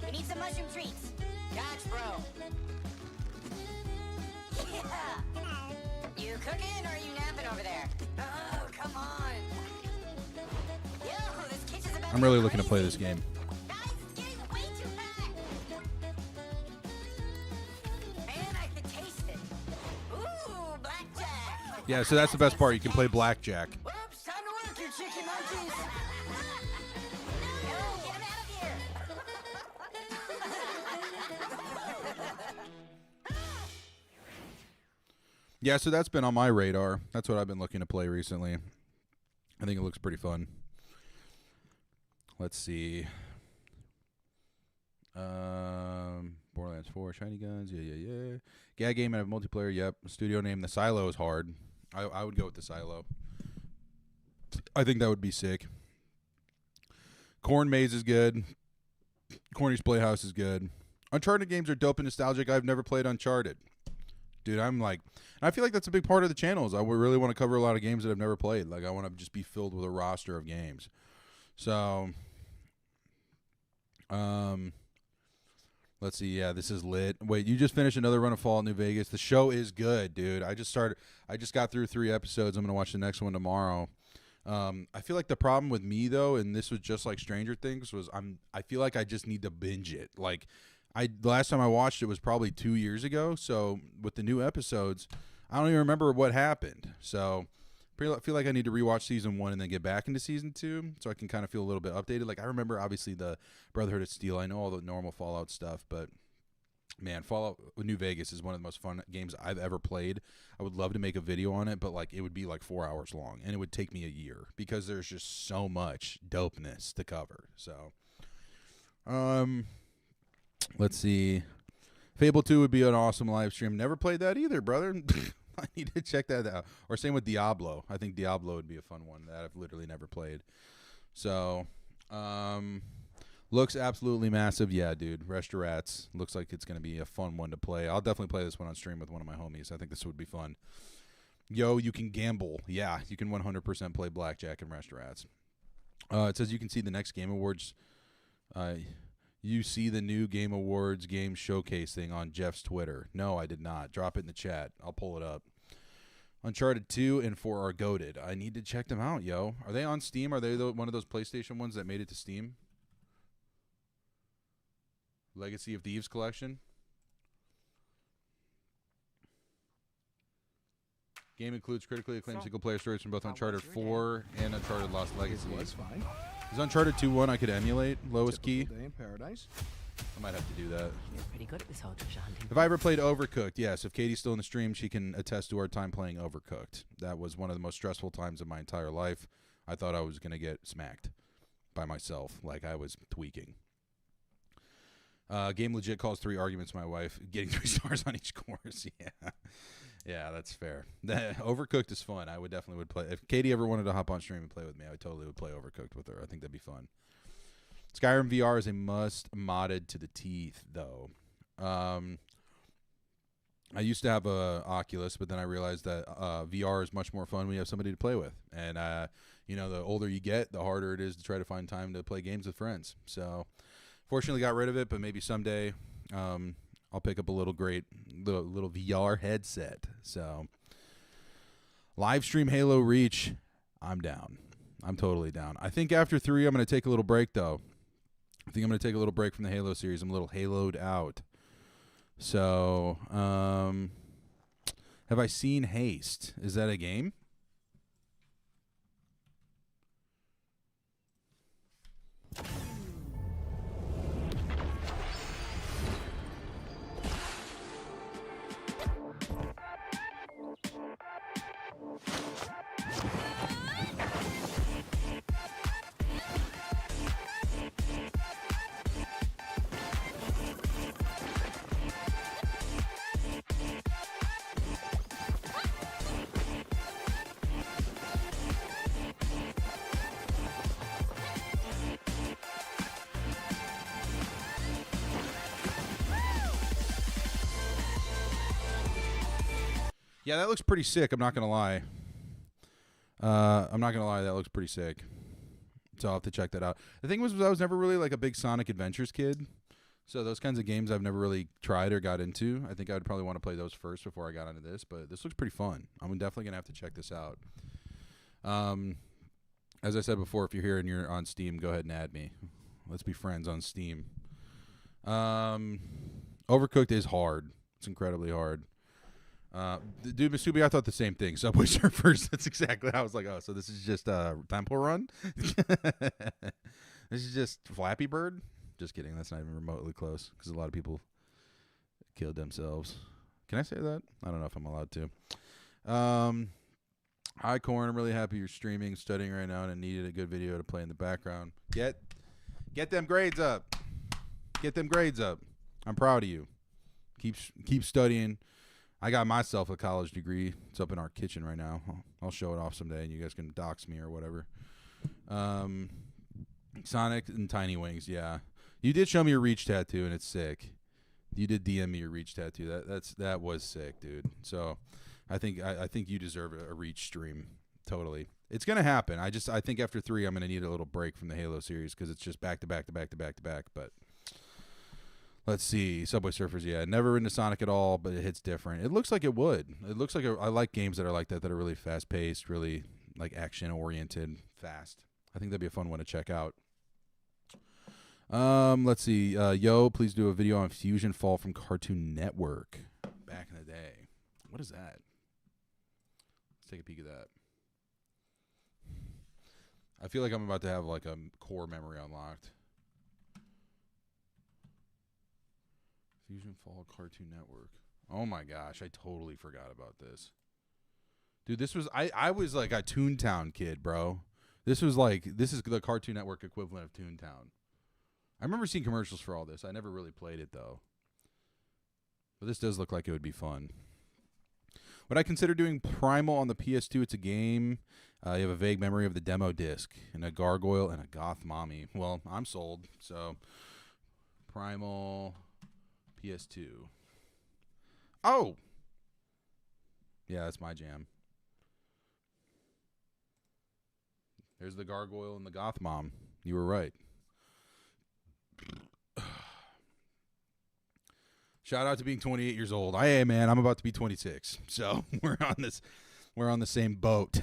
We need some mushroom treats. Gotcha, bro. Yeah. You cooking or are you napping over there? Oh, come on. Yo, this kitchen's about I'm really looking to play this game. Guys, it's getting way too packed. Man, I can taste it. Ooh, blackjack. Yeah, so that's the best part. You can play blackjack. Whoops, time to work, you chicken monkeys. Yo, get him out of here. Yeah, so that's been on my radar. That's what I've been looking to play recently. I think it looks pretty fun. Let's see. Borderlands 4, Shiny Guns, yeah. Gag game and multiplayer, yep. Studio name, The Silo is hard. I would go with The Silo. I think that would be sick. Corn Maze is good. Corny's Playhouse is good. Uncharted games are dope and nostalgic. I've never played Uncharted. Dude, I'm like, and I feel like that's a big part of the channels. I really want to cover a lot of games that I've never played. Like, I want to just be filled with a roster of games. So, let's see. Yeah, this is lit. Wait, you just finished another run of Fallout New Vegas. The show is good, dude. I just got through 3 episodes. I'm gonna watch the next one tomorrow. I feel like the problem with me though, and this was just like Stranger Things, was I feel like I just need to binge it. Like, the last time I watched it was probably 2 years ago. So with the new episodes, I don't even remember what happened. So I feel like I need to rewatch season 1 and then get back into season 2 so I can kind of feel a little bit updated. Like, I remember obviously the Brotherhood of Steel. I know all the normal Fallout stuff, but man, Fallout New Vegas is one of the most fun games I've ever played. I would love to make a video on it, but like, it would be like 4 hours long and it would take me a year because there's just so much dopeness to cover. So, let's see. Fable 2 would be an awesome live stream. Never played that either, brother. I need to check that out. Or same with Diablo. I think Diablo would be a fun one that I've literally never played. So, looks absolutely massive. Yeah, dude. Restaurants. Looks like it's going to be a fun one to play. I'll definitely play this one on stream with one of my homies. I think this would be fun. Yo, you can gamble. Yeah, you can 100% play blackjack and restaurants. It says you can see the next Game Awards. You see the new Game Awards game showcase thing on Jeff's Twitter. No, I did not. Drop it in the chat. I'll pull it up. Uncharted 2 and 4 are goated. I need to check them out, yo. Are they on Steam? Are they one of those PlayStation ones that made it to Steam? Legacy of Thieves collection. Game includes critically acclaimed single-player stories from both Uncharted 4 and Uncharted Lost Legacy. Was fine. Is Uncharted 2 one I could emulate? Lowest key? Typical day in paradise. I might have to do that. You're pretty good at this whole treasure hunting. If I ever played Overcooked, yes. If Katie's still in the stream, she can attest to our time playing Overcooked. That was one of the most stressful times of my entire life. I thought I was going to get smacked by myself. Like, I was tweaking. Game legit calls 3 arguments, my wife. Getting 3 stars on each course. Yeah. Yeah, that's fair. Overcooked is fun. I would definitely play. If Katie ever wanted to hop on stream and play with me, I totally would play Overcooked with her. I think that'd be fun. Skyrim VR is a must modded to the teeth, though. I used to have a Oculus, but then I realized that VR is much more fun when you have somebody to play with. And, you know, the older you get, the harder it is to try to find time to play games with friends. So, fortunately got rid of it, but maybe someday I'll pick up a little VR headset. So, live stream Halo Reach, I'm down. I'm totally down. I think after 3, I'm going to take a little break, though. I think I'm going to take a little break from the Halo series. I'm a little Halo'd out. So, have I seen Haste? Is that a game? Yeah, that looks pretty sick. I'm not going to lie. That looks pretty sick. So I'll have to check that out. The thing was I was never really like a big Sonic Adventures kid. So those kinds of games I've never really tried or got into. I think I would probably want to play those first before I got into this, but this looks pretty fun. I'm definitely going to have to check this out. As I said before, if you're here and you're on Steam, go ahead and add me. Let's be friends on Steam. Overcooked is hard. It's incredibly hard. Dude, Masubi, I thought the same thing. Subway Surfers. That's exactly how I was like, oh, so this is just Temple Run? This is just Flappy Bird? Just kidding. That's not even remotely close because a lot of people killed themselves. Can I say that? I don't know if I'm allowed to. Hi, Corn. I'm really happy you're streaming, studying right now, and I needed a good video to play in the background. Get them grades up. Get them grades up. I'm proud of you. Keep studying. I got myself a college degree. It's up in our kitchen right now. I'll show it off someday, and you guys can dox me or whatever. Sonic and Tiny Wings, yeah. You did show me your Reach tattoo, and it's sick. You did DM me your Reach tattoo. That was sick, dude. So I think you deserve a Reach stream. Totally. It's gonna happen. I think after 3 I'm gonna need a little break from the Halo series because it's just back to back to back to back to back. But let's see. Subway Surfers, yeah. Never into Sonic at all, but it hits different. It looks like it would. It looks like I like games that are like that are really fast paced, really like action oriented, fast. I think that'd be a fun one to check out. Let's see. Yo, please do a video on Fusion Fall from Cartoon Network. Back in the day. What is that? Let's take a peek at that. I feel like I'm about to have like a core memory unlocked. Fusion Fall Cartoon Network. Oh my gosh, I totally forgot about this. Dude, this was I was like a Toontown kid, bro. This is the Cartoon Network equivalent of Toontown. I remember seeing commercials for all this. I never really played it, though. But this does look like it would be fun. Would I consider doing Primal on the PS2? It's a game. You have a vague memory of the demo disc and a gargoyle and a goth mommy. Well, I'm sold. So, Primal PS2. Oh! Yeah, that's my jam. There's the gargoyle and the goth mom. You were right. Shout out to being 28 years old. I am, man. I'm about to be 26. So we're on the same boat.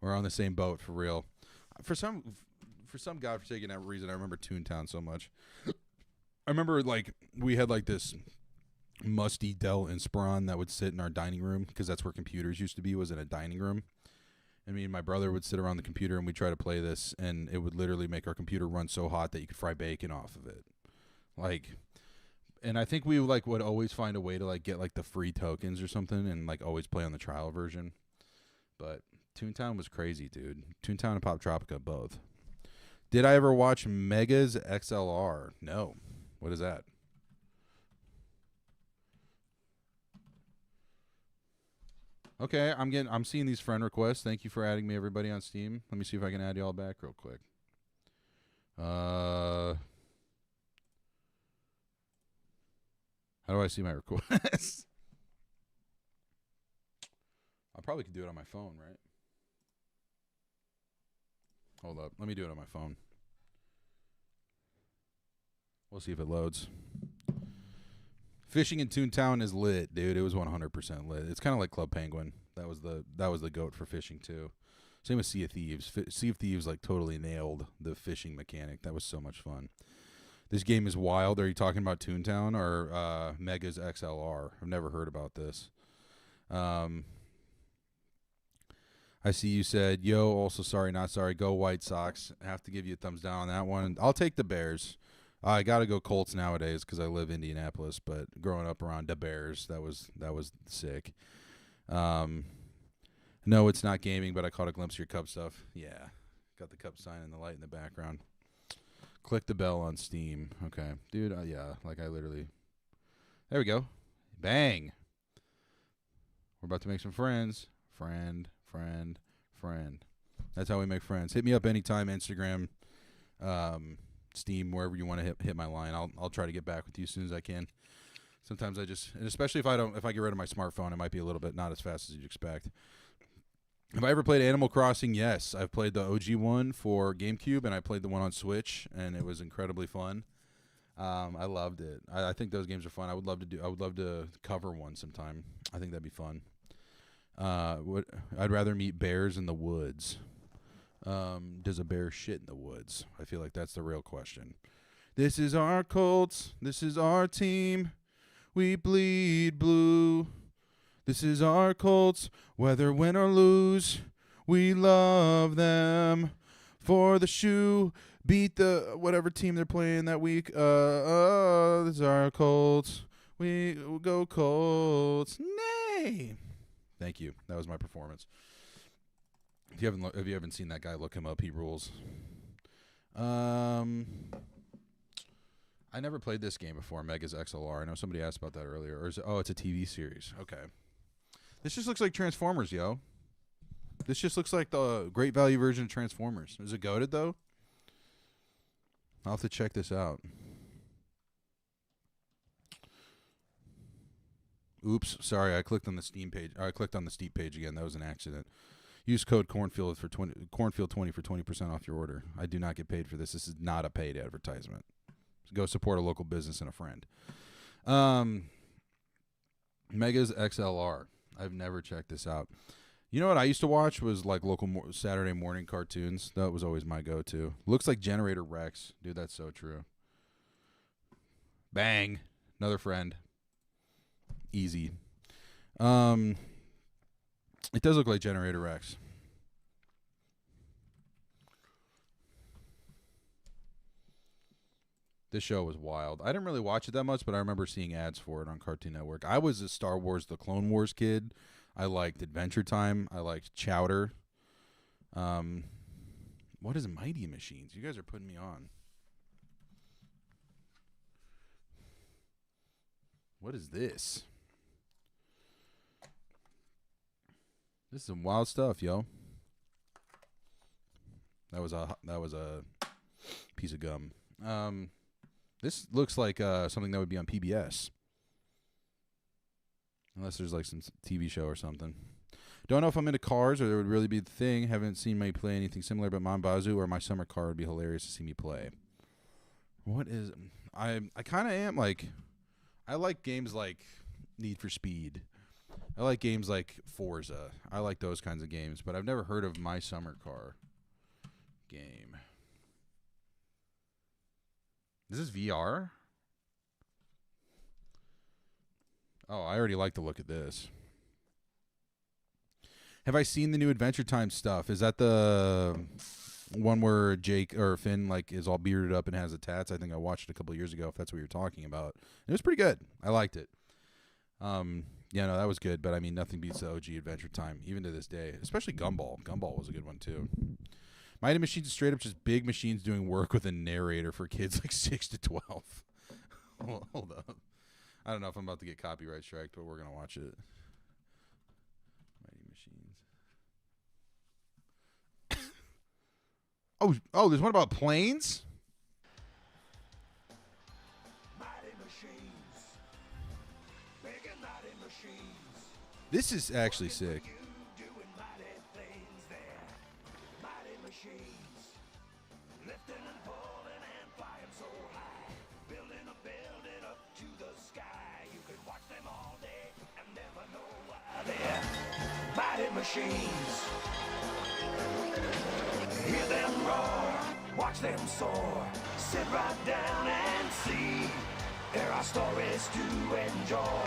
We're on the same boat for real. For some godforsaken reason, I remember Toontown so much. I remember like we had like this musty Dell Inspiron that would sit in our dining room because that's where computers used to be, was in a dining room. And me and my brother would sit around the computer and we'd try to play this, and it would literally make our computer run so hot that you could fry bacon off of it. Like, and I think we like would always find a way to like get like the free tokens or something and like always play on the trial version. But Toontown was crazy, dude. Toontown and Pop Tropica both. Did I ever watch Megas XLR? No. What is that? Okay, I'm seeing these friend requests. Thank you for adding me, everybody, on Steam. Let me see if I can add y'all back real quick. How do I see my requests? I probably could do it on my phone, right? Hold up. Let me do it on my phone. We'll see if it loads. Fishing in Toontown is lit, dude. It was 100% lit. It's kind of like Club Penguin. That was the goat for fishing too. Same with Sea of Thieves. Sea of Thieves like totally nailed the fishing mechanic. That was so much fun. This game is wild. Are you talking about Toontown or Megas XLR? I've never heard about this. I see you said, yo, also sorry, not sorry. Go White Sox. I have to give you a thumbs down on that one. I'll take the Bears. I got to go Colts nowadays because I live in Indianapolis, but growing up around the Bears, that was sick. No, it's not gaming, but I caught a glimpse of your cup stuff. Yeah, got the cup sign and the light in the background. Click the bell on Steam. Okay, dude, yeah, like I literally... There we go. Bang. We're about to make some friends. Friend. That's how we make friends. Hit me up anytime, Instagram, Steam, wherever you want to hit my line. I'll try to get back with you as soon as I can. Sometimes I just, and especially if I get rid of my smartphone, it might be a little bit not as fast as you'd expect. Have I ever played Animal Crossing? Yes. I've played the OG one for GameCube, and I played the one on Switch, and it was incredibly fun. I loved it. I think those games are fun. I would love to cover one sometime. I think that'd be fun. I'd rather meet bears in the woods. Does a bear shit in the woods? I feel like that's the real question. This is our Colts. This is our team. We bleed blue. This is our Colts. Whether win or lose, we love them. For the shoe, beat the whatever team they're playing that week. This is our Colts. We go Colts. Nay. Thank you. That was my performance. If you haven't seen that guy, look him up. He rules. I never played this game before, Megas XLR. I know somebody asked about that earlier. Or it's a TV series. Okay. This just looks like Transformers, yo. This just looks like the Great Value version of Transformers. Is it goated, though? I'll have to check this out. Oops, sorry, I clicked on the Steam page. Or I clicked on the Steep page again. That was an accident. Use code Cornfield for Cornfield20 for 20% off your order. I do not get paid for this. This is not a paid advertisement. So go support a local business and a friend. Megas XLR. I've never checked this out. You know what I used to watch was like local Saturday morning cartoons. That was always my go-to. Looks like Generator Rex. Dude, that's so true. Bang. Another friend. Easy. It does look like Generator Rex. This show was wild. I didn't really watch it that much, but I remember seeing ads for it on Cartoon Network. I was a Star Wars The Clone Wars kid. I liked Adventure Time. I liked Chowder. What is Mighty Machines? You guys are putting me on. What is this? This is some wild stuff, yo. That was a piece of gum. This looks like something that would be on PBS. Unless there's like some TV show or something. Don't know if I'm into cars or there would really be the thing. Haven't seen me play anything similar, but Mambazu or My Summer Car would be hilarious to see me play. What is... I kind of am like... I like games like Need for Speed. I like games like Forza. I like those kinds of games, but I've never heard of My Summer Car game. Is this VR? Oh, I already like the look at this. Have I seen the new Adventure Time stuff? Is that the one where Jake or Finn like is all bearded up and has the tats? I think I watched it a couple of years ago, if that's what you're talking about. It was pretty good. I liked it. Yeah, no, that was good, but I mean, nothing beats the OG Adventure Time, even to this day. Especially Gumball. Gumball was a good one, too. Mighty Machines is straight up just big machines doing work with a narrator for kids like 6 to 12. Hold up. I don't know if I'm about to get copyright striked, but we're going to watch it. Mighty Machines. Oh, there's one about planes? Mighty Machines. Big and mighty machines. This is actually sick. You doing mighty things there. Mighty machines. Lifting and pulling and flying so high. Building a building up to the sky. You can watch them all day and never know why they're mighty machines. Hear them roar, watch them soar. Sit right down and see. There are stories to enjoy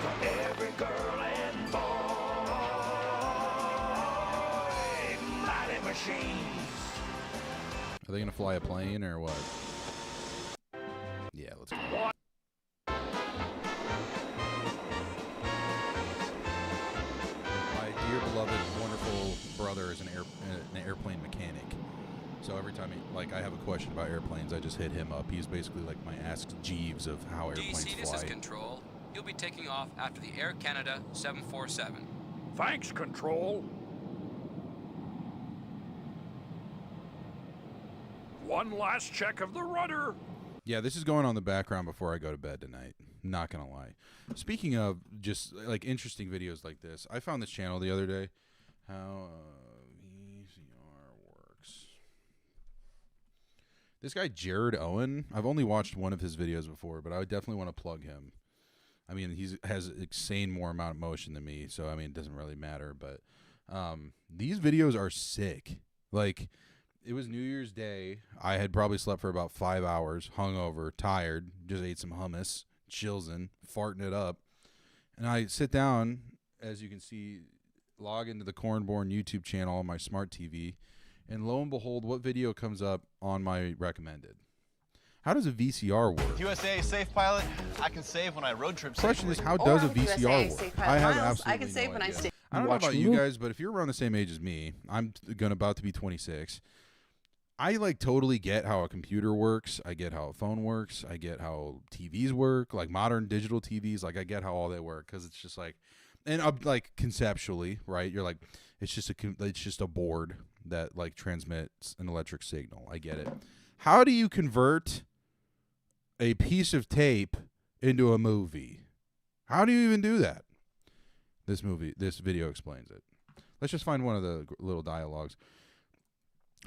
for every girl and boy. Mighty machines. Are they going to fly a plane or what? Yeah, let's go. My dear beloved, wonderful brother is an airplane mechanic. So every time I have a question about airplanes, I just hit him up. He's basically like my Ask Jeeves of how airplanes DC, fly. this is Control. You'll be taking off after the Air Canada 747. Thanks, Control. One last check of the rudder. Yeah, this is going on in the background before I go to bed tonight. Not gonna lie. Speaking of just like interesting videos like this, I found this channel the other day. How VCR works. This guy Jared Owen, I've only watched one of his videos before, but I would definitely want to plug him. I mean, he has insane more amount of motion than me, so I mean, it doesn't really matter. But these videos are sick. Like, it was New Year's Day. I had probably slept for about 5 hours, hungover, tired, just ate some hummus, chilling, farting it up. And I sit down, as you can see, log into the Cornborn YouTube channel on my smart TV, and lo and behold, what video comes up on my recommended? How does a VCR work? USA Safe Pilot, I can save when I road trip safely. Question is, how does a VCR work? I have absolutely I can save no when I idea. stay. I don't know about you guys, but if you're around the same age as me, I'm about to be 26. I like totally get how a computer works. I get how a phone works. I get how TVs work, like modern digital TVs. Like I get how all they work because it's just like, and like conceptually, right? You're like, it's just a board that like transmits an electric signal. I get it. How do you convert a piece of tape into a movie? How do you even do that? This video explains it. Let's just find one of the little dialogues.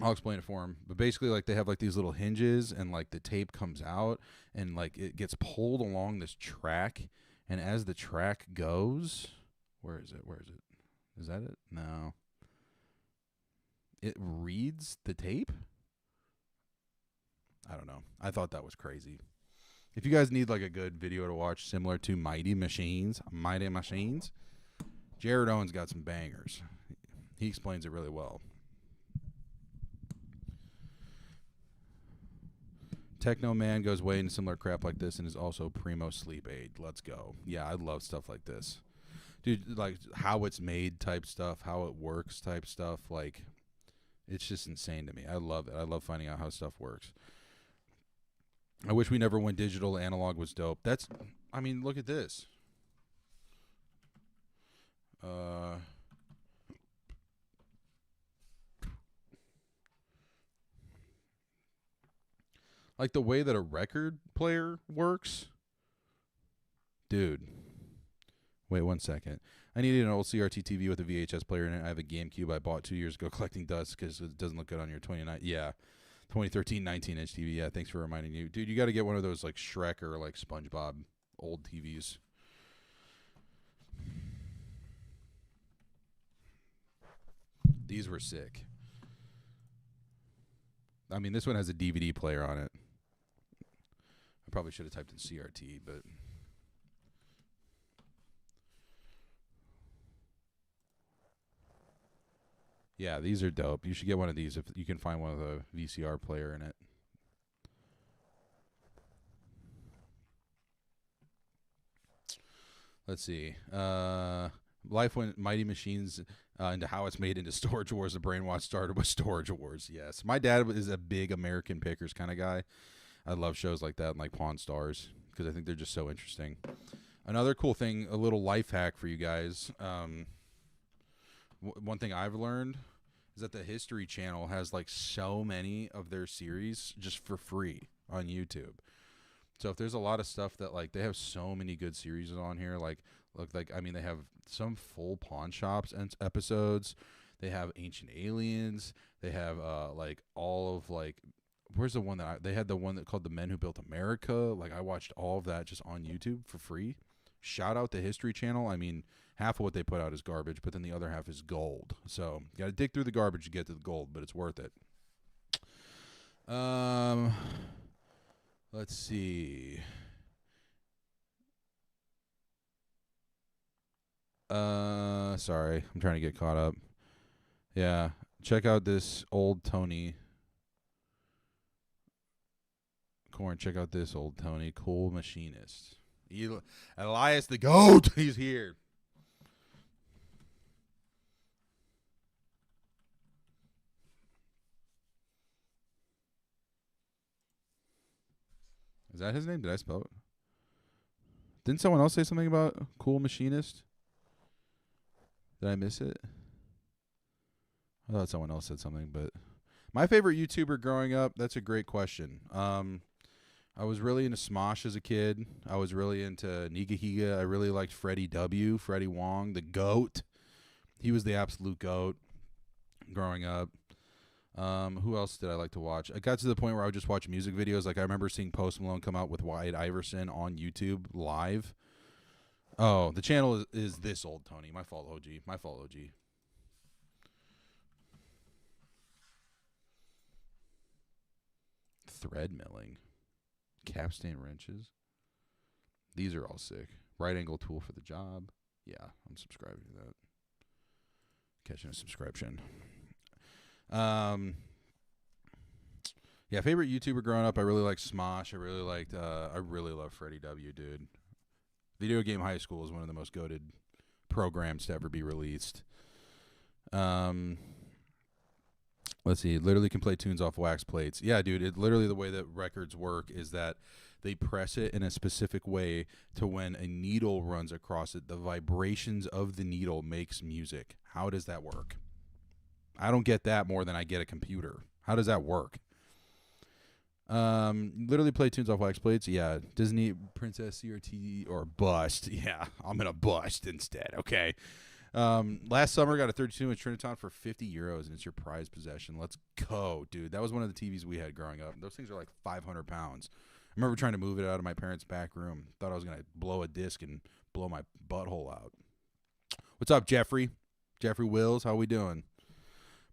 I'll explain it for him. But basically, like, they have like these little hinges, and like the tape comes out, and like it gets pulled along this track, and as the track goes, where is it? Is that it? No. It reads the tape? I don't know. I thought that was crazy. If you guys need like a good video to watch similar to Mighty Machines, Jared Owen's got some bangers. He explains it really well. Techno Man goes way into similar crap like this and is also primo sleep aid. Let's go. Yeah, I love stuff like this. Dude, like how it's made type stuff, how it works type stuff. Like, it's just insane to me. I love it. I love finding out how stuff works. I wish we never went digital. Analog was dope. I mean, look at this. Like the way that a record player works. Dude. Wait 1 second. I needed an old CRT TV with a VHS player in it. I have a GameCube I bought 2 years ago collecting dust because it doesn't look good on your 2013 19-inch TV. Yeah, thanks for reminding you. Dude, you got to get one of those like Shrek or like SpongeBob old TVs. These were sick. I mean, this one has a DVD player on it. I probably should have typed in CRT, but... yeah, these are dope. You should get one of these if you can find one with a VCR player in it. Let's see. Life went Mighty Machines into how it's made into Storage Wars. The Brainwash started with Storage Wars. Yes. My dad is a big American Pickers kind of guy. I love shows like that and like Pawn Stars because I think they're just so interesting. Another cool thing, a little life hack for you guys. One thing I've learned is that the History Channel has like so many of their series just for free on YouTube. So if there's a lot of stuff that like they have so many good series on here, like I mean they have some full Pawn Shops and episodes. They have Ancient Aliens. They have like all of like where's the one that they had the one that called The Men Who Built America. Like I watched all of that just on YouTube for free. Shout out the History Channel. I mean, half of what they put out is garbage, but then the other half is gold. So you got to dig through the garbage to get to the gold, but it's worth it. Let's see. Sorry, I'm trying to get caught up. Yeah, check out this old Tony. Corn, check out this old Tony. Cool Machinist. Elias the GOAT. He's here. Is that his name? Did I spell it? Didn't someone else say something about Cool Machinist? Did I miss it? I thought someone else said something, but my favorite YouTuber growing up, that's a great question. I was really into Smosh as a kid. I was really into Nigahiga. I really liked Freddie Wong, the GOAT. He was the absolute GOAT growing up. Who else did I like to watch? I got to the point where I would just watch music videos. Like I remember seeing Post Malone come out with Wyatt Iverson on YouTube live. Oh, the channel is this old, Tony. My fault, OG. My fault, OG. Thread milling. Capstan wrenches. These are all sick. Right angle tool for the job. Yeah, I'm subscribing to that. Catching a subscription. Yeah, favorite YouTuber growing up, I really liked Smosh. I really love Freddie W, dude. Video Game High School is one of the most goated programs to ever be released. Let's see. It literally can play tunes off wax plates. Yeah, dude. It literally, the way that records work is that they press it in a specific way to when a needle runs across it, the vibrations of the needle makes music. How does that work? I don't get that more than I get a computer. How does that work? Literally play tunes off wax plates. Yeah. Disney Princess CRT or bust. Yeah, I'm gonna bust instead. Okay. Last summer got a 32-inch Triniton for 50 euros, and it's your prized possession. Let's go, dude. That was one of the TVs we had growing up. Those things are like 500 pounds. I remember trying to move it out of my parents' back room. Thought I was gonna blow a disc and blow my butthole out. What's up, Jeffrey? Jeffrey Wills, how we doing?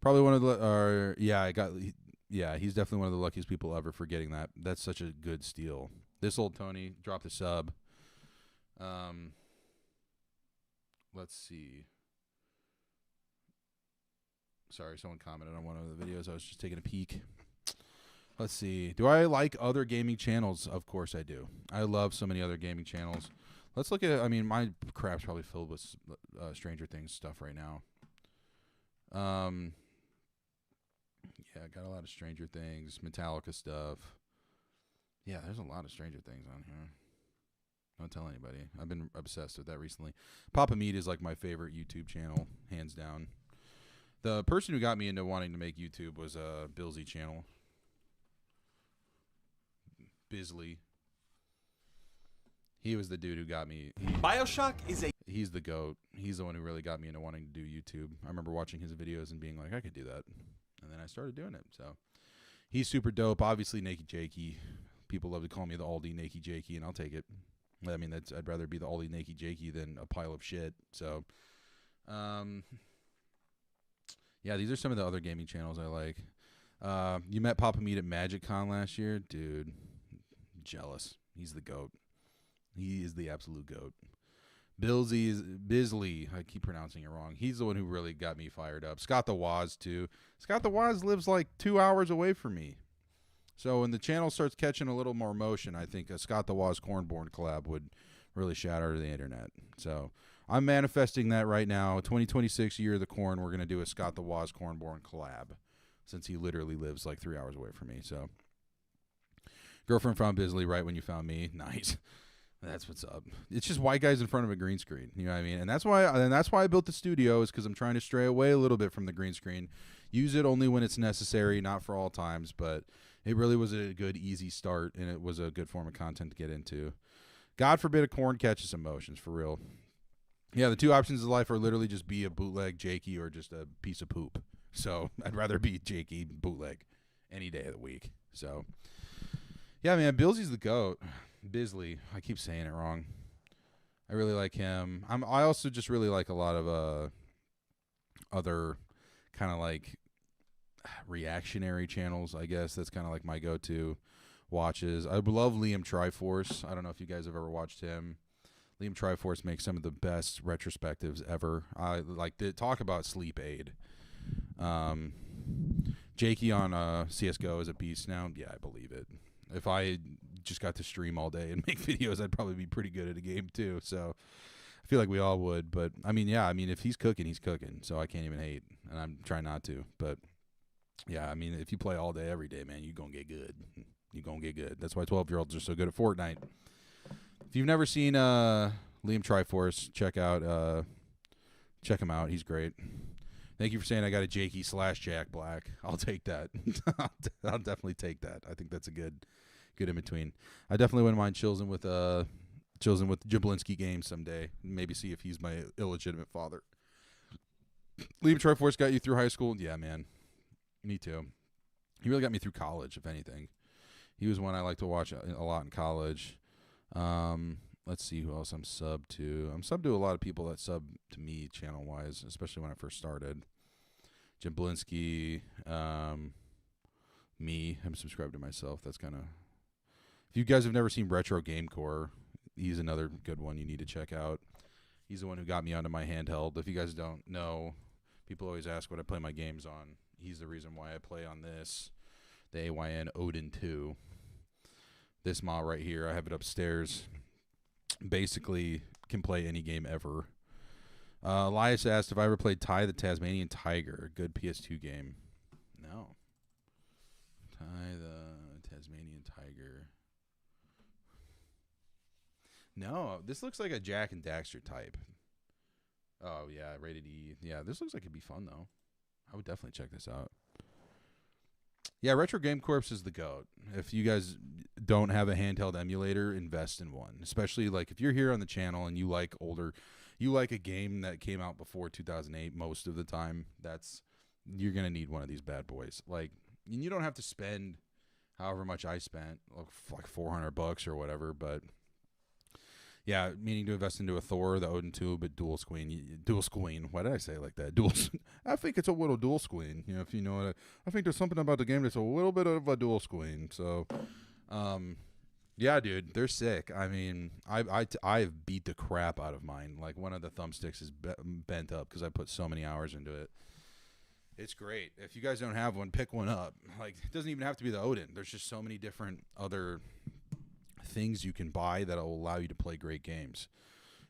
Probably one of the, he's definitely one of the luckiest people ever for getting that. That's such a good steal. This old Tony dropped a sub. Let's see. Sorry, someone commented on one of the videos. I was just taking a peek. Let's see. Do I like other gaming channels? Of course I do. I love so many other gaming channels. Let's look at, my crap's probably filled with Stranger Things stuff right now. Yeah, I got a lot of Stranger Things, Metallica stuff. Yeah, there's a lot of Stranger Things on here. Don't tell anybody. I've been obsessed with that recently. Papa Meat is like my favorite YouTube channel, hands down. The person who got me into wanting to make YouTube was Billsy channel. Bisley. He was the dude who got me. BioShock is a... He's the GOAT. He's the one who really got me into wanting to do YouTube. I remember watching his videos and being like, I could do that. And then I started doing it. So he's super dope. Obviously, Naked Jakey. People love to call me the Aldi Naked Jakey, and I'll take it. I mean, I'd rather be the Aldi Naked Jakey than a pile of shit. So, yeah, these are some of the other gaming channels I like. You met Papa Meat at MagicCon last year? Dude, jealous. He's the GOAT. He is the absolute GOAT. Bisley, I keep pronouncing it wrong. He's the one who really got me fired up. Scott the Woz, too. Scott the Woz lives like 2 hours away from me. So when the channel starts catching a little more motion, I think a Scott the Woz Cornborn collab would really shatter the internet. So I'm manifesting that right now. 2026 year of the corn, we're going to do a Scott the Woz Cornborn collab since he literally lives like 3 hours away from me. So girlfriend found Bisley right when you found me. Nice. That's what's up. It's just white guys in front of a green screen. You know what I mean? And that's why I built the studio, is because I'm trying to stray away a little bit from the green screen. Use it only when it's necessary, not for all times. But it really was a good, easy start, and it was a good form of content to get into. God forbid a corn catches emotions, for real. Yeah, the two options of life are literally just be a bootleg Jakey or just a piece of poop. So I'd rather be Jakey bootleg any day of the week. So, yeah, man, Billsy's the GOAT. Bisley, I keep saying it wrong. I really like him. I also just really like a lot of other kind of like reactionary channels, I guess. That's kind of like my go-to watches. I love Liam Triforce. I don't know if you guys have ever watched him. Liam Triforce makes some of the best retrospectives ever. I like to talk about sleep aid. Jakey on CSGO is a beast now. Yeah, I believe it. If I just got to stream all day and make videos, I'd probably be pretty good at a game too. So I feel like we all would. But I mean, yeah, if he's cooking, he's cooking. So I can't even hate, and I'm trying not to. But yeah, if you play all day, every day, man, you're going to get good. You're going to get good. That's why 12-year-olds are so good at Fortnite. If you've never seen Liam Triforce, check him out. He's great. Thank you for saying I got a Jakey / Jack Black. I'll take that. I'll definitely take that. I think that's a good in between. I definitely wouldn't mind chilling with Jablinski Games someday. Maybe see if he's my illegitimate father. Liam Triforce got you through high school? Yeah, man. Me too. He really got me through college, if anything. He was one I like to watch a lot in college. Let's see who else I'm subbed to. I'm subbed to a lot of people that sub to me channel-wise, especially when I first started. Jim Blinsky, me. I'm subscribed to myself. That's kind of... If you guys have never seen Retro Game Core, he's another good one you need to check out. He's the one who got me onto my handheld. If you guys don't know, people always ask what I play my games on. He's the reason why I play on this, the AYN Odin 2. This mod right here, I have it upstairs. Basically, can play any game ever. Elias asked if I ever played Ty the Tasmanian Tiger, a good PS2 game. No. Ty the Tasmanian Tiger. No, this looks like a Jack and Daxter type. Oh, yeah, rated E. Yeah, this looks like it'd be fun, though. I would definitely check this out. Yeah, Retro Game Corps is the GOAT. If you guys don't have a handheld emulator, invest in one. Especially, like, if you're here on the channel and you like a game that came out before 2008 most of the time, you're going to need one of these bad boys. Like, and you don't have to spend however much I spent, like $400 or whatever, but... Yeah, meaning to invest into a Thor, the Odin 2, but dual screen. Why did I say it like that? I think it's a little dual screen. You know, if you know what I think there's something about the game that's a little bit of a dual screen. So, yeah, dude, they're sick. I mean, I've beat the crap out of mine. Like, one of the thumbsticks is bent up because I put so many hours into it. It's great. If you guys don't have one, pick one up. Like, it doesn't even have to be the Odin. There's just so many different other things you can buy that will allow you to play great games.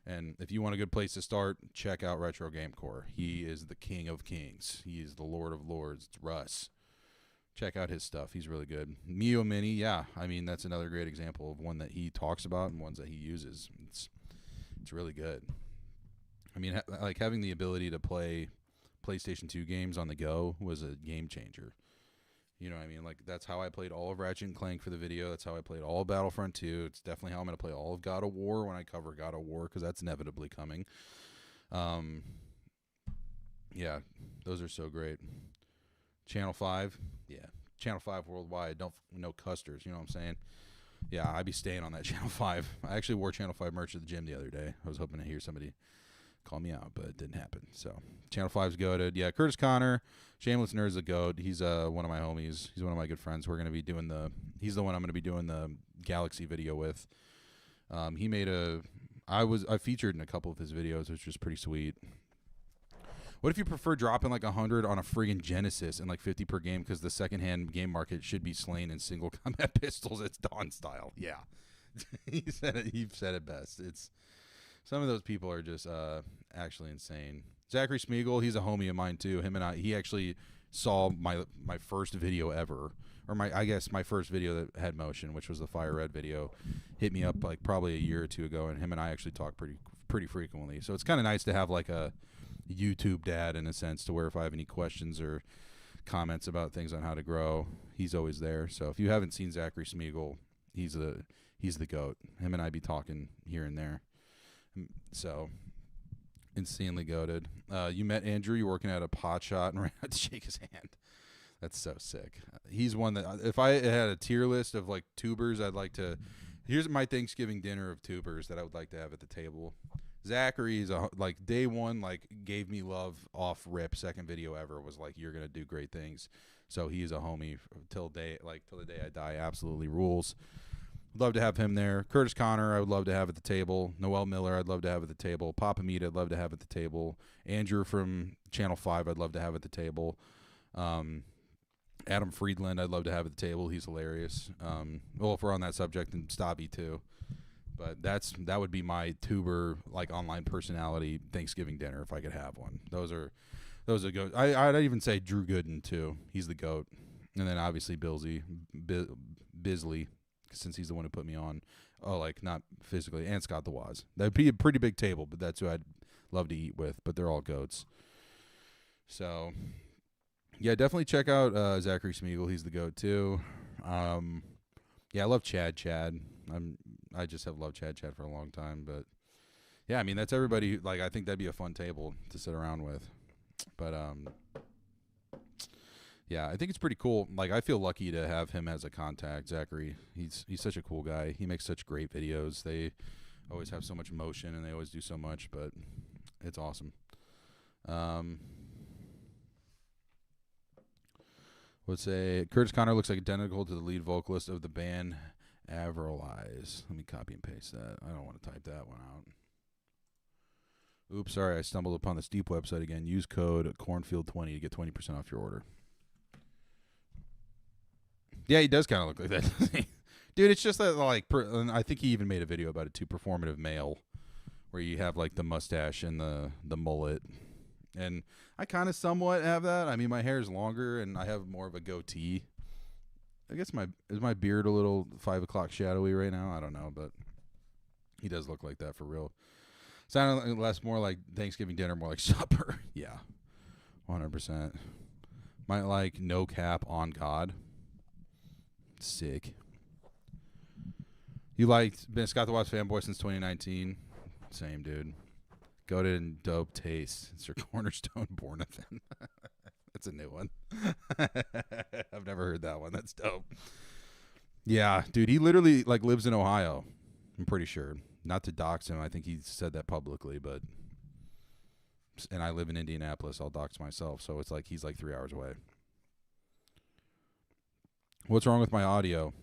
And if you want a good place to start, check out Retro Game Core. He is the king of kings. He is the lord of lords. It's Russ. Check out his stuff. He's really good. Mio Mini, yeah. I mean, that's another great example of one that he talks about and ones that he uses. It's really good. I mean, like having the ability to play PlayStation 2 games on the go was a game changer. You know what I mean? Like, that's how I played all of Ratchet & Clank for the video. That's how I played all of Battlefront 2. It's definitely how I'm going to play all of God of War when I cover God of War, because that's inevitably coming. Yeah, those are so great. Channel 5, yeah. Channel 5 worldwide. Don't know custers, you know what I'm saying? Yeah, I'd be staying on that Channel 5. I actually wore Channel 5 merch at the gym the other day. I was hoping to hear somebody call me out, but it didn't happen. So Channel 5's goated. Yeah, Curtis Connor, Shameless Nerd's a goat. He's one of my homies. He's one of my good friends. We're gonna be doing he's the one I'm gonna be doing the Galaxy video with. He made I featured in a couple of his videos, which was pretty sweet. What if you prefer dropping like 100 on a friggin' Genesis and like 50 per game because the secondhand game market should be slain in single combat pistols? It's Dawn style. Yeah, he said it. He said it best. It's some of those people are just actually insane. Zachary Smeagol, he's a homie of mine too. Him and he actually saw my first video ever, or my first video that had motion, which was the Fire Red video. Hit me up like probably a year or two ago, and him and I actually talk pretty frequently. So it's kind of nice to have like a YouTube dad in a sense, to where if I have any questions or comments about things on how to grow, he's always there. So if you haven't seen Zachary Smeagol, he's the GOAT. Him and I be talking here and there. So insanely goated. You met Andrew. You're working at a pot shot and ran out to shake his hand. That's so sick. He's one that if I had a tier list of like tubers, I'd like to. Here's my Thanksgiving dinner of tubers that I would like to have at the table. Zachary is like day one, like gave me love off rip. Second video ever was like, you're gonna do great things. So he's a homie till the day I die. Absolutely rules. Love to have him there. Curtis Connor, I would love to have at the table. Noel Miller, I'd love to have at the table. Papa Meat, I'd love to have at the table. Andrew from Channel 5, I'd love to have at the table. Adam Friedland, I'd love to have at the table. He's hilarious. Well, if we're on that subject, and Stabby too. But that would be my tuber, like, online personality Thanksgiving dinner if I could have one. Those are good. I'd even say Drew Gooden too. He's the GOAT. And then obviously Bisley, since he's the one who put me on. Oh, like, not physically. And Scott the Waz. That'd be a pretty big table, but that's who I'd love to eat with. But they're all GOATs. So, yeah, definitely check out Zachary Smeagol. He's the GOAT too. Yeah, I love Chad. I just have loved Chad for a long time. But, yeah, I mean, that's everybody. Like, I think that'd be a fun table to sit around with. But, Yeah, I think it's pretty cool. Like, I feel lucky to have him as a contact, Zachary. He's such a cool guy. He makes such great videos. They always have so much motion, and they always do so much, but it's awesome. Let's say Curtis Connor looks like identical to the lead vocalist of the band Avril Eyes. Let me copy and paste that. I don't want to type that one out. Oops, sorry, I stumbled upon the Steep website again. Use code Cornfield20 to get 20% off your order. Yeah, he does kind of look like that, doesn't he? Dude, it's just that, like, I think he even made a video about it too, performative male, where you have, like, the mustache and the mullet. And I kind of somewhat have that. I mean, my hair is longer, and I have more of a goatee. I guess is my beard a little 5 o'clock shadowy right now? I don't know, but he does look like that for real. Sounded less more like Thanksgiving dinner, more like supper. Yeah, 100%. Might like No Cap on God. Sick. You liked been Scott the Wasp fanboy since 2019. Same, dude. Goated and dope taste. It's your cornerstone Bornathan. That's a new one. I've never heard that one. That's dope. Yeah, dude. He literally like lives in Ohio. I'm pretty sure. Not to dox him. I think he said that publicly, but. And I live in Indianapolis. I'll dox myself. So it's like he's like 3 hours away. What's wrong with my audio?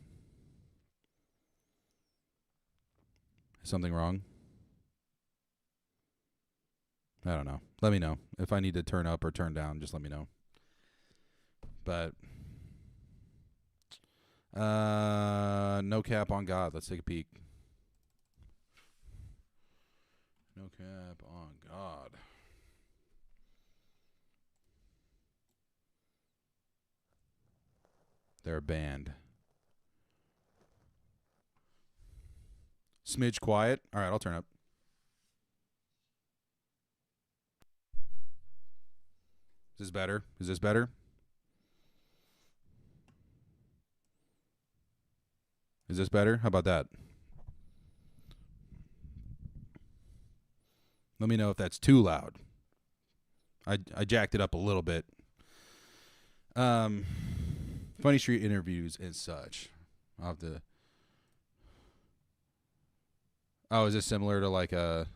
Is something wrong? I don't know. Let me know. If I need to turn up or turn down, just let me know. But No Cap on God. Let's take a peek. No Cap on God. They're a band. Smidge quiet. All right, I'll turn up. Is this better? Is this better? Is this better? How about that? Let me know if that's too loud. I jacked it up a little bit. Funny Street interviews and such. I'll have to. Oh, is this similar to like a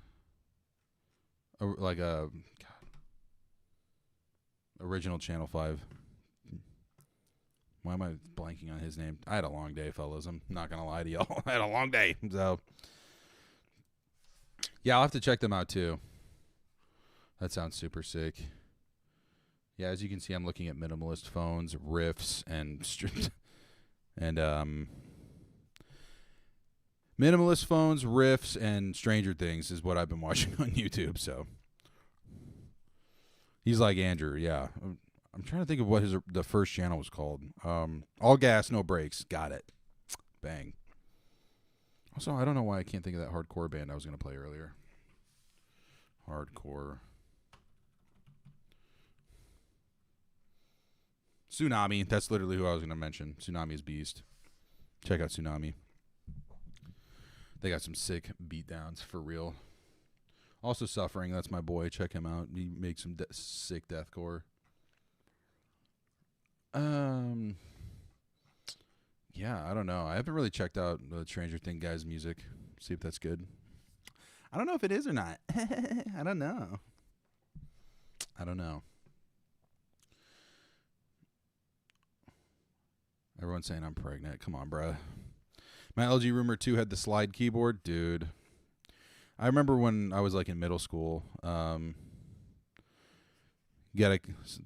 God, original Channel 5? Why am I blanking on his name? I had a long day, fellas. I'm not gonna lie to y'all. I had a long day, so yeah, I'll have to check them out too. That sounds super sick. Yeah, as you can see, I'm looking at minimalist phones, riffs, and minimalist phones, riffs, and Stranger Things is what I've been watching on YouTube. So he's like Andrew. Yeah, I'm trying to think of what the first channel was called. All Gas, No Brakes. Got it. Bang. Also, I don't know why I can't think of that hardcore band I was going to play earlier. Hardcore. Tsunami. That's literally who I was going to mention. Tsunami's Beast. Check out Tsunami. They got some sick beatdowns for real. Also Suffering. That's my boy. Check him out. He makes some sick deathcore. Yeah, I don't know. I haven't really checked out the Stranger Things guys' music. See if that's good. I don't know if it is or not. I don't know. Everyone's saying I'm pregnant. Come on, bruh. My LG Rumor 2 had the slide keyboard. Dude. I remember when I was like in middle school. Gotta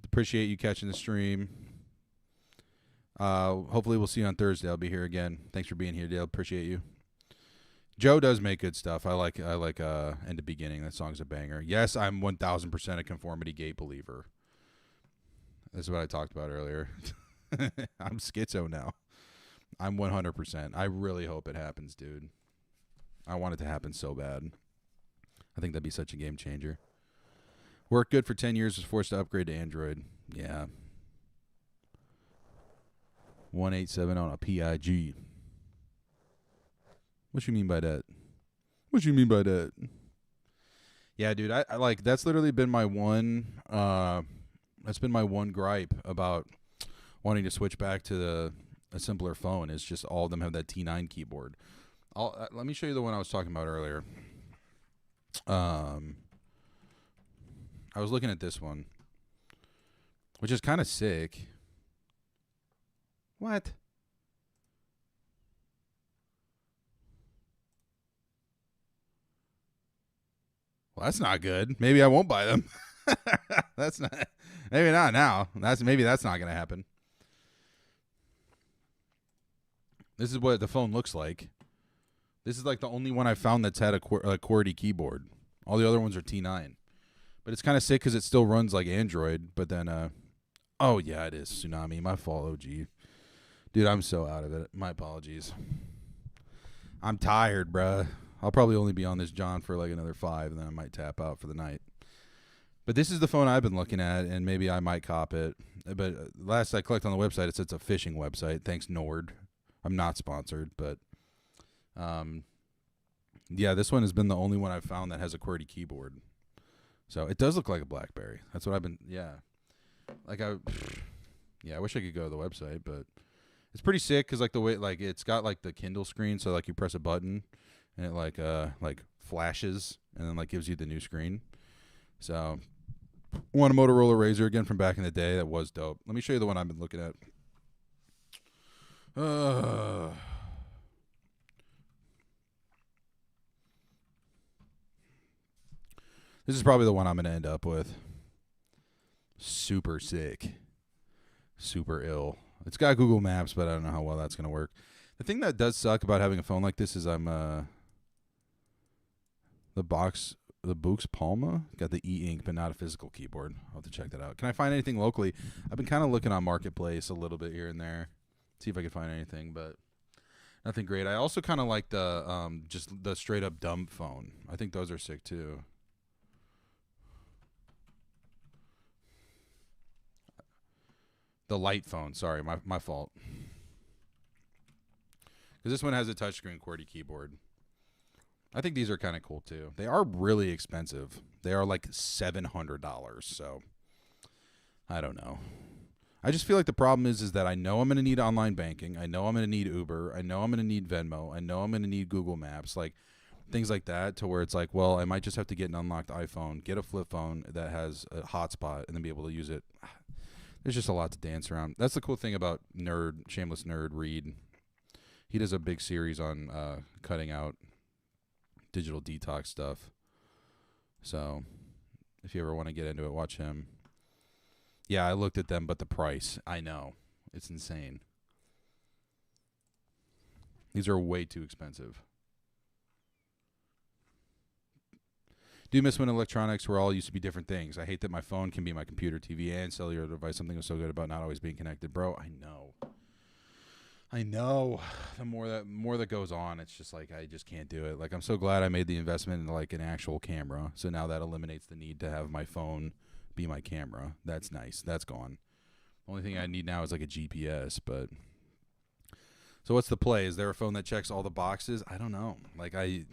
appreciate you catching the stream. Hopefully we'll see you on Thursday. I'll be here again. Thanks for being here, Dale. Appreciate you. Joe does make good stuff. I like End of Beginning. That song's a banger. Yes, I'm 1000% a conformity gate believer. That's what I talked about earlier. I'm schizo now. I'm 100%. I really hope it happens, dude. I want it to happen so bad. I think that'd be such a game changer. Worked good for 10 years, was forced to upgrade to Android. Yeah. 187 on a PIG. What you mean by that? Yeah, dude, I like that's literally been my one that's been my one gripe about wanting to switch back to a simpler phone is just all of them have that T9 keyboard. Let me show you the one I was talking about earlier. I was looking at this one, which is kind of sick. What? Well, that's not good. Maybe I won't buy them. That's not. Maybe not now. Maybe that's not going to happen. This is what the phone looks like. This is like the only one I found that's had a QWERTY keyboard. All the other ones are T9. But it's kind of sick because it still runs like Android. But then, oh yeah, it is Tsunami. My fault, OG. Dude, I'm so out of it. My apologies. I'm tired, bruh. I'll probably only be on this John for like another 5, and then I might tap out for the night. But this is the phone I've been looking at, and maybe I might cop it. But last I clicked on the website, it said it's a phishing website. Thanks, Nord. I'm not sponsored, but yeah, this one has been the only one I've found that has a QWERTY keyboard. So it does look like a BlackBerry. That's what I've been, yeah. I wish I could go to the website, but it's pretty sick because like the way, like it's got like the Kindle screen, so like you press a button and it like flashes and then like gives you the new screen. So one a Motorola Razr again from back in the day that was dope. Let me show you the one I've been looking at. This is probably the one I'm going to end up with. Super sick. Super ill. It's got Google Maps, but I don't know how well that's going to work. The thing that does suck about having a phone like this is the Boox Palma got the e-ink, but not a physical keyboard. I'll have to check that out. Can I find anything locally? I've been kind of looking on Marketplace a little bit here and there. See if I can find anything, but nothing great. I also kind of like the just the straight up dumb phone. I think those are sick too. The light phone. Sorry, my fault. Because this one has a touchscreen QWERTY keyboard. I think these are kind of cool too. They are really expensive. They are like $700. So I don't know. I just feel like the problem is that I know I'm going to need online banking. I know I'm going to need Uber. I know I'm going to need Venmo. I know I'm going to need Google Maps, like things like that, to where it's like, well, I might just have to get an unlocked iPhone, get a flip phone that has a hotspot, and then be able to use it. There's just a lot to dance around. That's the cool thing about Shameless Nerd Reed. He does a big series on cutting out digital detox stuff. So if you ever want to get into it, watch him. Yeah, I looked at them, but the price, I know. It's insane. These are way too expensive. Do miss when electronics were all used to be different things. I hate that my phone can be my computer, TV, and cellular device. Something was so good about not always being connected. Bro, I know. The more that goes on, it's just like I just can't do it. Like I'm so glad I made the investment in like an actual camera. So now that eliminates the need to have my phone be my camera. That's nice. That's gone. Only thing I need now is like a GPS, but so what's the play? Is there a phone that checks all the boxes? I don't know. Like I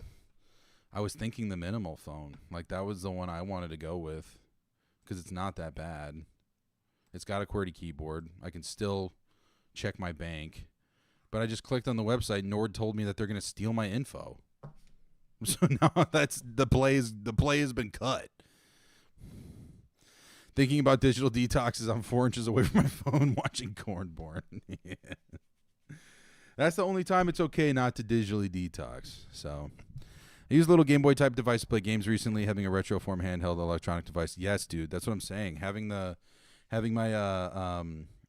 was thinking the minimal phone. Like that was the one I wanted to go with because it's not that bad. It's got a QWERTY keyboard. I can still check my bank, but I just clicked on the website. Nord told me that they're going to steal my info. So now that's the play has been cut. Thinking about digital detoxes, I'm 4 inches away from my phone watching Cornborn. Yeah. That's the only time it's okay not to digitally detox. So I used a little Game Boy type device to play games recently, having a retro form handheld electronic device. Yes, dude, that's what I'm saying. Having my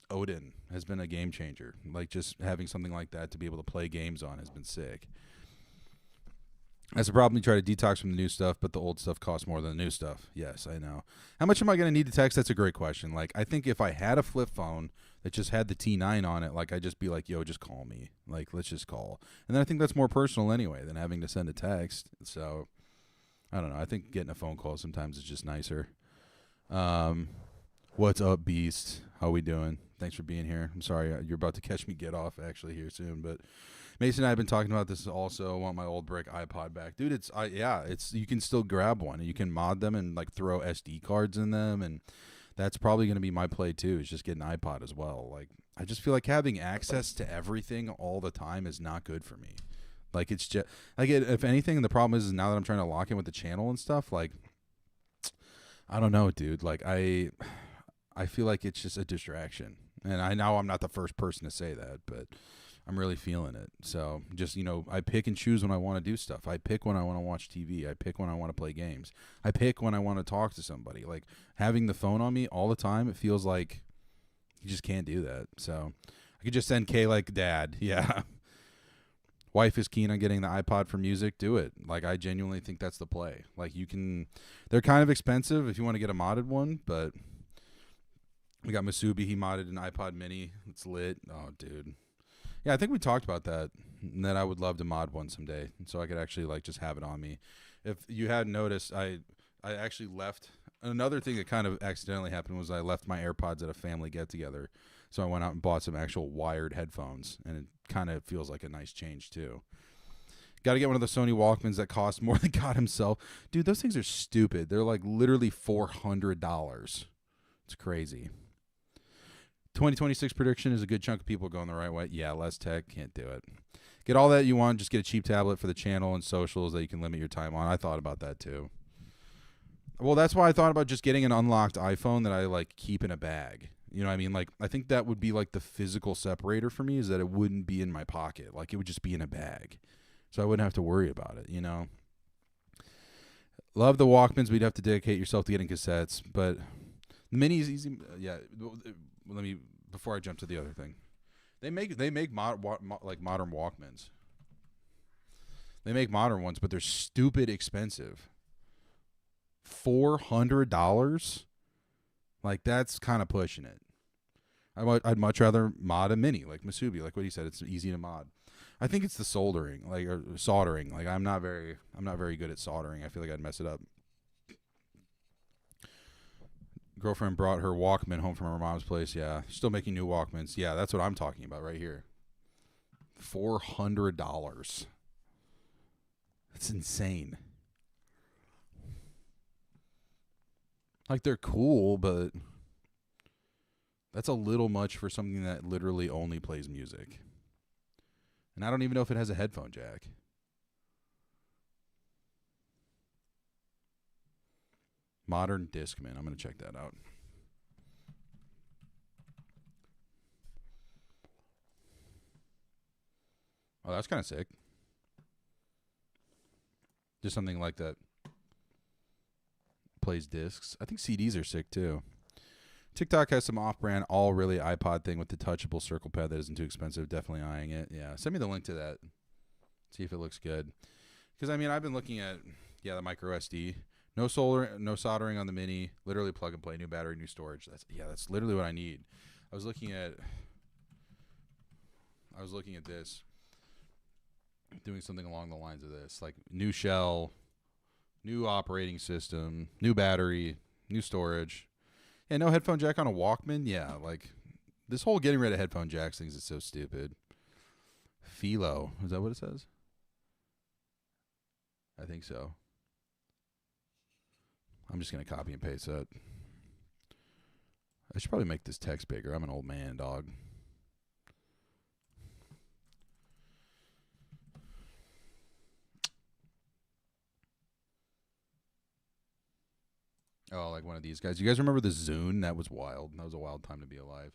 Odin has been a game changer. Like just having something like that to be able to play games on has been sick. That's a problem. You try to detox from the new stuff, but the old stuff costs more than the new stuff. Yes, I know. How much am I going to need to text? That's a great question. Like, I think if I had a flip phone that just had the T9 on it, like, I'd just be like, yo, just call me. Like, let's just call. And then I think that's more personal anyway than having to send a text. So, I don't know. I think getting a phone call sometimes is just nicer. What's up, Beast? How we doing? Thanks for being here. I'm sorry you're about to catch me get off actually here soon, but Mason and I have been talking about this also. I want my old brick iPod back. Dude, it's you can still grab one and you can mod them and like throw SD cards in them, and that's probably going to be my play too, is just get an iPod as well. Like I just feel like having access to everything all the time is not good for me. Like, it's just like if anything, the problem is now that I'm trying to lock in with the channel and stuff. Like, I don't know, dude. Like, I feel like it's just a distraction, and I know I'm not the first person to say that, but I'm really feeling it. So just, I pick and choose when I want to do stuff. I pick when I want to watch TV. I pick when I want to play games. I pick when I want to talk to somebody. Like, having the phone on me all the time, it feels like you just can't do that. So I could just send Kay like, Dad, yeah. Wife is keen on getting the iPod for music. Do it. Like, I genuinely think that's the play. Like, they're kind of expensive if you want to get a modded one, but we got Masubi. He modded an iPod mini. It's lit. Oh, dude. Yeah, I think we talked about that, and that I would love to mod one someday, so I could actually, like, just have it on me. If you hadn't noticed, I actually left. Another thing that kind of accidentally happened was I left my AirPods at a family get-together, so I went out and bought some actual wired headphones, and it kind of feels like a nice change, too. Got to get one of the Sony Walkmans that cost more than God himself. Dude, those things are stupid. They're, like, literally $400. It's crazy. 2026 prediction is a good chunk of people going the right way. Yeah, less tech, can't do it. Get all that you want, just get a cheap tablet for the channel and socials that you can limit your time on. I thought about that too. Well, that's why I thought about just getting an unlocked iPhone that I, like, keep in a bag. You know what I mean? Like, I think that would be, like, the physical separator for me, is that it wouldn't be in my pocket. Like, it would just be in a bag. So I wouldn't have to worry about it, Love the Walkmans, but you'd have to dedicate yourself to getting cassettes. But the Mini's easy. Yeah, let me, before I jump to the other thing. They make like modern Walkmans. They make modern ones, but they're stupid expensive. $400? Like, that's kind of pushing it. I'd much rather mod a Mini, like Masubi, like what he said. It's easy to mod. I think it's the soldering, or soldering. Like, I'm not very good at soldering. I feel like I'd mess it up. Girlfriend brought her Walkman home from her mom's place. Yeah, still making new Walkmans. Yeah, that's what I'm talking about right here. $400. That's insane. Like, they're cool, but that's a little much for something that literally only plays music. And I don't even know if it has a headphone jack. Modern Discman. I'm going to check that out. Oh, that's kind of sick. Just something like that. Plays discs. I think CDs are sick too. TikTok has some off-brand, all really iPod thing with the touchable circle pad that isn't too expensive. Definitely eyeing it. Yeah, send me the link to that. See if it looks good. Because, I mean, I've been looking at, the micro SD. No soldering on the Mini. Literally plug and play. New battery, new storage. That's literally what I need. I was looking at this. Doing something along the lines of this. Like, new shell, new operating system, new battery, new storage. Yeah, no headphone jack on a Walkman. Yeah, like, this whole getting rid of headphone jacks things is so stupid. Philo. Is that what it says? I think so. I'm just going to copy and paste that. I should probably make this text bigger. I'm an old man, dog. Oh, like one of these guys. You guys remember the Zune? That was wild. That was a wild time to be alive.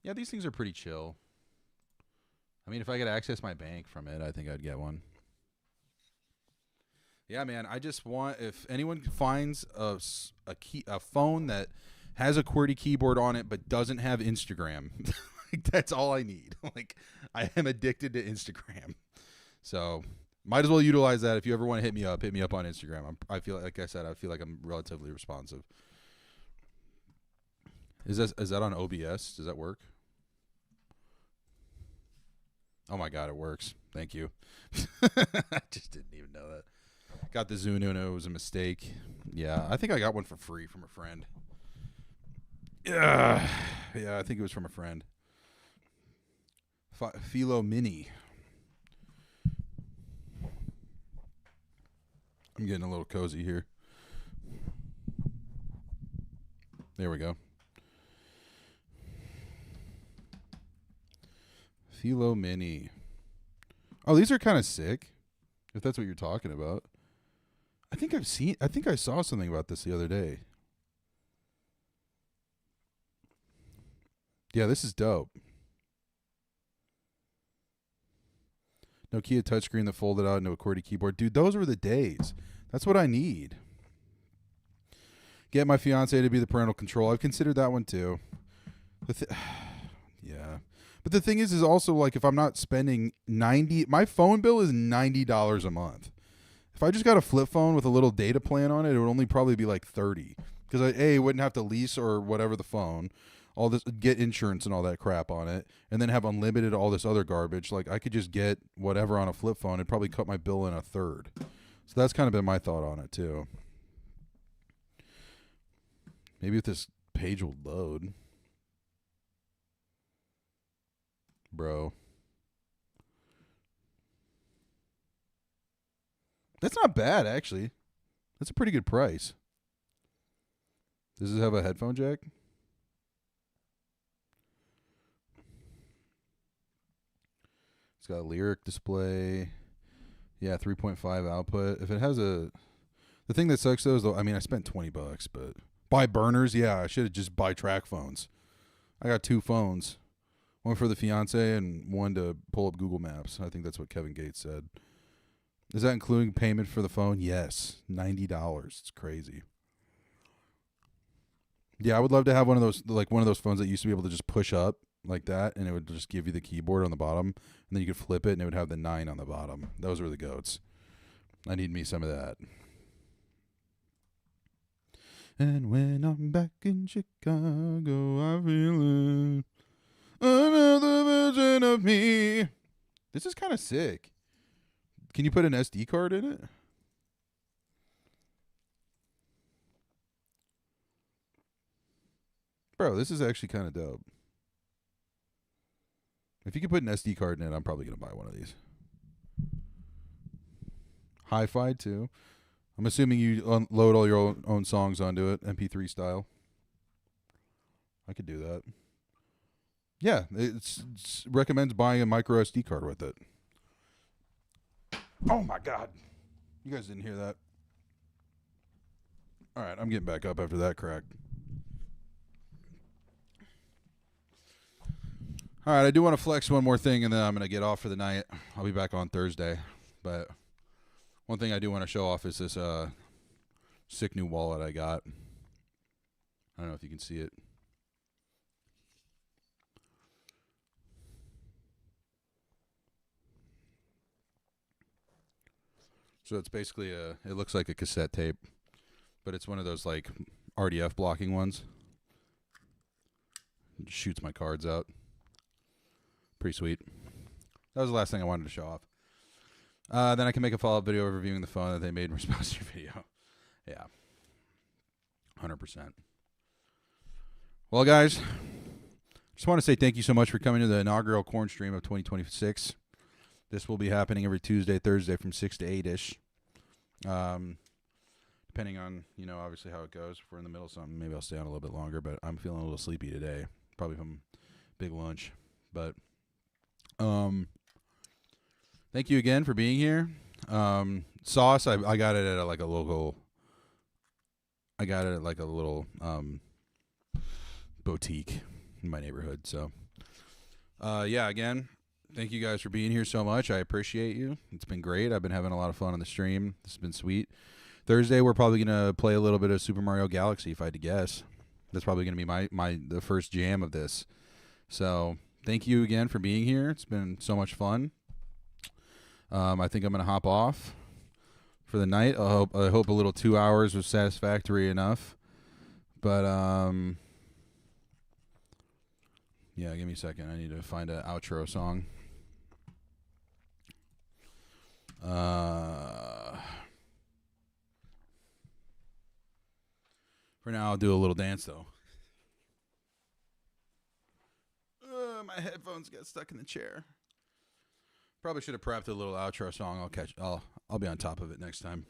Yeah, these things are pretty chill. I mean, if I could access my bank from it, I think I'd get one. Yeah, man, I just want, if anyone finds a phone that has a QWERTY keyboard on it but doesn't have Instagram, like, that's all I need. Like, I am addicted to Instagram. So, might as well utilize that. If you ever want to hit me up on Instagram. I feel like I said, I feel like I'm relatively responsive. Is that on OBS? Does that work? Oh my God, it works. Thank you. I just didn't even know that. Got the Zune Uno. It was a mistake. Yeah, I think I got one for free from a friend. Yeah, I think it was from a friend. Philo Mini. I'm getting a little cozy here. There we go. Philo Mini. Oh, these are kind of sick. If that's what you're talking about. I think I saw something about this the other day. Yeah, this is dope. Nokia touchscreen that folded out into a QWERTY keyboard. Dude, those were the days. That's what I need. Get my fiance to be the parental control. I've considered that one too. Yeah. But the thing is also like if I'm not spending my phone bill is $90 a month. If I just got a flip phone with a little data plan on it, it would only probably be like 30. Because I wouldn't have to lease or whatever the phone, all this, get insurance and all that crap on it, and then have unlimited all this other garbage. Like I could just get whatever on a flip phone. It'd probably cut my bill in a third. So that's kind of been my thought on it too. Maybe if this page will load. Bro. That's not bad, actually. That's a pretty good price. Does it have a headphone jack? It's got a lyric display. Yeah, 3.5 output. If it has the thing that sucks though is though, I mean, I spent $20, but buy burners. Yeah, I should have just buy track phones. I got 2 phones, one for the fiance and one to pull up Google Maps. I think that's what Kevin Gates said. Is that including payment for the phone? Yes, $90. It's crazy. Yeah, I would love to have one of those phones that used to be able to just push up like that, and it would just give you the keyboard on the bottom, and then you could flip it, and it would have the 9 on the bottom. Those were the goats. I need me some of that. And when I'm back in Chicago, I feel another version of me. This is kind of sick. Can you put an SD card in it? Bro, this is actually kind of dope. If you can put an SD card in it, I'm probably going to buy one of these. Hi-Fi too. I'm assuming you load all your own songs onto it, MP3 style. I could do that. Yeah, it recommends buying a micro SD card with it. Oh my God. You guys didn't hear that. All right, I'm getting back up after that crack. All right, I do want to flex one more thing, and then I'm going to get off for the night. I'll be back on Thursday. But one thing I do want to show off is this sick new wallet I got. I don't know if you can see it. So it's basically it looks like a cassette tape, but it's one of those like RDF blocking ones. It shoots my cards out. Pretty sweet. That was the last thing I wanted to show off. Then I can make a follow-up video reviewing the phone that they made in response to your video. Yeah. 100%. Well, guys, just want to say thank you so much for coming to the inaugural Corn Stream of 2026. This will be happening every Tuesday, Thursday from 6 to 8-ish. Depending on, obviously how it goes. If we're in the middle of something, maybe I'll stay on a little bit longer, but I'm feeling a little sleepy today. Probably from big lunch. But thank you again for being here. Sauce, I got it at a little boutique in my neighborhood. So, yeah, again, thank you guys for being here so much. I appreciate you. It's been great. I've been having a lot of fun on the stream. This has been sweet. Thursday, we're probably going to play a little bit of Super Mario Galaxy, if I had to guess. That's probably going to be the first jam of this. So, thank you again for being here. It's been so much fun. I think I'm going to hop off for the night. I hope a little 2 hours was satisfactory enough. But, yeah, give me a second. I need to find an outro song. For now, I'll do a little dance, though. My headphones got stuck in the chair. Probably should have prepped a little outro song. I'll be on top of it next time.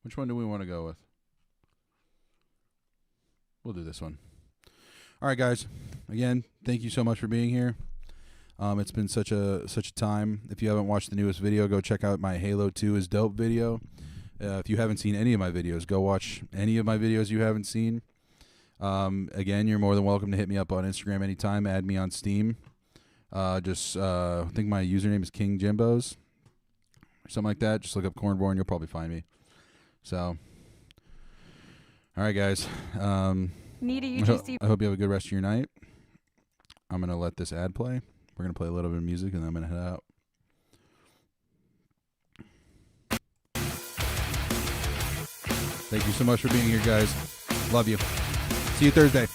Which one do we want to go with? We'll do this one. All right, guys. Again, thank you so much for being here. It's been such a time. If you haven't watched the newest video, go check out my Halo 2 is dope video. If you haven't seen any of my videos, go watch any of my videos you haven't seen. Again, you're more than welcome to hit me up on Instagram anytime. Add me on Steam. I think my username is King Jimbos or something like that. Just look up Cornborn. You'll probably find me. So, all right, guys. Nita UGC. I hope you have a good rest of your night. I'm going to let this ad play. We're going to play a little bit of music, and then I'm going to head out. Thank you so much for being here, guys. Love you. See you Thursday.